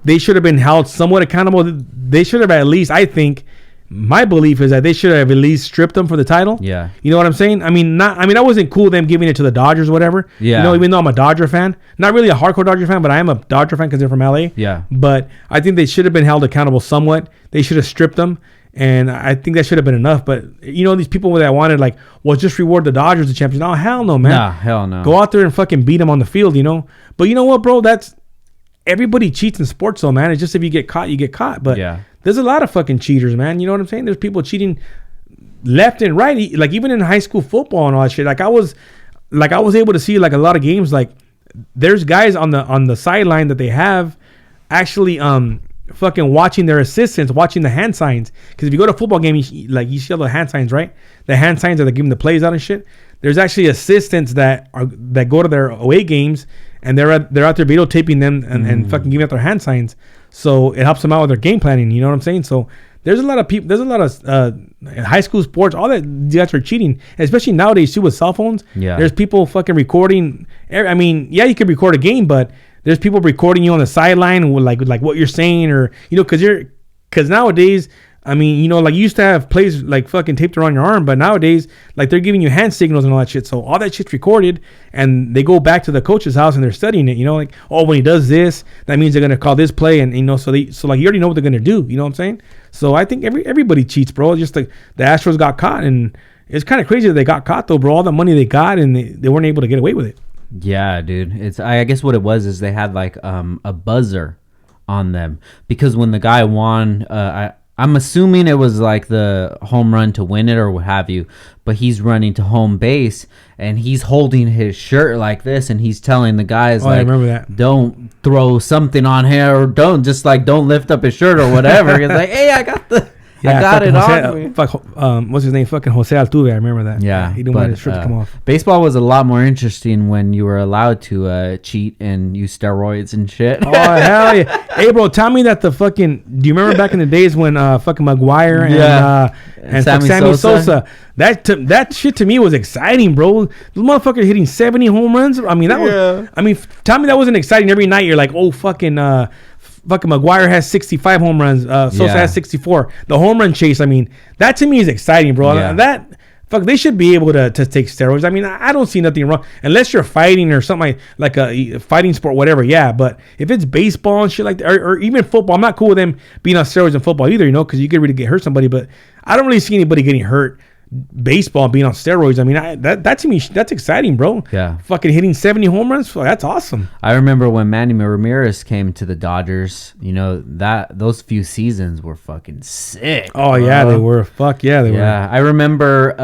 they should have been held somewhat accountable. They should have at least, I think. My belief is that they should have at least stripped them for the title. Yeah. You know what I'm saying? I mean, that wasn't cool them giving it to the Dodgers or whatever. Yeah. Even though I'm a Dodger fan. Not really a hardcore Dodger fan, but I am a Dodger fan because they're from LA. Yeah. But I think they should have been held accountable somewhat. They should have stripped them. And I think that should have been enough. But, these people that wanted, like, well, just reward the Dodgers the champions. Oh, hell no, man. Nah, hell no. Go out there and fucking beat them on the field, But you know what, bro? Everybody cheats in sports, though, man. It's just if you get caught, you get caught. But there's a lot of fucking cheaters, man. You know what I'm saying? There's people cheating left and right. Like, even in high school football and all that shit. Like, I was able to see, like, a lot of games. Like, there's guys on the sideline that they have actually fucking watching their assistants, watching the hand signs. Because if you go to a football game, you see all the hand signs, right? The hand signs that are giving the plays out and shit. There's actually assistants that go to their away games, and they're out there videotaping them and fucking giving out their hand signs. So it helps them out with their game planning. You know what I'm saying? So there's a lot of people. There's a lot of high school sports. All that guys are cheating, especially nowadays too with cell phones. Yeah. There's people fucking recording. I mean, yeah, you could record a game, but there's people recording you on the sideline with like what you're saying, or because nowadays I mean, you know, like you used to have plays like fucking taped around your arm, but nowadays, like they're giving you hand signals and all that shit. So all that shit's recorded, and they go back to the coach's house and they're studying it. You know, like, oh, when he does this, that means they're gonna call this play, and you know, so like you already know what they're gonna do. You know what I'm saying? So I think everybody cheats, bro. Just the Astros got caught, and it's kind of crazy that they got caught though, bro. All the money they got, and they weren't able to get away with it. Yeah, dude. I guess what it was is they had like a buzzer on them, because when the guy won, I'm assuming it was like the home run to win it or what have you, but he's running to home base and he's holding his shirt like this and he's telling the guys, like, I remember that. Don't throw something on here, or don't lift up his shirt or whatever. He's like, hey, I got it on me. What's his name? Fucking Jose Altuve. I remember that. Yeah, he didn't want his shirt to come off. Baseball was a lot more interesting when you were allowed to cheat and use steroids and shit. Oh, hell yeah. Hey, bro, tell me that do you remember back in the days when fucking McGuire and Sammy Sosa? That shit to me was exciting, bro. The motherfucker hitting 70 home runs. I mean, tell me that wasn't exciting every night. You're like, oh, fucking McGuire has 65 home runs. Sosa has 64. The home run chase, I mean, that to me is exciting, bro. Yeah. They should be able to take steroids. I mean, I don't see nothing wrong unless you're fighting or something like a fighting sport, whatever. Yeah, but if it's baseball and shit like that, or even football, I'm not cool with them being on steroids in football either, you know, because you could really get hurt somebody. But I don't really see anybody getting hurt. Baseball being on steroids. I mean, that to me, that's exciting, bro. Yeah. Fucking hitting 70 home runs. That's awesome. I remember when Manny Ramirez came to the Dodgers, you know, those few seasons were fucking sick. Oh, yeah, they were. Fuck yeah, they were. Yeah, I remember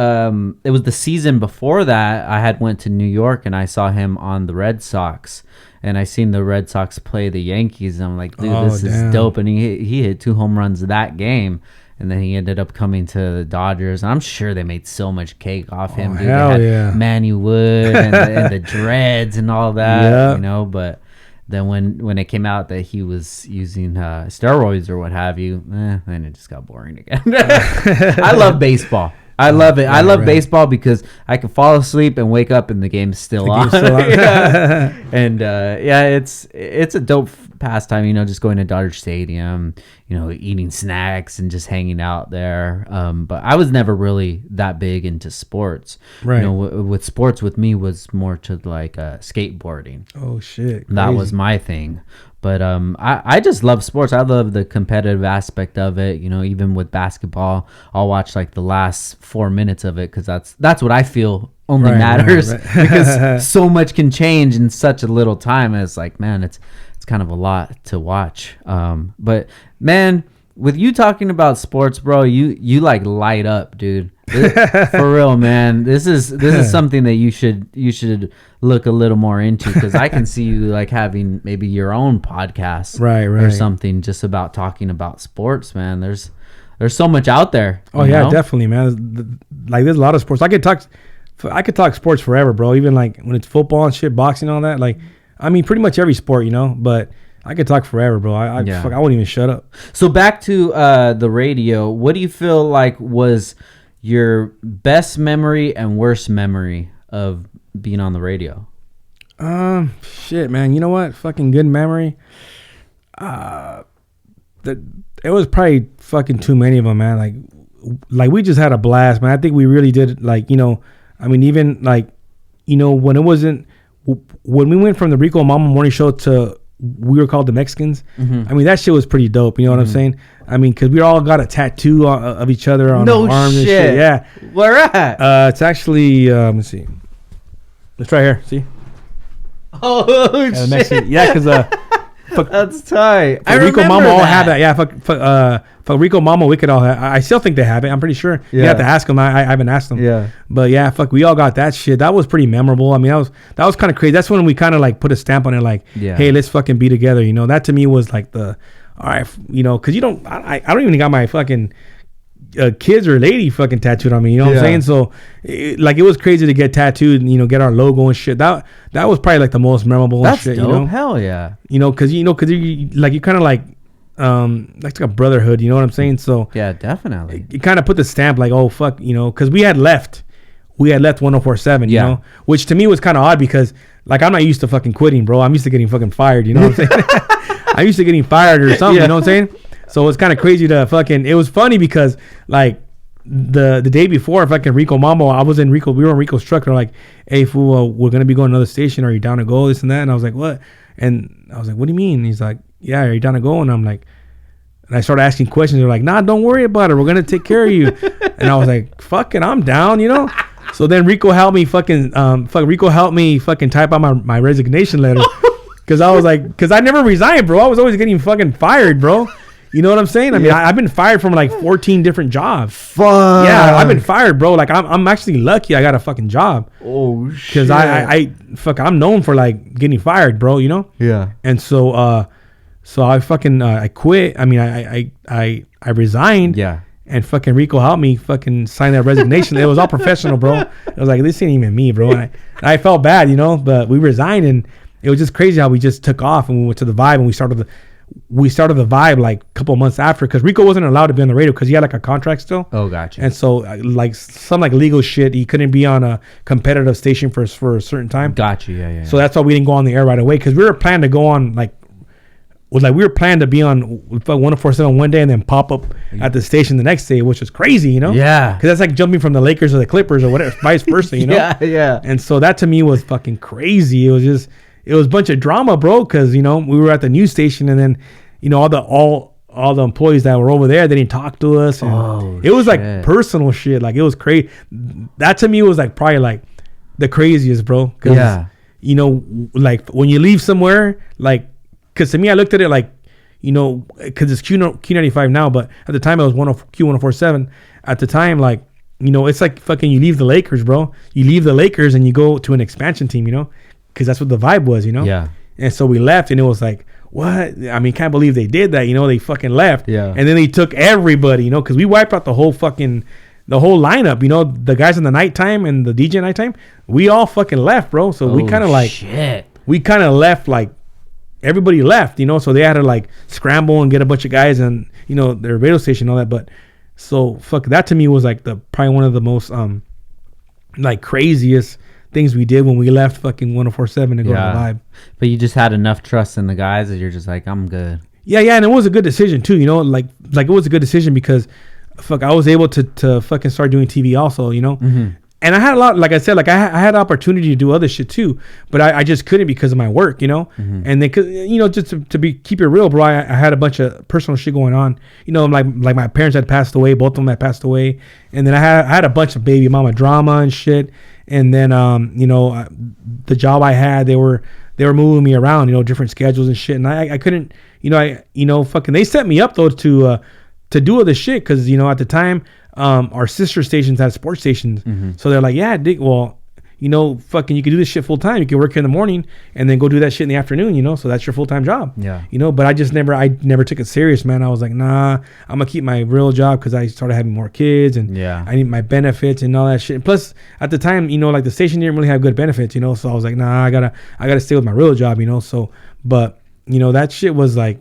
it was the season before that I had went to New York and I saw him on the Red Sox. And I seen the Red Sox play the Yankees. And I'm like, dude, this is dope. And he hit 2 home runs that game. And then he ended up coming to the Dodgers. And I'm sure they made so much cake off him, dude. Hell they had Manny Wood and the dreads and all that, you know. But then when it came out that he was using steroids or what have you, then it just got boring again. I love baseball. I love it. I love baseball because I can fall asleep and wake up and the game's still on. And it's a dope pastime, you know, just going to Dodger Stadium, you know, eating snacks and just hanging out there. But I was never really that big into sports. Right. You know, with sports with me was more to like skateboarding. Oh shit. That was my thing. But I just love sports. I love the competitive aspect of it. You know, even with basketball, I'll watch like the last 4 minutes of it because that's what I feel only matters because so much can change in such a little time. And it's like, man, it's kind of a lot to watch. But man, with you talking about sports, bro, you like light up, dude. For real, man. This is something that you should look a little more into because I can see you like having maybe your own podcast, right, or something just about talking about sports, man. There's so much out there. Oh yeah, know? Definitely, man. Like there's a lot of sports. I could talk sports forever, bro. Even like when it's football and shit, boxing, all that. Like, I mean, pretty much every sport, you know. But I could talk forever, bro. I wouldn't even shut up. So back to the radio. What do you feel like was your best memory and worst memory of being on the radio? Shit, man. You know what? Fucking good memory. It was probably fucking too many of them, man. Like we just had a blast, man. I think we really did. Like, you know, I mean, even like, you know, when we went from the Rico Mambo Morning Show to we were called the Mexicans. Mm-hmm. I mean, that shit was pretty dope. You know what I'm saying? I mean, because we all got a tattoo of each other on our arms and shit. Yeah. Where at? It's actually, let's see. Let's try here. See? Oh, shit. Yeah, because that's tight. I Rico Mambo all have that. Yeah, fuck Rico Mambo, we could all have. I still think they have it. I'm pretty sure. Yeah. You have to ask them. I haven't asked them. Yeah. But yeah, fuck, we all got that shit. That was pretty memorable. I mean, that was kind of crazy. That's when we kind of like put a stamp on it, like, hey, let's fucking be together. You know, that to me was like all right, you know, because I don't even got my fucking kids or lady fucking tattooed on me. You know what I'm saying? So, it was crazy to get tattooed and, you know, get our logo and shit. That was probably like the most memorable shit. Dope. You know? Hell yeah. You know, because you kind of like a brotherhood. You know what I'm saying? So yeah, definitely. You kind of put the stamp like, oh fuck, you know, because we had left 104.7. You know, which to me was kind of odd because like I'm not used to fucking quitting, bro. I'm used to getting fucking fired. You know what I'm saying? I'm used to getting fired or something. You know what I'm saying? So it's kind of crazy to fucking. It was funny because like the day before, fucking Rico Mambo, I was in Rico. We were in Rico's truck. They're like, "Hey, fool, we're gonna be going to another station. Are you down to go? This and that." And I was like, "What?" And I was like, "What do you mean?" And he's like, "Yeah, are you down to go?" And I'm like, and I started asking questions. They're like, "Nah, don't worry about it. We're gonna take care of you." And I was like, "Fuck it, I'm down," you know. So then Rico helped me fucking type out my resignation letter. Cause I was like, cause I never resigned, bro. I was always getting fucking fired, bro. You know what I'm saying? I mean, I've been fired from like 14 different jobs. Fuck. Yeah, I've been fired, bro. Like I'm actually lucky I got a fucking job. Oh shit. Cause I'm known for like getting fired, bro. You know? Yeah. And so I fucking I quit. I mean, I resigned. Yeah. And fucking Rico helped me fucking sign that resignation. It was all professional, bro. It was like, this ain't even me, bro. And I felt bad, you know, but we resigned, and it was just crazy how we just took off and we went to the Vibe, and we started the Vibe like a couple of months after, because Rico wasn't allowed to be on the radio because he had like a contract still. Oh, gotcha. And so like some like legal shit, he couldn't be on a competitive station for a certain time. Gotcha. Yeah. So that's why we didn't go on the air right away, because we were planning to go on we were planning to be on 104.7 one day and then pop up at the station the next day, which was crazy, you know? Yeah. Because that's like jumping from the Lakers or the Clippers or whatever, vice versa, you know? Yeah. And so that to me was fucking crazy. It was a bunch of drama, bro, because, you know, we were at the news station, and then, you know, all the employees that were over there, they didn't talk to us. And it was like personal shit. Like, it was crazy. That to me was like probably like the craziest, bro. Yeah. You know, like when you leave somewhere, like, because to me, I looked at it like, you know, because it's Q95 now, but at the time it was Q104.7. At the time, like, you know, it's like fucking you leave the Lakers, bro. You leave the Lakers and you go to an expansion team, you know, because that's what the Vibe was, you know? Yeah. And so we left, and it was like, what? I mean, can't believe they did that, you know? They fucking left. Yeah. And then they took everybody, you know, because we wiped out the whole lineup, you know, the guys in the nighttime and the DJ nighttime, we all fucking left, bro. So we kind of like, we kind of left like, everybody left, you know, so they had to like scramble and get a bunch of guys and, you know, their radio station and all that. But so fuck, that to me was like probably one of the most like craziest things we did when we left fucking 104.7 to go to the Vibe. But you just had enough trust in the guys that you're just like, I'm good. Yeah, and it was a good decision too, you know, like it was a good decision because fuck, I was able to fucking start doing TV also, you know. Mm-hmm. And I had a lot, like I said, like I had opportunity to do other shit too, but I just couldn't because of my work, you know. Mm-hmm. And then, you know, just to keep it real, bro, I had a bunch of personal shit going on, you know, like my parents had passed away, both of them had passed away, and then I had a bunch of baby mama drama and shit, and then you know, the job I had, they were moving me around, you know, different schedules and shit, and I couldn't, you know, fucking they set me up though to do all this shit because, you know, at the time. Our sister stations had sports stations. Mm-hmm. So they're like, yeah, Dick, well, you know, fucking, you can do this shit full time. You can work here in the morning and then go do that shit in the afternoon, you know? So that's your full-time job. Yeah. You know, but I never took it serious, man. I was like, nah, I'm gonna keep my real job because I started having more kids and I need my benefits and all that shit. And plus, at the time, you know, like the station didn't really have good benefits, you know? So I was like, nah, I gotta stay with my real job, you know? So, but, you know, that shit was like,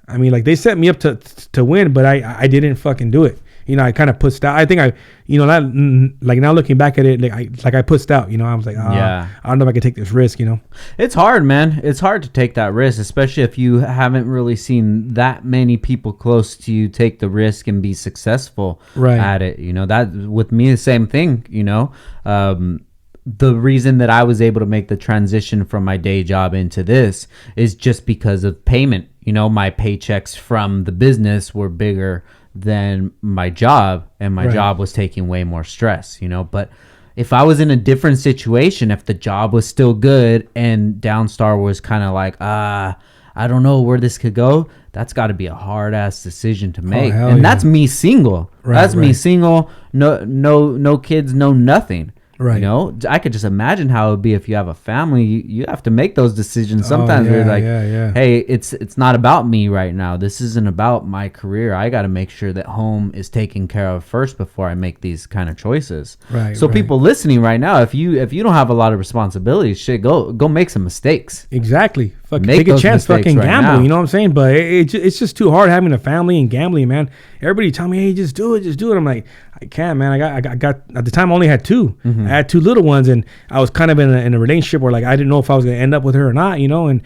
I mean, like they set me up to win, but I didn't fucking do it. You know, I kind of pushed out. I think like now looking back at it, I pushed out. You know, I was like, I don't know if I could take this risk. You know, it's hard, man. It's hard to take that risk, especially if you haven't really seen that many people close to you take the risk and be successful at it. You know, that with me, the same thing. You know, the reason that I was able to make the transition from my day job into this is just because of payment. You know, my paychecks from the business were bigger than my job, and my job was taking way more stress, you know. But if I was in a different situation, if the job was still good and Downstar was kind of like, I don't know where this could go, that's got to be a hard ass decision to make. That's me single. That's me single, no kids, no nothing. Right. You know, I could just imagine how it would be if you have a family. You have to make those decisions sometimes. You're like, hey, it's not about me right now. This isn't about my career. I got to make sure that home is taken care of first before I make these kind of choices. Right. So people listening right now, if you don't have a lot of responsibilities, shit, go make some mistakes. Exactly. Fucking take a chance. Fucking gamble. You know what I'm saying? But it's just too hard having a family and gambling, man. everybody tell me, hey, just do it. I'm like, I can't, man. I got at the time I only had 2. I had 2 little ones, and I was kind of in a relationship where like I didn't know if I was gonna end up with her or not, you know, and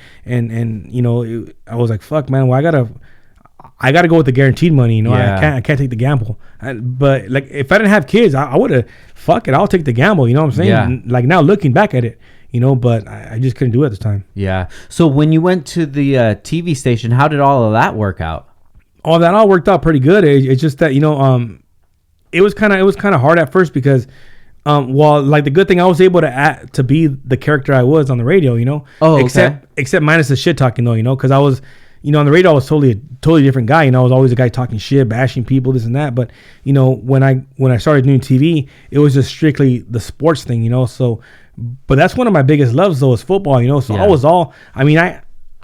you know, I was like, fuck, man. Well, I gotta go with the guaranteed money, you know. I can't take the gamble. But like, if I didn't have kids, I would have, fuck it, I'll take the gamble. You know what I'm saying? Yeah. Like now looking back at it, you know, but I just couldn't do it at the time. Yeah. So when you went to the TV station, how did all of that work out? All that all worked out pretty good. It's just that, you know, it was kind of hard at first because, well, like the good thing I was able to be the character I was on the radio, you know. Oh, except minus the shit talking though, you know, because I was, you know, on the radio I was totally different guy. You know, I was always a guy talking shit, bashing people, this and that. But you know, when I started doing TV, it was just strictly the sports thing, you know. So, but that's one of my biggest loves though, is football, you know. So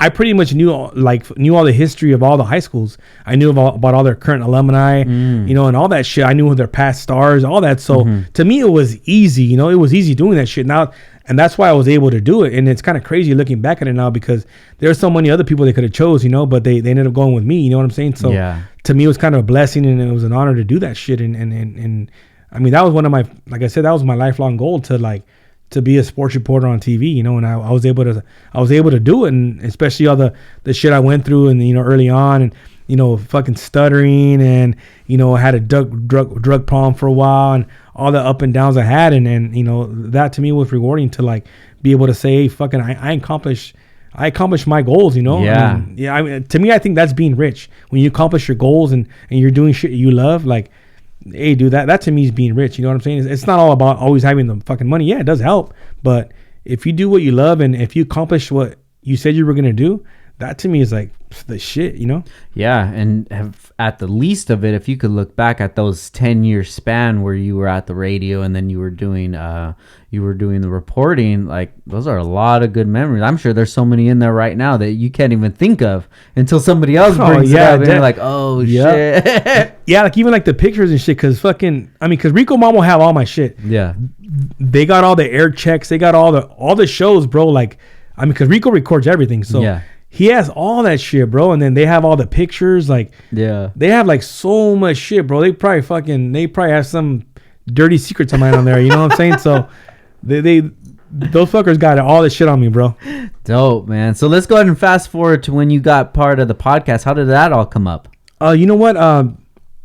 I pretty much knew all the history of all the high schools. I knew about all their current alumni, you know, and all that shit. I knew their past stars, all that. So to me, it was easy, you know. It was easy doing that shit now, and that's why I was able to do it. And it's kind of crazy looking back at it now because there's so many other people they could have chose, you know, but they ended up going with me. You know what I'm saying? So to me, it was kind of a blessing, and it was an honor to do that shit. And I mean, that was one of my, like I said, that was my lifelong goal to be a sports reporter on TV, you know, and I was able to do it, and especially all the shit I went through, and you know, early on, and you know, fucking stuttering, and you know, I had a drug problem for a while, and all the up and downs I had, and you know, that to me was rewarding to like be able to say, hey, fucking, I accomplished my goals, you know. Yeah. I mean, to me, I think that's being rich when you accomplish your goals and you're doing shit you love, like. Hey, dude, that to me is being rich. You know what I'm saying? It's not all about always having the fucking money. Yeah, it does help. But if you do what you love and if you accomplish what you said you were going to do, that to me is like the shit, you know? Yeah. And at the least of it, if you could look back at those 10-year span where you were at the radio and then you were doing the reporting, like those are a lot of good memories. I'm sure there's so many in there right now that you can't even think of until somebody else brings it up and you're like, oh shit. Yeah, like even like the pictures and shit, because Rico Mambo have all my shit. Yeah. They got all the air checks. They got all the shows, bro. Like, I mean, because Rico records everything. So yeah. He has all that shit, bro. And then they have all the pictures. Like, yeah, they have like so much shit, bro. They probably have some dirty secrets of mine on there. You know what I'm saying? So those fuckers got all this shit on me, bro. Dope, man. So let's go ahead and fast forward to when you got part of the podcast. How did that all come up? You know what?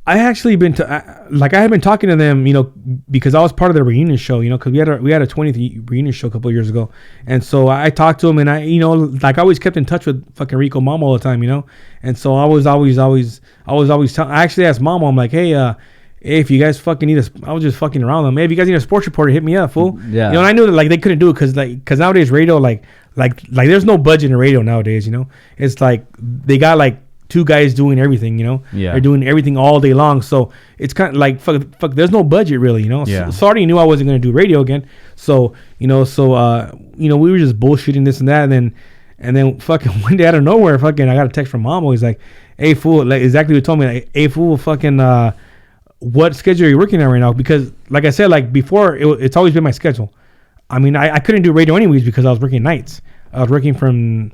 I actually I had been talking to them, you know, because I was part of the reunion show, you know, because we had a 20th reunion show a couple of years ago, and so I talked to them, and I, you know, like I always kept in touch with fucking Rico Mambo all the time, you know, and so I was always I actually asked Mambo, I'm like, hey, if you guys fucking need I was just fucking around them. Hey, if you guys need a sports reporter, hit me up, fool. Yeah. You know, and I knew that like they couldn't do it because nowadays radio like there's no budget in radio nowadays. You know, it's like they got like 2 guys doing everything. You know, yeah, they're doing everything all day long. So it's kind of like fuck. There's no budget really. You know, yeah. So already knew I wasn't gonna do radio again. So you know, we were just bullshitting this and that, and then fucking one day out of nowhere, fucking I got a text from Mambo. He's like, hey fool, like exactly what he told me. Like, hey fool, fucking what schedule are you working on right now? Because like I said, like before, it's always been my schedule. I mean, I couldn't do radio anyways because I was working nights. I was working from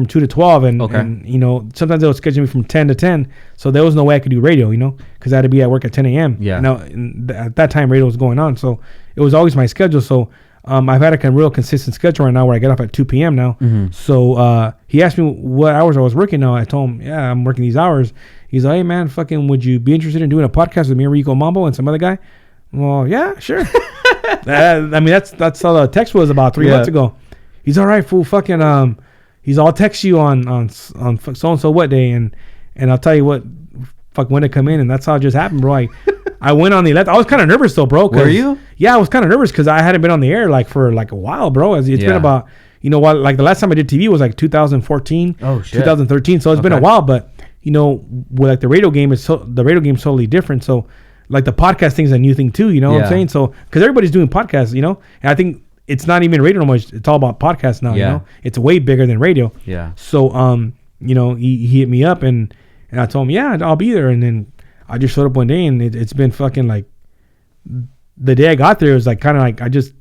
2 to 12, and you know, sometimes they would schedule me from 10 to 10. So there was no way I could do radio, you know, because I had to be at work at 10 a.m. Yeah. Now at that time, radio was going on, so it was always my schedule. So I've had a real consistent schedule right now where I get off at 2 p.m. now. Mm-hmm. So he asked me what hours I was working now. I told him, yeah, I'm working these hours. He's like, hey man, fucking, would you be interested in doing a podcast with me and Rico Mambo and some other guy? Well, yeah, sure. I mean, that's how the text was about 3 months ago. He's all right, fool. Fucking he's all text you on so and so what day, and I'll tell you what, fuck, when to come in, and that's how it just happened, bro. I went on the 11th. I was kind of nervous though, bro. Were you? Yeah, I was kind of nervous because I hadn't been on the air like for like a while, bro. It's been about, you know what, like the last time I did TV was like 2014, 2013. So it's been a while, but you know, with like the radio game is totally different. So like the podcast thing is a new thing too, you know what I'm saying? So because everybody's doing podcasts, you know, and I think it's not even radio no more. It's all about podcasts now. You know, it's way bigger than radio. Yeah. So you know, he hit me up and I told him, yeah, I'll be there. And then I just showed up one day, and it's been fucking like the day I got there, it was like kind of like I just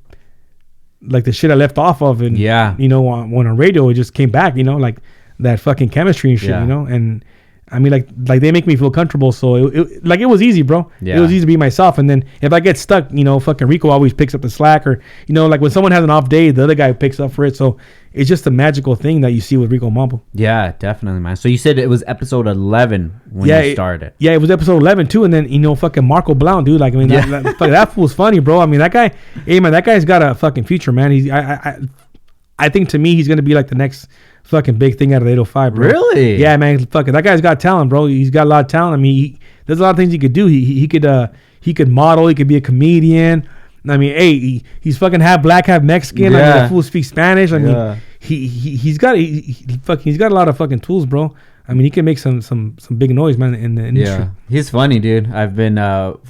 like the shit I left off of, and you know, when on radio it just came back, you know, like that fucking chemistry and shit, you know, and I mean, like they make me feel comfortable. So it was easy, bro. Yeah. It was easy to be myself. And then if I get stuck, fucking Rico always picks up the slack, or, like when someone has an off day, the other guy picks up for it. So it's just a magical thing that you see with Rico Mambo. Yeah, definitely, man. So you said it was episode 11 when you started. It was episode 11 too. And then, fucking Marco Blount, dude. Like, I mean, that fool's funny, bro. I mean, that guy, hey man, that guy's got a fucking future, man. I think to me, he's going to be like the next fucking big thing out of 805, bro. Really? Yeah, man. Fucking that guy's got talent, bro. He's got a lot of talent. I mean, there's a lot of things he could do. He could model. He could be a comedian. I mean, hey, he's fucking half black, half Mexican. Yeah. I mean, the fool speaks Spanish. I mean, he's got a lot of fucking tools, bro. I mean, he can make some big noise, man, in the industry. Yeah, he's funny, dude. I've been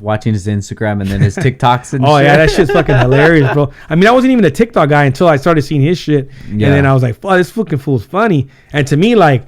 watching his Instagram and then his TikToks and shit. Yeah, that shit's fucking hilarious, bro. I mean, I wasn't even a TikTok guy until I started seeing his shit. Yeah. And then I was like, fuck, this fucking fool's funny. And to me, I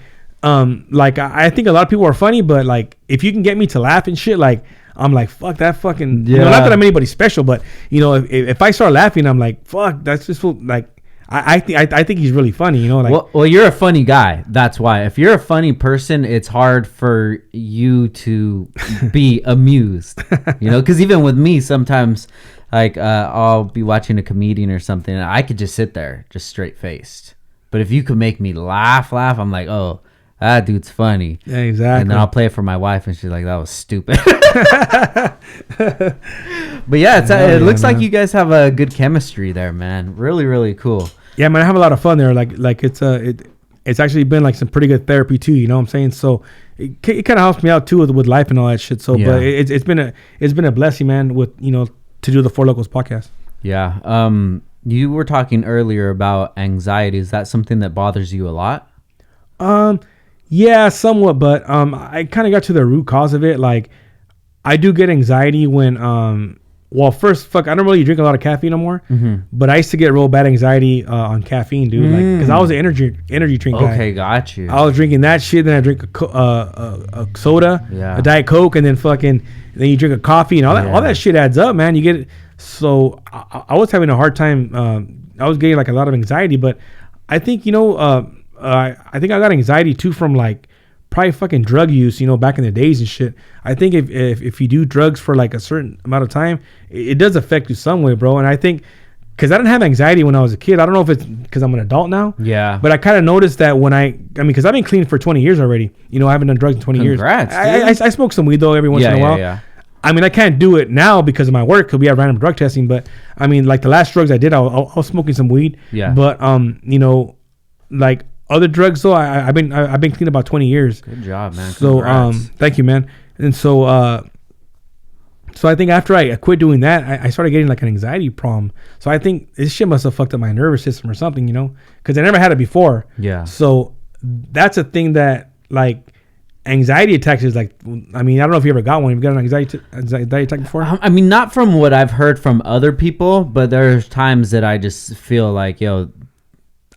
think a lot of people are funny, but, like, if you can get me to laugh and shit, like, I'm like, fuck that fucking... Yeah. Not that I'm anybody special, but, if I start laughing, I'm like, fuck, that's just, like... I think he's really funny, like. Well, you're a funny guy. That's why. If you're a funny person, it's hard for you to be amused, because even with me, sometimes, like, I'll be watching a comedian or something, and I could just sit there, just straight faced. But if you could make me laugh, I'm like, oh, that dude's funny. Yeah, exactly. And then I'll play it for my wife, and she's like, that was stupid. But yeah, it looks like you guys have a good chemistry there, man. Really, really cool. Yeah, man, I have a lot of fun there. Like it's actually been like some pretty good therapy too. You know what I'm saying? So it kind of helps me out too with life and all that shit. So, yeah. But it's been a blessing, man. With to do the For Lokoz podcast. Yeah. You were talking earlier about anxiety. Is that something that bothers you a lot? Yeah, somewhat. But I kind of got to the root cause of it. Like, I do get anxiety when well, first, I don't really drink a lot of caffeine no more. Mm-hmm. But I used to get real bad anxiety on caffeine, dude. Like, because I was an energy drink guy. Okay, got you. I was drinking that shit. Then I drink a soda, a Diet Coke, and then you drink a coffee, and all that shit adds up, man. You get it. So I was having a hard time. I was getting like a lot of anxiety, but I think I think I got anxiety too from like probably fucking drug use, back in the days and shit. I think if you do drugs for like a certain amount of time, it does affect you some way, bro. And I think because I didn't have anxiety when I was a kid. I don't know if it's because I'm an adult now. Yeah. But I kind of noticed that when I mean, because I've been clean for 20 years already. I haven't done drugs in 20 Congrats, years. I smoke some weed though every once in a while. Yeah. I mean, I can't do it now because of my work because we have random drug testing. But I mean, like the last drugs I did, I was smoking some weed. Yeah. But like other drugs though, I've been clean about 20 years. Good job, man. So thank you, man. And so I think after I quit doing that, I started getting like an anxiety problem. So I think this shit must have fucked up my nervous system or something, because I never had it before. Yeah. So that's a thing that like anxiety attacks is like, I mean, I don't know if you ever got one. Have you got an anxiety attack before? I mean, not from what I've heard from other people, but there's times that I just feel like,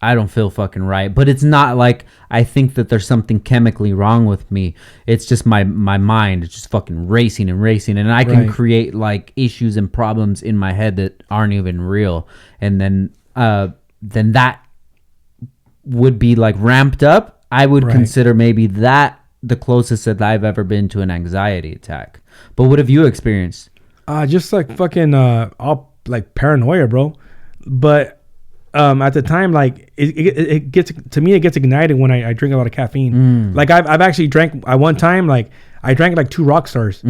I don't feel fucking right. But it's not like I think that there's something chemically wrong with me. It's just my mind is just fucking racing. And I can create like issues and problems in my head that aren't even real. And then that would be like ramped up. I would consider maybe that the closest that I've ever been to an anxiety attack. But what have you experienced? Just like fucking all like paranoia, bro. But at the time, like it gets to me, it gets ignited when I drink a lot of caffeine. Like I've actually drank at one time, like I drank like 2 rock stars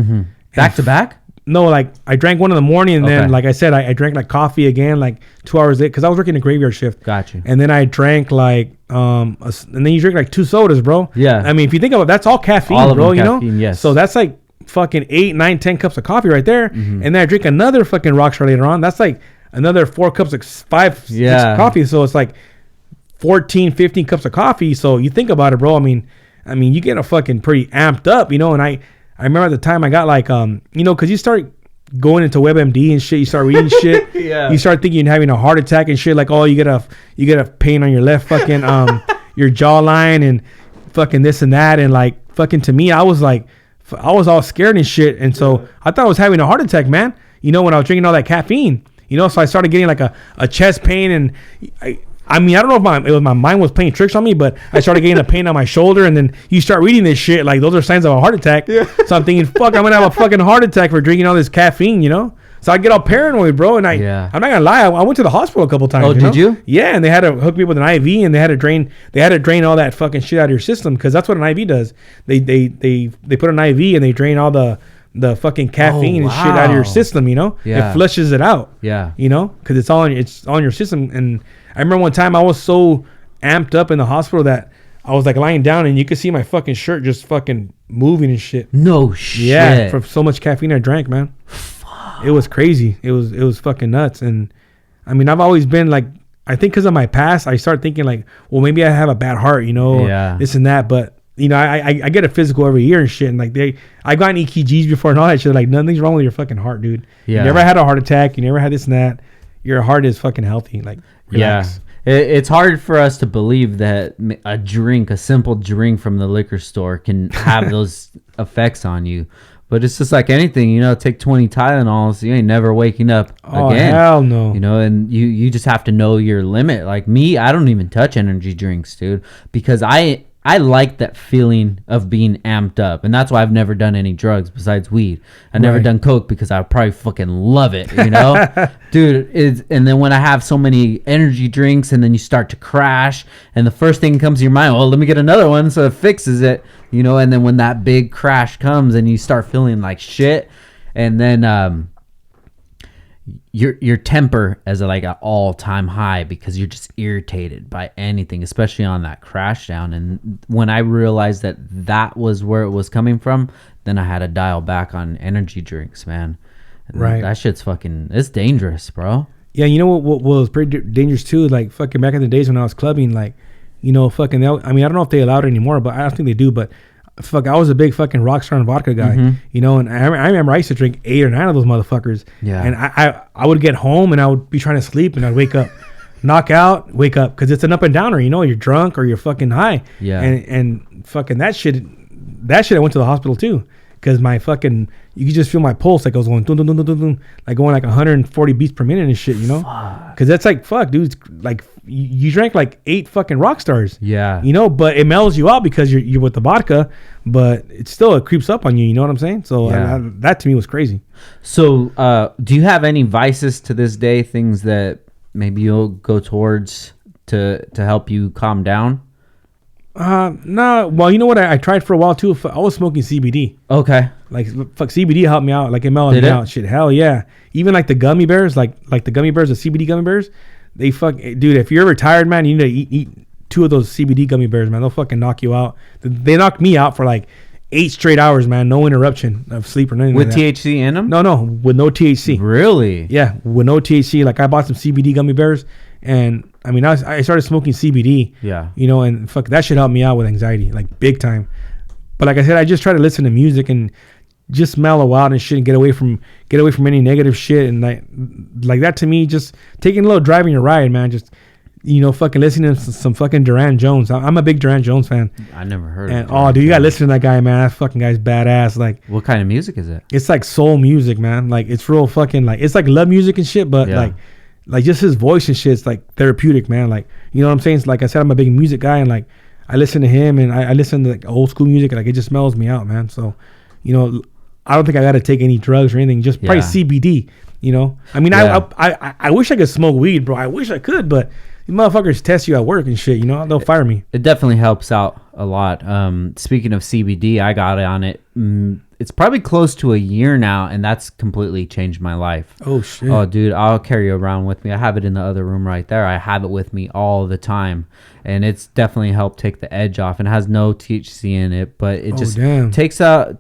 back to back. No, like I drank one in the morning, and then like I said, I drank like coffee again, like 2 hours late because I was working a graveyard shift. Gotcha. And then I drank like and then you drink like 2 sodas, bro. Yeah. I mean, if you think about it, that's all caffeine, all bro. Caffeine, yes. So that's like fucking 8, 9, 10 cups of coffee right there, and then I drink another fucking rock star later on. That's like another 4 cups, like 5, 6 coffee. So it's like 14, 15 cups of coffee. So you think about it, bro. I mean, you get a fucking pretty amped up, and I remember at the time I got like, because you start going into WebMD and shit, you start reading shit. You start thinking you're having a heart attack and shit. Like, oh, you get a pain on your left fucking, your jawline and fucking this and that. And like, fucking to me, I was all scared and shit. And so I thought I was having a heart attack, man, when I was drinking all that caffeine. So I started getting like a chest pain, and I mean, I don't know if my mind was playing tricks on me, but I started getting a pain on my shoulder, and then you start reading this shit like those are signs of a heart attack. Yeah. So I'm thinking, fuck, I'm gonna have a fucking heart attack for drinking all this caffeine, you know? So I get all paranoid, bro, and I'm not gonna lie, I went to the hospital a couple times. Oh, did you? Yeah, and they had to hook me with an IV, and they had to drain all that fucking shit out of your system, because that's what an IV does. They put an IV and they drain all the fucking caffeine and shit out of your system, you know? Yeah. It flushes it out. Yeah. You know? Because it's all in your system. And I remember one time I was so amped up in the hospital that I was like lying down and you could see my fucking shirt just fucking moving and shit. No shit. Yeah, for so much caffeine I drank, man. It was crazy. It was fucking nuts. And I mean, I've always been like, I think because of my past, I started thinking like, well, maybe I have a bad heart, you know, this and that. But you know, I get a physical every year and shit. And like I got EKGs before and all that shit. Like nothing's wrong with your fucking heart, dude. Yeah. You never had a heart attack. You never had this and that. Your heart is fucking healthy. Like, relax. Yeah. It's hard for us to believe that a simple drink from the liquor store can have those effects on you. But it's just like anything, you know, take 20 Tylenols, so you ain't never waking up again. Oh, hell no. You know, and you just have to know your limit. Like me, I don't even touch energy drinks, dude, because I like that feeling of being amped up. And that's why I've never done any drugs besides weed. I've never done coke because I probably fucking love it, you know? Dude, and then when I have so many energy drinks and then you start to crash and the first thing comes to your mind, well, let me get another one so it fixes it, you know? And then when that big crash comes and you start feeling like shit, and then your temper is like an all-time high because you're just irritated by anything, especially on that crash down. And when I realized that was where it was coming from, then I had to dial back on energy drinks, man. And that shit's fucking, it's dangerous, bro. Yeah, you know what was pretty dangerous too? Like fucking back in the days when I was clubbing, like, you know, fucking, I mean, I don't know if they allow it anymore, but I don't think they do, but fuck, I was a big fucking Rockstar and vodka guy, you know, and I remember I used to drink 8 or 9 of those motherfuckers. Yeah. And I would get home and I would be trying to sleep and I'd wake up, knock out, wake up, because it's an up and downer, you know, you're drunk or you're fucking high. Yeah. And fucking that shit I went to the hospital too, because my fucking, you could just feel my pulse like I was going dun, dun, dun, dun, dun, dun, like going like 140 beats per minute and shit, you know? Because that's like, fuck, dude, like you drank like 8 fucking Rockstars. Yeah. You know, but it mellows you out because you're with the vodka, but it creeps up on you, you know what I'm saying? So that to me was crazy. So do you have any vices to this day, things that maybe you'll go towards to help you calm down? No. Well, you know what? I tried for a while too. I was smoking CBD. Okay. Like, fuck, CBD helped me out. Like, it mellowed me out. Shit, hell yeah. Even like the gummy bears, like the gummy bears, the CBD gummy bears, they dude, if you're ever tired, man, you need to eat 2 of those CBD gummy bears, man. They'll fucking knock you out. They knocked me out for like 8 straight hours, man. No interruption of sleep or nothing. With THC in them? No, with no THC. Really? Yeah, with no THC. Like, I bought some CBD gummy bears, and I mean, I started smoking CBD. Yeah. You know, and fuck, that shit helped me out with anxiety, like big time. But like I said, I just try to listen to music and just mellow out and shit and get away from any negative shit. And like that to me, just taking a little driving your ride, man. Just, you know, fucking listening to some fucking Duran Jones. I'm a big Duran Jones fan. I never heard of it. Oh, dude, you gotta listen to that guy, man. That fucking guy's badass. Like, what kind of music is it? It's like soul music, man. Like, it's real fucking, like, it's like love music and shit, but like just his voice and shit's like therapeutic, man. Like, you know what I'm saying? It's like I said, I'm a big music guy, and like I listen to him and I listen to like old school music, and like it just mellows me out, man. So, you know, I don't think I got to take any drugs or anything. Just probably CBD. You know, I mean, I wish I could smoke weed, bro. I wish I could, but these motherfuckers test you at work and shit. You know, they'll fire me. It definitely helps out a lot. Speaking of CBD, I got on it. It's probably close to a year now, and that's completely changed my life. Oh, shit. Oh, dude, I'll carry it around with me. I have it in the other room right there. I have it with me all the time, and it's definitely helped take the edge off. And it has no THC in it, but it just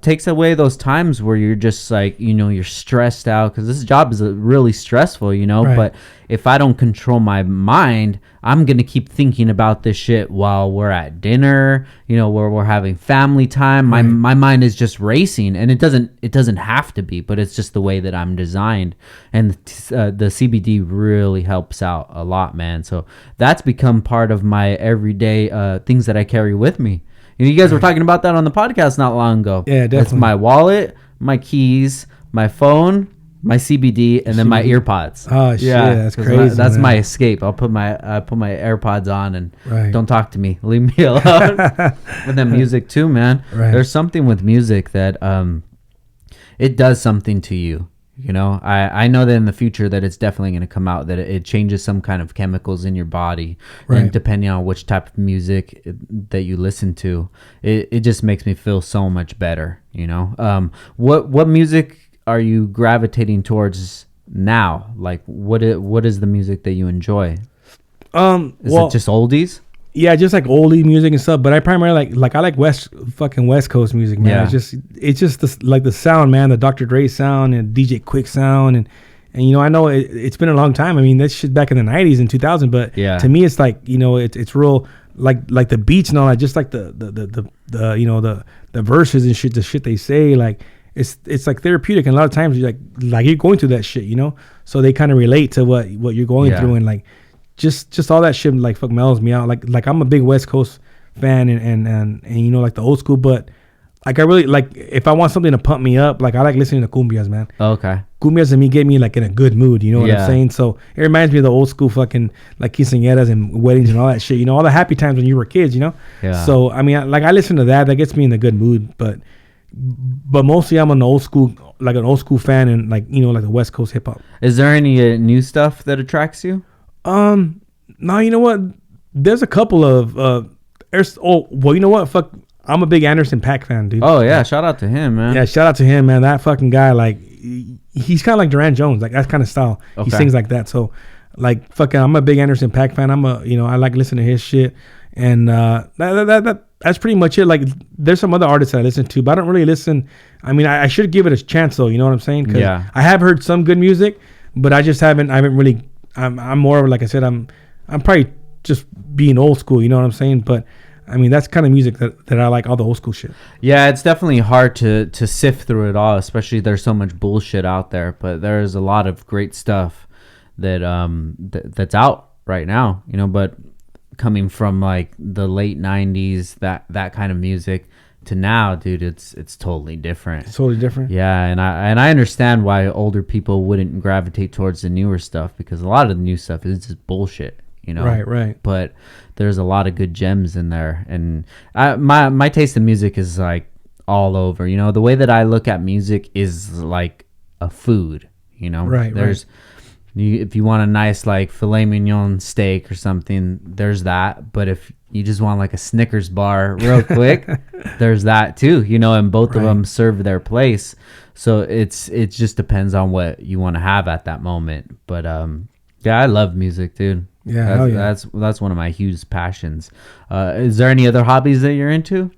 takes away those times where you're just like, you know, you're stressed out, because this job is really stressful, you know, but if I don't control my mind, I'm going to keep thinking about this shit while we're at dinner, you know, where we're having family time. My mind is just racing, and it doesn't have to be, but it's just the way that I'm designed. And the CBD really helps out a lot, man. So that's become part of my everyday things that I carry with me. You know, you guys were talking about that on the podcast not long ago. Yeah, definitely. It's my wallet, my keys, my phone, my CBD, and then my earpods. Oh shit, that's crazy. That's my escape. I'll put my AirPods on and don't talk to me. Leave me alone. And then music too, man. Right. There's something with music that it does something to you. You know, I know that in the future that it's definitely going to come out that it changes some kind of chemicals in your body, and depending on which type of music that you listen to, it just makes me feel so much better. You know, what music are you gravitating towards now? Like, what is the music that you enjoy? Is it just oldies? Yeah, just like oldie music and stuff. But I primarily like I like West Coast music, man. Yeah. It's just the sound, man. The Dr. Dre sound and DJ Quick sound, and you know, I know it's been a long time. I mean, that shit back in the 90s and 2000. But to me, it's like, you know, it's real like the beats and all that. Just like the you know, the verses and shit, the shit they say, like. It's like therapeutic, and a lot of times you're like you're going through that shit, you know, so they kind of relate to what you're going through, and like just all that shit like fuck mellows me out. Like I'm a big West Coast fan, and you know, like the old school, but like I really like, if I want something to pump me up, like I like listening to cumbias, man. Okay. Cumbias and me get me like in a good mood, you know what I'm saying? So it reminds me of the old school fucking like quinceañeras and weddings and all that shit, you know, all the happy times when you were kids, you know? Yeah. So I mean, I listen to that gets me in a good mood, but mostly I'm an old school fan, and like, you know, like the West Coast hip hop. Is there any new stuff that attracts you? No, you know what? There's a couple of you know what? Fuck, I'm a big Anderson .Paak fan, dude. Oh yeah, shout out to him, man. Yeah, shout out to him, man. That fucking guy, like, he's kind of like Duran Jones, like that kind of style. Okay. He sings like that. So, like, fucking, I'm a big Anderson .Paak fan. I like listening to his shit, and that's pretty much it. Like, there's some other artists that I listen to, but I don't really listen. I mean, I should give it a chance, though. You know what I'm saying? Cause I have heard some good music, but I haven't really. I'm more, like I said, I'm probably just being old school. You know what I'm saying? But I mean, that's kind of music that I like, all the old school shit. Yeah, it's definitely hard to sift through it all, especially there's so much bullshit out there. But there's a lot of great stuff that that's out right now. You know, but coming from like the late 90s, that kind of music to now, dude, it's totally different. It's totally different. Yeah, and I understand why older people wouldn't gravitate towards the newer stuff, because a lot of the new stuff is just bullshit, you know. Right. But there's a lot of good gems in there, and my taste in music is like all over. You know, the way that I look at music is like a food. You know, there's. If you want a nice like filet mignon steak or something, there's that. But if you just want like a Snickers bar real quick, there's that too, you know, and both of them serve their place. So it just depends on what you want to have at that moment. But yeah, I love music, dude. Yeah, that's one of my huge passions. Is there any other hobbies that you're into?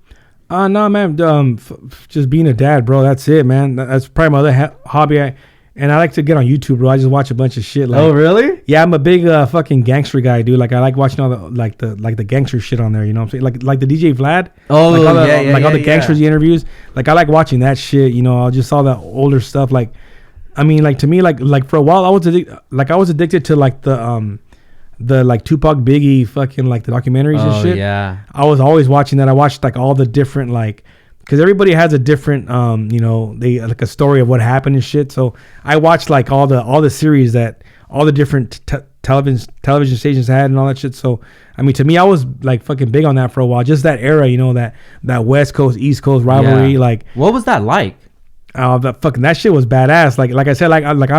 No, man. Just being a dad, bro. That's it, man. That's probably my other hobby. And I like to get on YouTube, bro. I just watch a bunch of shit. Like, oh, really? Yeah, I'm a big fucking gangster guy, dude. Like, I like watching all the gangster shit on there. You know what I'm saying? Like the DJ Vlad. Oh, like all the gangsters he interviews. Like, I like watching that shit. You know, I just saw that older stuff. Like, I mean, like to me, like for a while, I was addicted to like the like Tupac, Biggie, fucking like the documentaries and shit. Yeah. I was always watching that. I watched like all the different like. Because everybody has a different, you know, they like a story of what happened and shit. So I watched like all the series that all the different television stations had and all that shit. So I mean, to me, I was like fucking big on that for a while. Just that era, you know, that West Coast East Coast rivalry. Yeah. Like, what was that like? That shit was badass. Like I said, I like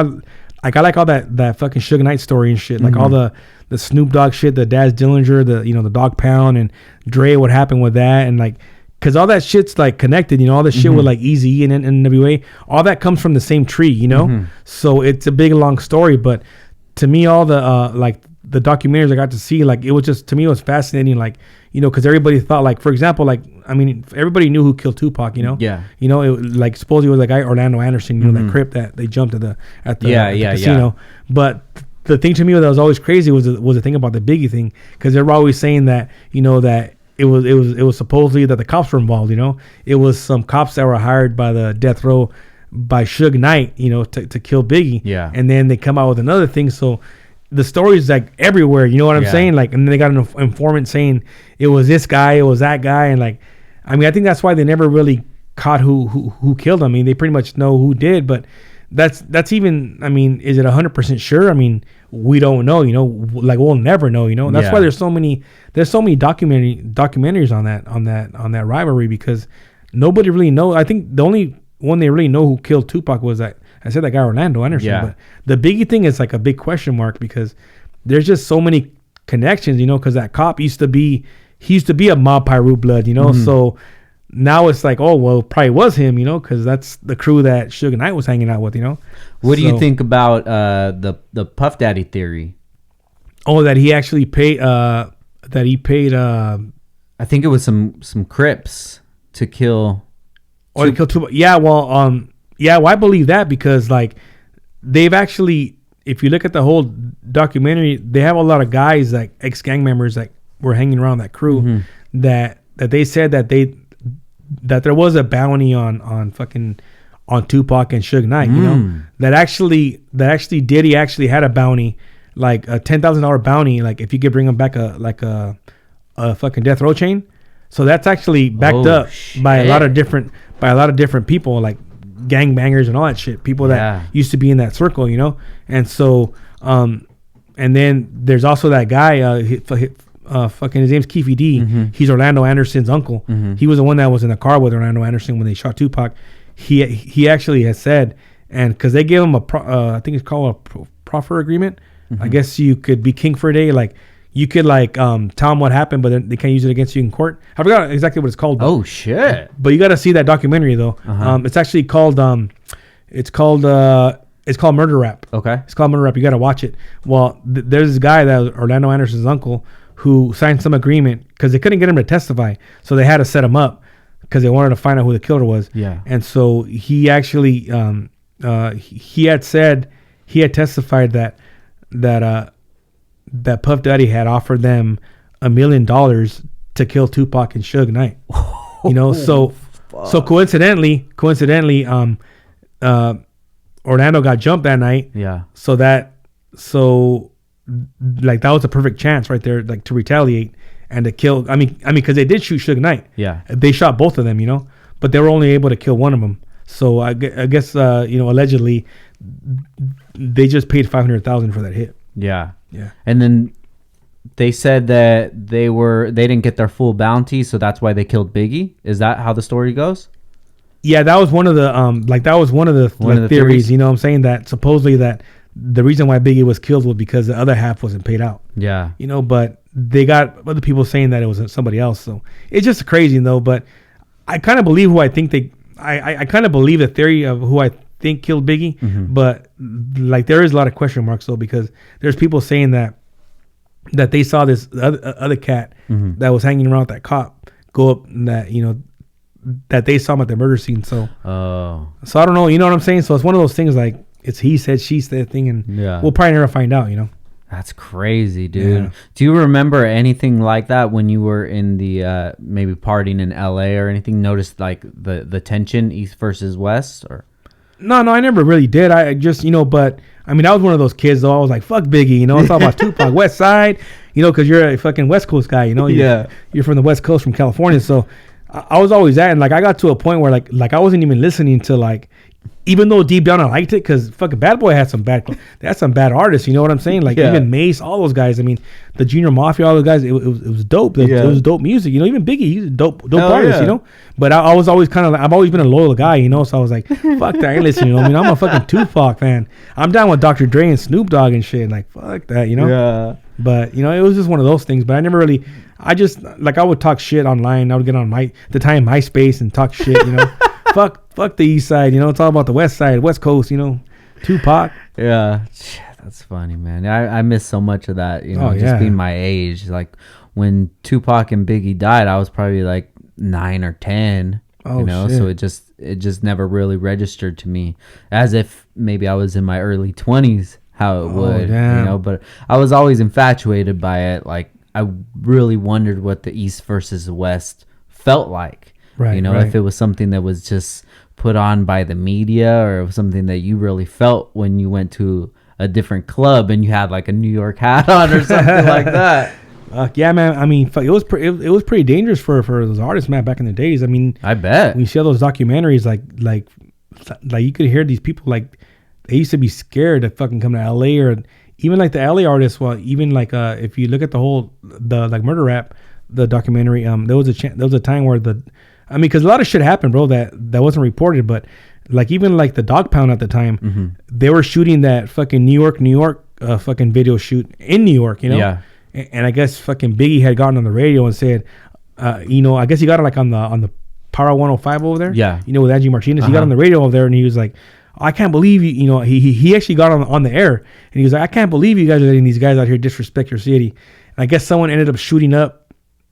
all that fucking Suge Knight story and shit. Like all the Snoop Dogg shit, the Daz Dillinger, the Dog Pound and Dre. What happened with that and like. Because all that shit's like connected, you know, all the shit with like Eazy and NWA, all that comes from the same tree, you know? So it's a big, long story. But to me, all the like the documentaries I got to see, like it was just, to me, it was fascinating. Like, you know, because everybody thought like, for example, like, I mean, everybody knew who killed Tupac, you know? Yeah. You know, it like supposedly it was the guy Orlando Anderson, you know, that Crip that they jumped at the casino. But the thing to me that was always crazy was the thing about the Biggie thing. Because they were always saying that, you know, that it was supposedly that the cops were involved, you know. It was some cops that were hired by the death row by Suge Knight, you know, to kill Biggie. Yeah. And then they come out with another thing. So the story is like everywhere, you know what I'm saying? Like, and then they got an informant saying it was this guy, it was that guy, and like, I mean, I think that's why they never really caught who killed him. I mean, they pretty much know who did, but that's even, I mean, is it 100% sure? I mean, we don't know, you know, like we'll never know, you know. That's why there's so many documentaries on that rivalry, because nobody really knows. I think the only one they really know who killed Tupac was that guy Orlando Anderson. Yeah. But the Biggie thing is like a big question mark, because there's just so many connections, you know, because that cop used to be a mob Pyru blood, you know. So now it's like, oh well, probably was him, you know, because that's the crew that Suge Knight was hanging out with, you know. What do you think about the Puff Daddy theory? Oh, that he actually paid. I think it was some Crips to kill. Or to kill Tupac. Yeah, well, I believe that, because like they've actually, if you look at the whole documentary, they have a lot of guys, like ex-gang members that were hanging around that crew, that they said that there was a bounty on Tupac and Suge Knight, you know, that actually Diddy actually had a bounty, like a $10,000 bounty, like if you could bring him back a fucking death row chain. So that's actually backed up by a lot of different people, like gangbangers and all that shit, people that used to be in that circle, you know. And so and then there's also that guy, fucking his name's Keefe D. He's Orlando Anderson's uncle. He was the one that was in the car with Orlando Anderson when they shot Tupac. He actually has said, and because they gave him I think it's called a proffer agreement. I guess you could be king for a day, like you could like tell them what happened, but then they can't use it against you in court. I forgot exactly what it's called. Oh shit! But you got to see that documentary though. It's actually called it's called Murder Rap. Okay, it's called Murder Rap. You got to watch it. Well, there's this guy that was Orlando Anderson's uncle who signed some agreement because they couldn't get him to testify, so they had to set him up because they wanted to find out who the killer was. Yeah, and so he actually he had testified that Puff Daddy had offered them $1 million to kill Tupac and Suge Knight. You know, so coincidentally, Orlando got jumped that night. Yeah. So that was a perfect chance right there, like to retaliate and to kill. I mean, because they did shoot Suge Knight. Yeah. They shot both of them, you know, but they were only able to kill one of them. So I guess you know, allegedly they just paid $500,000 for that hit. Yeah. Yeah. And then they said that they didn't get their full bounty, so that's why they killed Biggie. Is that how the story goes? Yeah, that was one of the theories, you know what I'm saying, that supposedly that the reason why Biggie was killed was because the other half wasn't paid out. Yeah. You know, but they got other people saying that it was somebody else. So it's just crazy though, but I kind of believe I kind of believe the theory of who I think killed Biggie, but like there is a lot of question marks though, because there's people saying that they saw this other cat that was hanging around with that cop go up, and that, you know, that they saw him at the murder scene. So so I don't know, you know what I'm saying? So it's one of those things, like it's he said she said thing, and we'll probably never find out, you know. That's crazy, dude. Yeah. Do you remember anything like that when you were in the maybe partying in LA or anything? Noticed like the tension, East versus West? Or no, I never really did. I just, you know, but I mean, I was one of those kids though. I was like, fuck Biggie, you know. It's all about Tupac, West Side, you know, because you're a fucking West Coast guy, you know. You're from the West Coast, from California. So I was always that, and like I got to a point where like I wasn't even listening to, like, even though deep down I liked it, because fucking Bad Boy had some bad artists, you know what I'm saying? Like even Mace, all those guys. I mean, the Junior Mafia, all those guys. It was dope. It was dope music, you know. Even Biggie, he's a dope artist, you know. But I was always kind of like, I've always been a loyal guy, you know. So I was like, fuck that, I ain't listening. You know? I mean, I'm a fucking Tupac fan. I'm down with Dr. Dre and Snoop Dogg and shit. Like fuck that, you know. Yeah. But you know, it was just one of those things. But I never really. I just, like, I would talk shit online. I would get on MySpace and talk shit, you know. Fuck the East Side, you know. It's all about the West Side, West Coast, you know. Tupac. Yeah, that's funny, man. I miss so much of that, you know, just being my age. Like when Tupac and Biggie died, I was probably like 9 or 10. Oh, you know, shit. So it just never really registered to me, as if maybe I was in my early 20s, how it would, damn. You know. But I was always infatuated by it. Like I really wondered what the East versus the West felt like. Right, you know, if it was something that was just put on by the media, or it was something that you really felt when you went to a different club and you had like a New York hat on or something like that. Yeah, man. I mean, it was pretty dangerous for those artists, man, back in the days. I mean, I bet when you see all those documentaries, like you could hear these people like they used to be scared to fucking come to LA, or even like the LA artists. Well, even like if you look at the like murder rap, the documentary, there was a time where because a lot of shit happened, bro, that wasn't reported, but like even like the Dog Pound at the time, they were shooting that fucking New York fucking video shoot in New York, you know? Yeah. And I guess fucking Biggie had gotten on the radio and said, I guess he got it like on the Power 105 over there. Yeah. With Angie Martinez. He got on the radio over there and he was like, I can't believe you, he actually got on the air and he was like, I can't believe you guys are letting these guys out here disrespect your city. And I guess someone ended up shooting up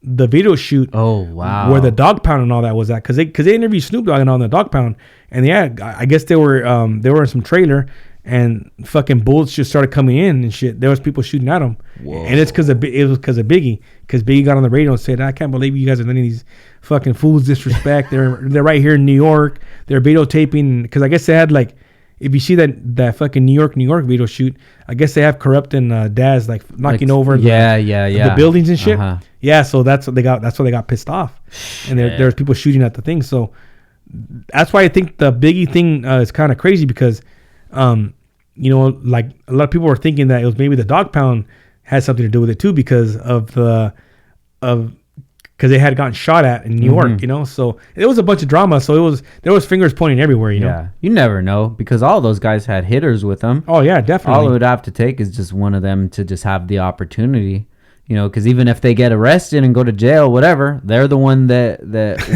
the video shoot. Oh, wow. Where the Dog Pound and all that was at. Cause they interviewed Snoop Dogg and on the Dog Pound. And I guess they were in some trailer and fucking bullets just started coming in and shit. There was people shooting at him. Whoa. And it was because of Biggie. Because Biggie got on the radio and said, I can't believe you guys are letting these fucking fools disrespect. They're right here in New York. They're videotaping. Because I guess they had like, if you see that fucking New York video shoot, I guess they have Corrupt and Daz like knocking over the buildings and shit. Uh-huh. Yeah, so that's what they got pissed off. And there's people shooting at the thing. So that's why I think the Biggie thing is kind of crazy because like a lot of people were thinking that it was maybe the Dog Pound had something to do with it too because because they had gotten shot at in New York, so it was a bunch of drama. So there was fingers pointing everywhere, you know. Yeah, you never know because all those guys had hitters with them. Oh yeah, definitely. All it would have to take is just one of them to just have the opportunity, because even if they get arrested and go to jail, whatever, they're the one that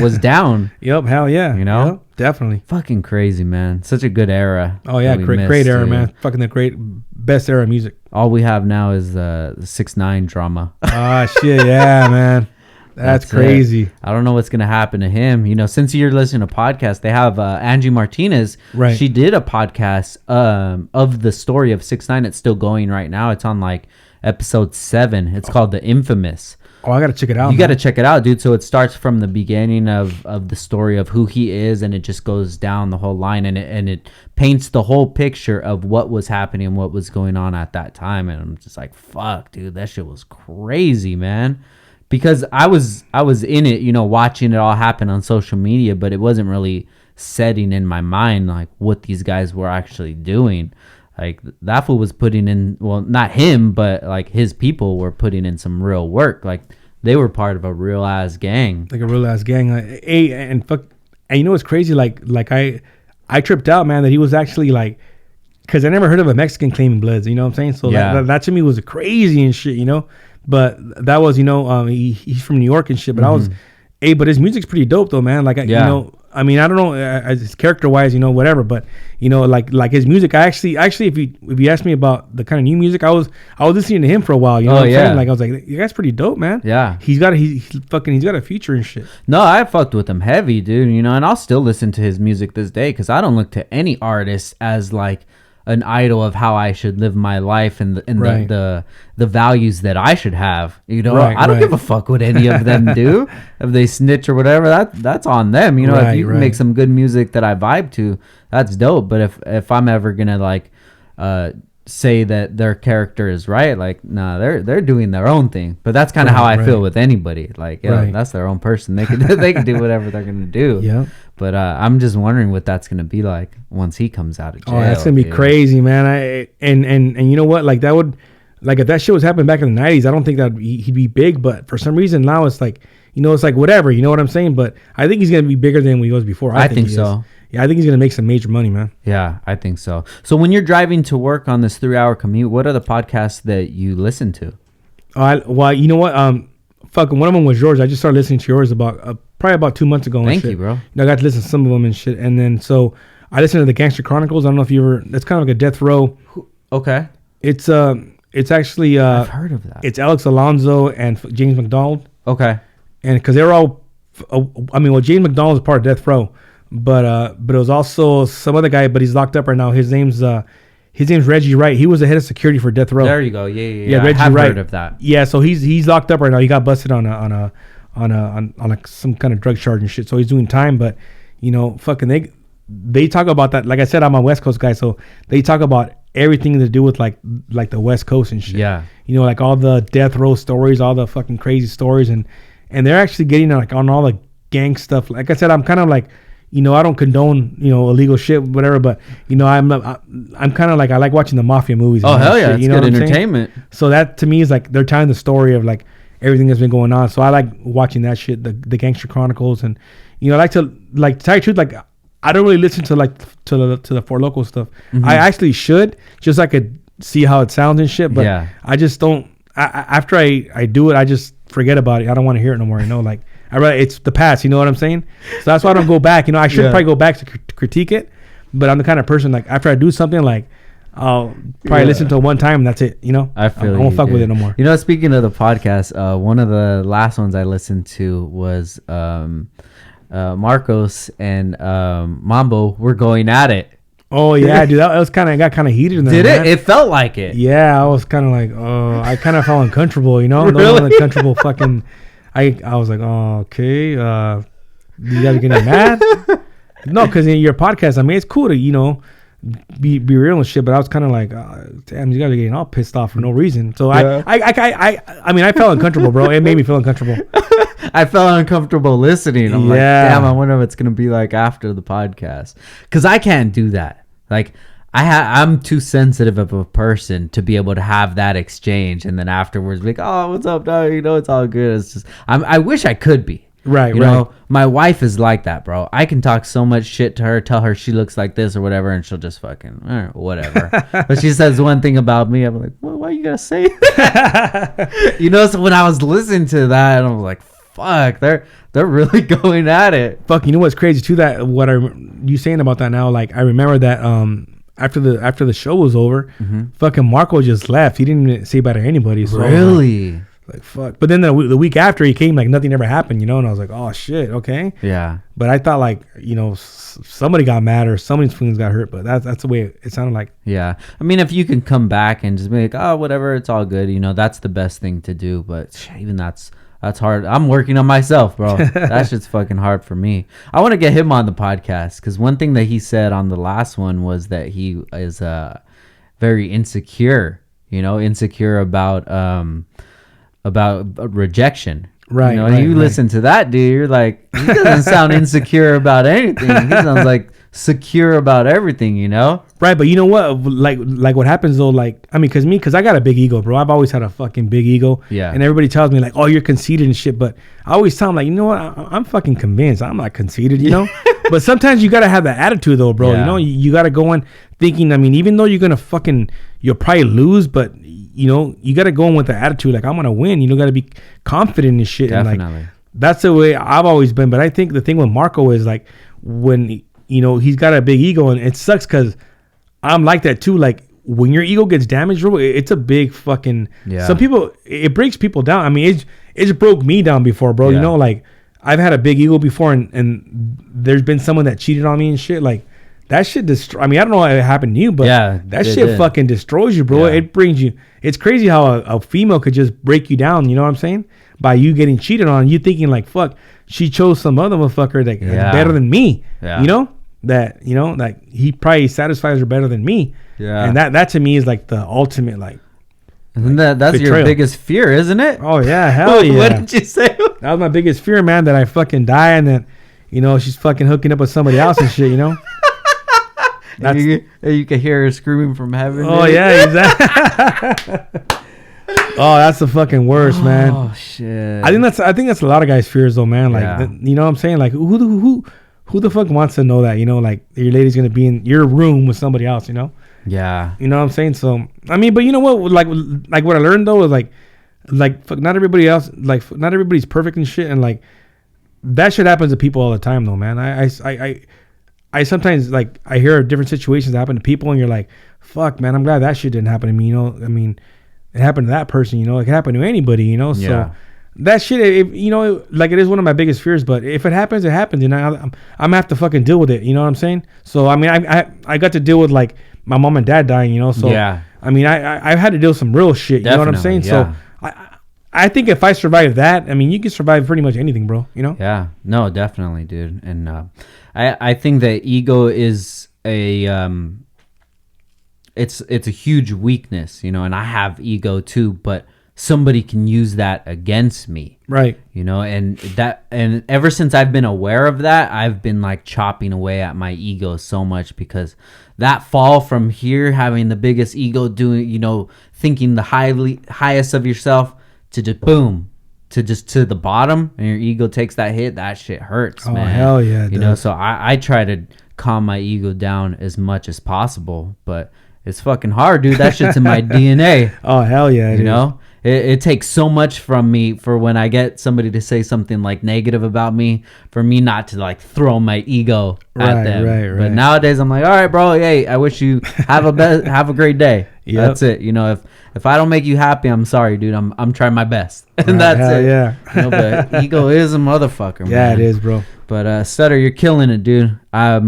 was down. Yep, hell yeah, Yep, definitely. Fucking crazy, man. Such a good era. Oh yeah, great era, man. Fucking the best era of music. All we have now is the 6ix9ine drama. Ah shit, yeah, man. That's crazy. It. I don't know what's going to happen to him. Since you're listening to podcasts, they have Angie Martinez. Right. She did a podcast of the story of 6ix9ine. It's still going right now. It's on like episode 7. It's called The Infamous. Oh, I got to check it out. You got to check it out, dude. So it starts from the beginning of the story of who he is, and it just goes down the whole line, and it paints the whole picture of what was happening, what was going on at that time. And I'm just like, fuck, dude, that shit was crazy, man. Because I was in it, watching it all happen on social media, but it wasn't really setting in my mind like what these guys were actually doing. Like that fool was putting in, well, not him, but like his people were putting in some real work. Like they were part of a real ass gang. Like a real ass gang. And what's crazy? Like I tripped out, man, that he was actually like, because I never heard of a Mexican claiming Bloods. You know what I'm saying? So that to me was crazy and shit. But that was, he's from New York and shit. But but his music's pretty dope though, man. Like, I don't know, his character wise, whatever. But like his music, I actually, if you ask me about the kind of new music, I was listening to him for a while. You know what I'm saying? Like I was like, you guys pretty dope, man. Yeah. He's got a future and shit. No, I fucked with him heavy, dude. And I'll still listen to his music this day because I don't look to any artist as like an idol of how I should live my life and the values that I should have. I don't give a fuck what any of them do. If they snitch or whatever, that's on them. If you make some good music that I vibe to, that's dope. But if I'm ever gonna like say that their character is right, like they're doing their own thing. But that's kind of how I feel with anybody. Like that's their own person. They can do whatever they're gonna do. Yeah. But I'm just wondering what that's gonna be like once he comes out of jail. Oh, that's gonna be crazy, man. And you know what? Like that would, like if that shit was happening back in the 90s, I don't think that he'd be big. But for some reason now it's like, it's like whatever. You know what I'm saying? But I think he's gonna be bigger than he was before. I think so. Yeah, I think he's gonna make some major money, man. Yeah, I think so. So when you're driving to work on this 3-hour commute, what are the podcasts that you listen to? Well, you know what? Fucking one of them was yours. I just started listening to yours probably about 2 months ago. Thank you, bro. I got to listen to some of them and shit. And then so I listened to the Gangster Chronicles. I don't know if you ever. It's kind of like a death row. Okay. It's actually I've heard of that. It's Alex Alonso and James McDonald. Okay. And because they're all, James McDonald is part of death row, but it was also some other guy, but he's locked up right now. His name's Reggie Wright. He was the head of security for death row. There you go. Yeah. Reggie I have Wright. heard of that. Yeah, so he's locked up right now. He got busted on like some kind of drug charge and shit. So he's doing time, but fucking they talk about that. Like I said, I'm a West Coast guy, so they talk about everything to do with like the West Coast and shit. Yeah. Like all the death row stories, all the fucking crazy stories, and they're actually getting like on all the gang stuff. Like I said, I'm kind of like, I don't condone, illegal shit, whatever. But I'm kind of like, I like watching the mafia movies. Oh hell yeah, shit, it's good entertainment. So that to me is like they're telling the story of like everything that's been going on. So I like watching that shit, the Gangster Chronicles, and I like to tell you the truth, like I don't really listen to to the For Lokoz stuff. Mm-hmm. I actually should, just so I could see how it sounds and shit. But I just don't. After I do it, I just forget about it. I don't want to hear it no more. Like. It's the past, you know what I'm saying? So that's why I don't go back. I should probably go back to critique it, but I'm the kind of person like after I do something, like I'll probably listen to it one time and that's it. I feel I won't fuck with it no more. Speaking of the podcast, one of the last ones I listened to was Marcos and Mambo were going at it. Oh yeah, dude, that was got kind of heated in there. Did it? Man. It felt like it. Yeah, I was kind of like, I kind of felt uncomfortable. Really? No uncomfortable fucking. I was like, oh, okay. You guys are getting mad? No, because in your podcast, I mean, it's cool to be real and shit. But I was kind of like, damn, you guys are getting all pissed off for no reason. So I mean, I felt uncomfortable, bro. It made me feel uncomfortable. I felt uncomfortable listening. I'm like, damn, I wonder what it's gonna be like after the podcast. Because I can't do that. Like. I'm too sensitive of a person to be able to have that exchange and then afterwards be like, oh, what's up, dog? It's all good. It's just I wish I could be. Right, my wife is like that, bro. I can talk so much shit to her, tell her she looks like this or whatever, and she'll just fucking whatever. But she says one thing about me, I'm like, well, why you gotta say that? So when I was listening to that, I was like, fuck, they're really going at it. Fuck, you know what's crazy too? That what are you saying about that now? Like I remember that after the show was over, fucking Marco just left. He didn't even say bye to anybody. So really? Like fuck. But then the week after he came, like nothing ever happened, and I was like, oh shit, okay. Yeah. But I thought like somebody got mad or somebody's feelings got hurt. But that's the way it sounded like. Yeah. I mean, if you can come back and just be like, oh whatever, it's all good. That's the best thing to do. But even that's hard. I'm working on myself, bro. That shit's fucking hard for me. I want to get him on the podcast because one thing that he said on the last one was that he is very insecure. Insecure about rejection. Right. You listen to that dude, you're like, he doesn't sound insecure about anything. He sounds like secure about everything. Right, but you know what? Like what happens though? Like I mean, because I got a big ego, bro. I've always had a fucking big ego. Yeah. And everybody tells me like, oh, you're conceited and shit. But I always tell them like, you know what? I'm fucking convinced. I'm not conceited, But sometimes you gotta have that attitude though, bro. Yeah. You gotta go in thinking. I mean, even though you'll probably lose, but you gotta go in with the attitude like I'm gonna win. Gotta be confident and shit. Definitely. And like that's the way I've always been. But I think the thing with Marco is like when he's got a big ego, and it sucks because I'm like that too. Like when your ego gets damaged, bro, it's a big fucking. Yeah. Some people, it breaks people down. I mean, it's broke me down before, bro. Yeah. Like I've had a big ego before, and there's been someone that cheated on me and shit. Like that shit I mean, I don't know if it happened to you, but that shit fucking destroys you, bro. Yeah. It brings you. It's crazy how a female could just break you down. You know what I'm saying? By you getting cheated on, you thinking like, fuck, she chose some other motherfucker that's better than me. Yeah. That like he probably satisfies her better than me. Yeah. And that to me is like the ultimate like. And that's betrayal. your biggest fear, isn't it? Oh yeah, hell yeah. What did you say? That was my biggest fear, man. That I fucking die and then, she's fucking hooking up with somebody else and shit. That's, you can hear her screaming from heaven. Oh yeah, exactly. Oh, that's the fucking worst, man. Oh shit. I think that's a lot of guys' fears though, man. Like you know what I'm saying? Like who the fuck wants to know that? Like your lady's gonna be in your room with somebody else, Yeah. You know what I'm saying? So I mean, but you know what? Like what I learned though is like fuck, not everybody else, like not everybody's perfect and shit, and like that shit happens to people all the time though, man. I sometimes like I hear of different situations that happen to people, and you're like, fuck, man, I'm glad that shit didn't happen to me. I mean, it happened to that person. It can happen to anybody. So that shit, like it is one of my biggest fears. But if it happens, it happens, and I'm gonna have to fucking deal with it. You know what I'm saying? So I mean, I got to deal with like my mom and dad dying. So yeah. I mean, I've had to deal with some real shit. You know what I'm saying? Yeah. So I think if I survive that, I mean, you can survive pretty much anything, bro. Yeah. No, definitely, dude. And I think that ego is it's a huge weakness, and I have ego too, but somebody can use that against me. Right. You know, and ever since I've been aware of that, I've been like chopping away at my ego so much, because that fall from here, having the biggest ego, doing, you know, thinking the highest of yourself, to just boom, to the bottom, and your ego takes that hit, that shit hurts, man. Hell yeah. You know, so I try to calm my ego down as much as possible, but it's fucking hard, dude. That shit's in my DNA. Oh, hell yeah. You know? It takes so much from me for when I get somebody to say something like negative about me, for me not to like throw my ego at them. Right. But nowadays I'm like, all right, bro, hey, I wish you have a great day. Yep. That's it. You know, if I don't make you happy, I'm sorry, dude. I'm trying my best. And that's it. Yeah. You know, but ego is a motherfucker, man. Yeah, it is, bro. But Stutter, you're killing it, dude. I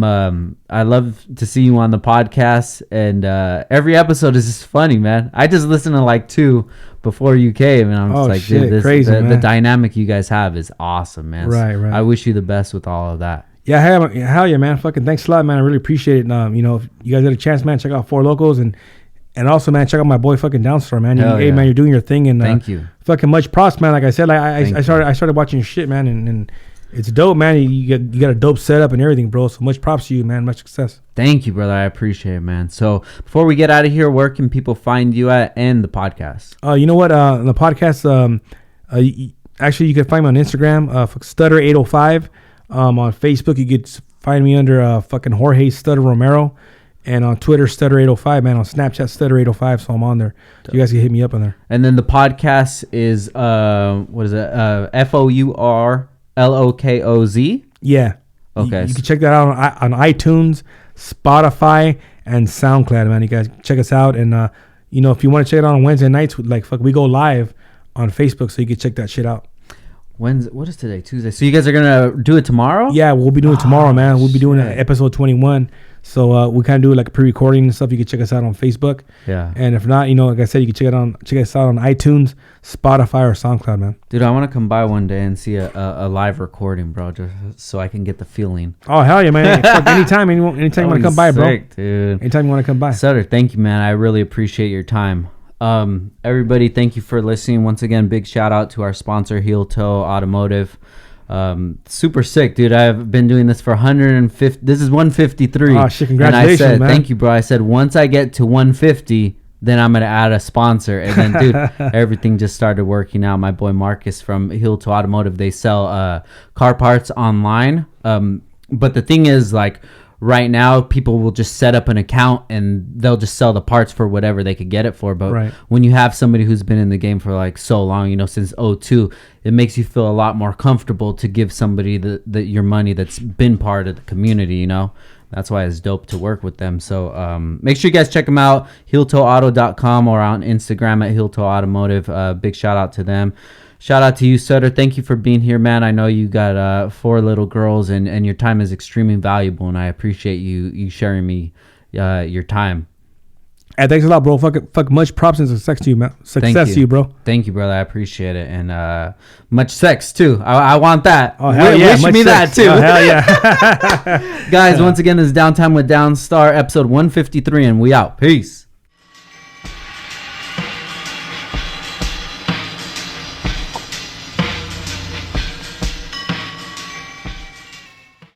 love to see you on the podcast, and every episode is just funny, man. I just listened to like 2 before you came, and I'm just like, shit, dude, crazy, the dynamic you guys have is awesome, man. Right. I wish you the best with all of that. Yeah, hell yeah, man. Fucking thanks a lot, man. I really appreciate it. You know, if you guys get a chance, man, check out For Lokoz, and also, man, check out my boy fucking Downstar, man. Hey, man, you're doing your thing, and thank you. Fucking much props, man. Like I said, like I started watching your shit, man, and it's dope, man. You got a dope setup and everything, bro. So much props to you, man. Much success. Thank you, brother. I appreciate it, man. So before we get out of here, where can people find you at and the podcast? You know what? The podcast, actually, you can find me on Instagram, Stutter805. On Facebook, you could find me under fucking Jorge Stutter Romero. And on Twitter, Stutter805, man. On Snapchat, Stutter805. So I'm on there. So you guys can hit me up on there. And then the podcast is, what is it? FOURLOKOZ? Yeah. Okay. You can check that out on iTunes, Spotify, and SoundCloud, man. You guys check us out. And, you know, if you want to check it out on Wednesday nights, we go live on Facebook, so you can check that shit out. What is today? Tuesday. So you guys are going to do it tomorrow? Yeah, we'll be doing it tomorrow, man. We'll be doing episode 21. So we kind of do like a pre-recording and stuff. You can check us out on Facebook. Yeah. And if not, you know, like I said, you can check us out on iTunes, Spotify, or SoundCloud, man. Dude, I want to come by one day and see a live recording, bro, just so I can get the feeling. Oh, hell yeah, man. anytime you want to come by, bro. Dude. Anytime you want to come by. Sutter, thank you, man. I really appreciate your time. Everybody, thank you for listening. Once again, big shout out to our sponsor, Heel Toe Automotive. Super sick, dude. I've been doing this for 150. This is 153. Oh shit! Congratulations, and I said, man. thank you, bro. I said once I get to 150, then I'm gonna add a sponsor. And then, dude, everything just started working out. My boy Marcus from Heel Toe Automotive, they sell car parts online. But the thing is, like, right now, people will just set up an account and they'll just sell the parts for whatever they could get it for. But when you have somebody who's been in the game for like so long, you know, since 2002, it makes you feel a lot more comfortable to give somebody your money that's been part of the community, you know. That's why it's dope to work with them. So make sure you guys check them out, heeltoeauto.com, or on Instagram at Heel Toe Automotive. Big shout out to them. Shout out to you, Sutter. Thank you for being here, man. I know you got 4 little girls, and your time is extremely valuable, and I appreciate you sharing me your time. Hey, thanks a lot, bro. Fuck much props and success to you, man. Success to you, bro. Thank you, brother. I appreciate it. And much sex, too. I want that. Oh, hell yeah. Wish me sex. that, too. Oh, hell yeah. Guys, once again, this is Downtime with Downstar, episode 153, and we out. Peace.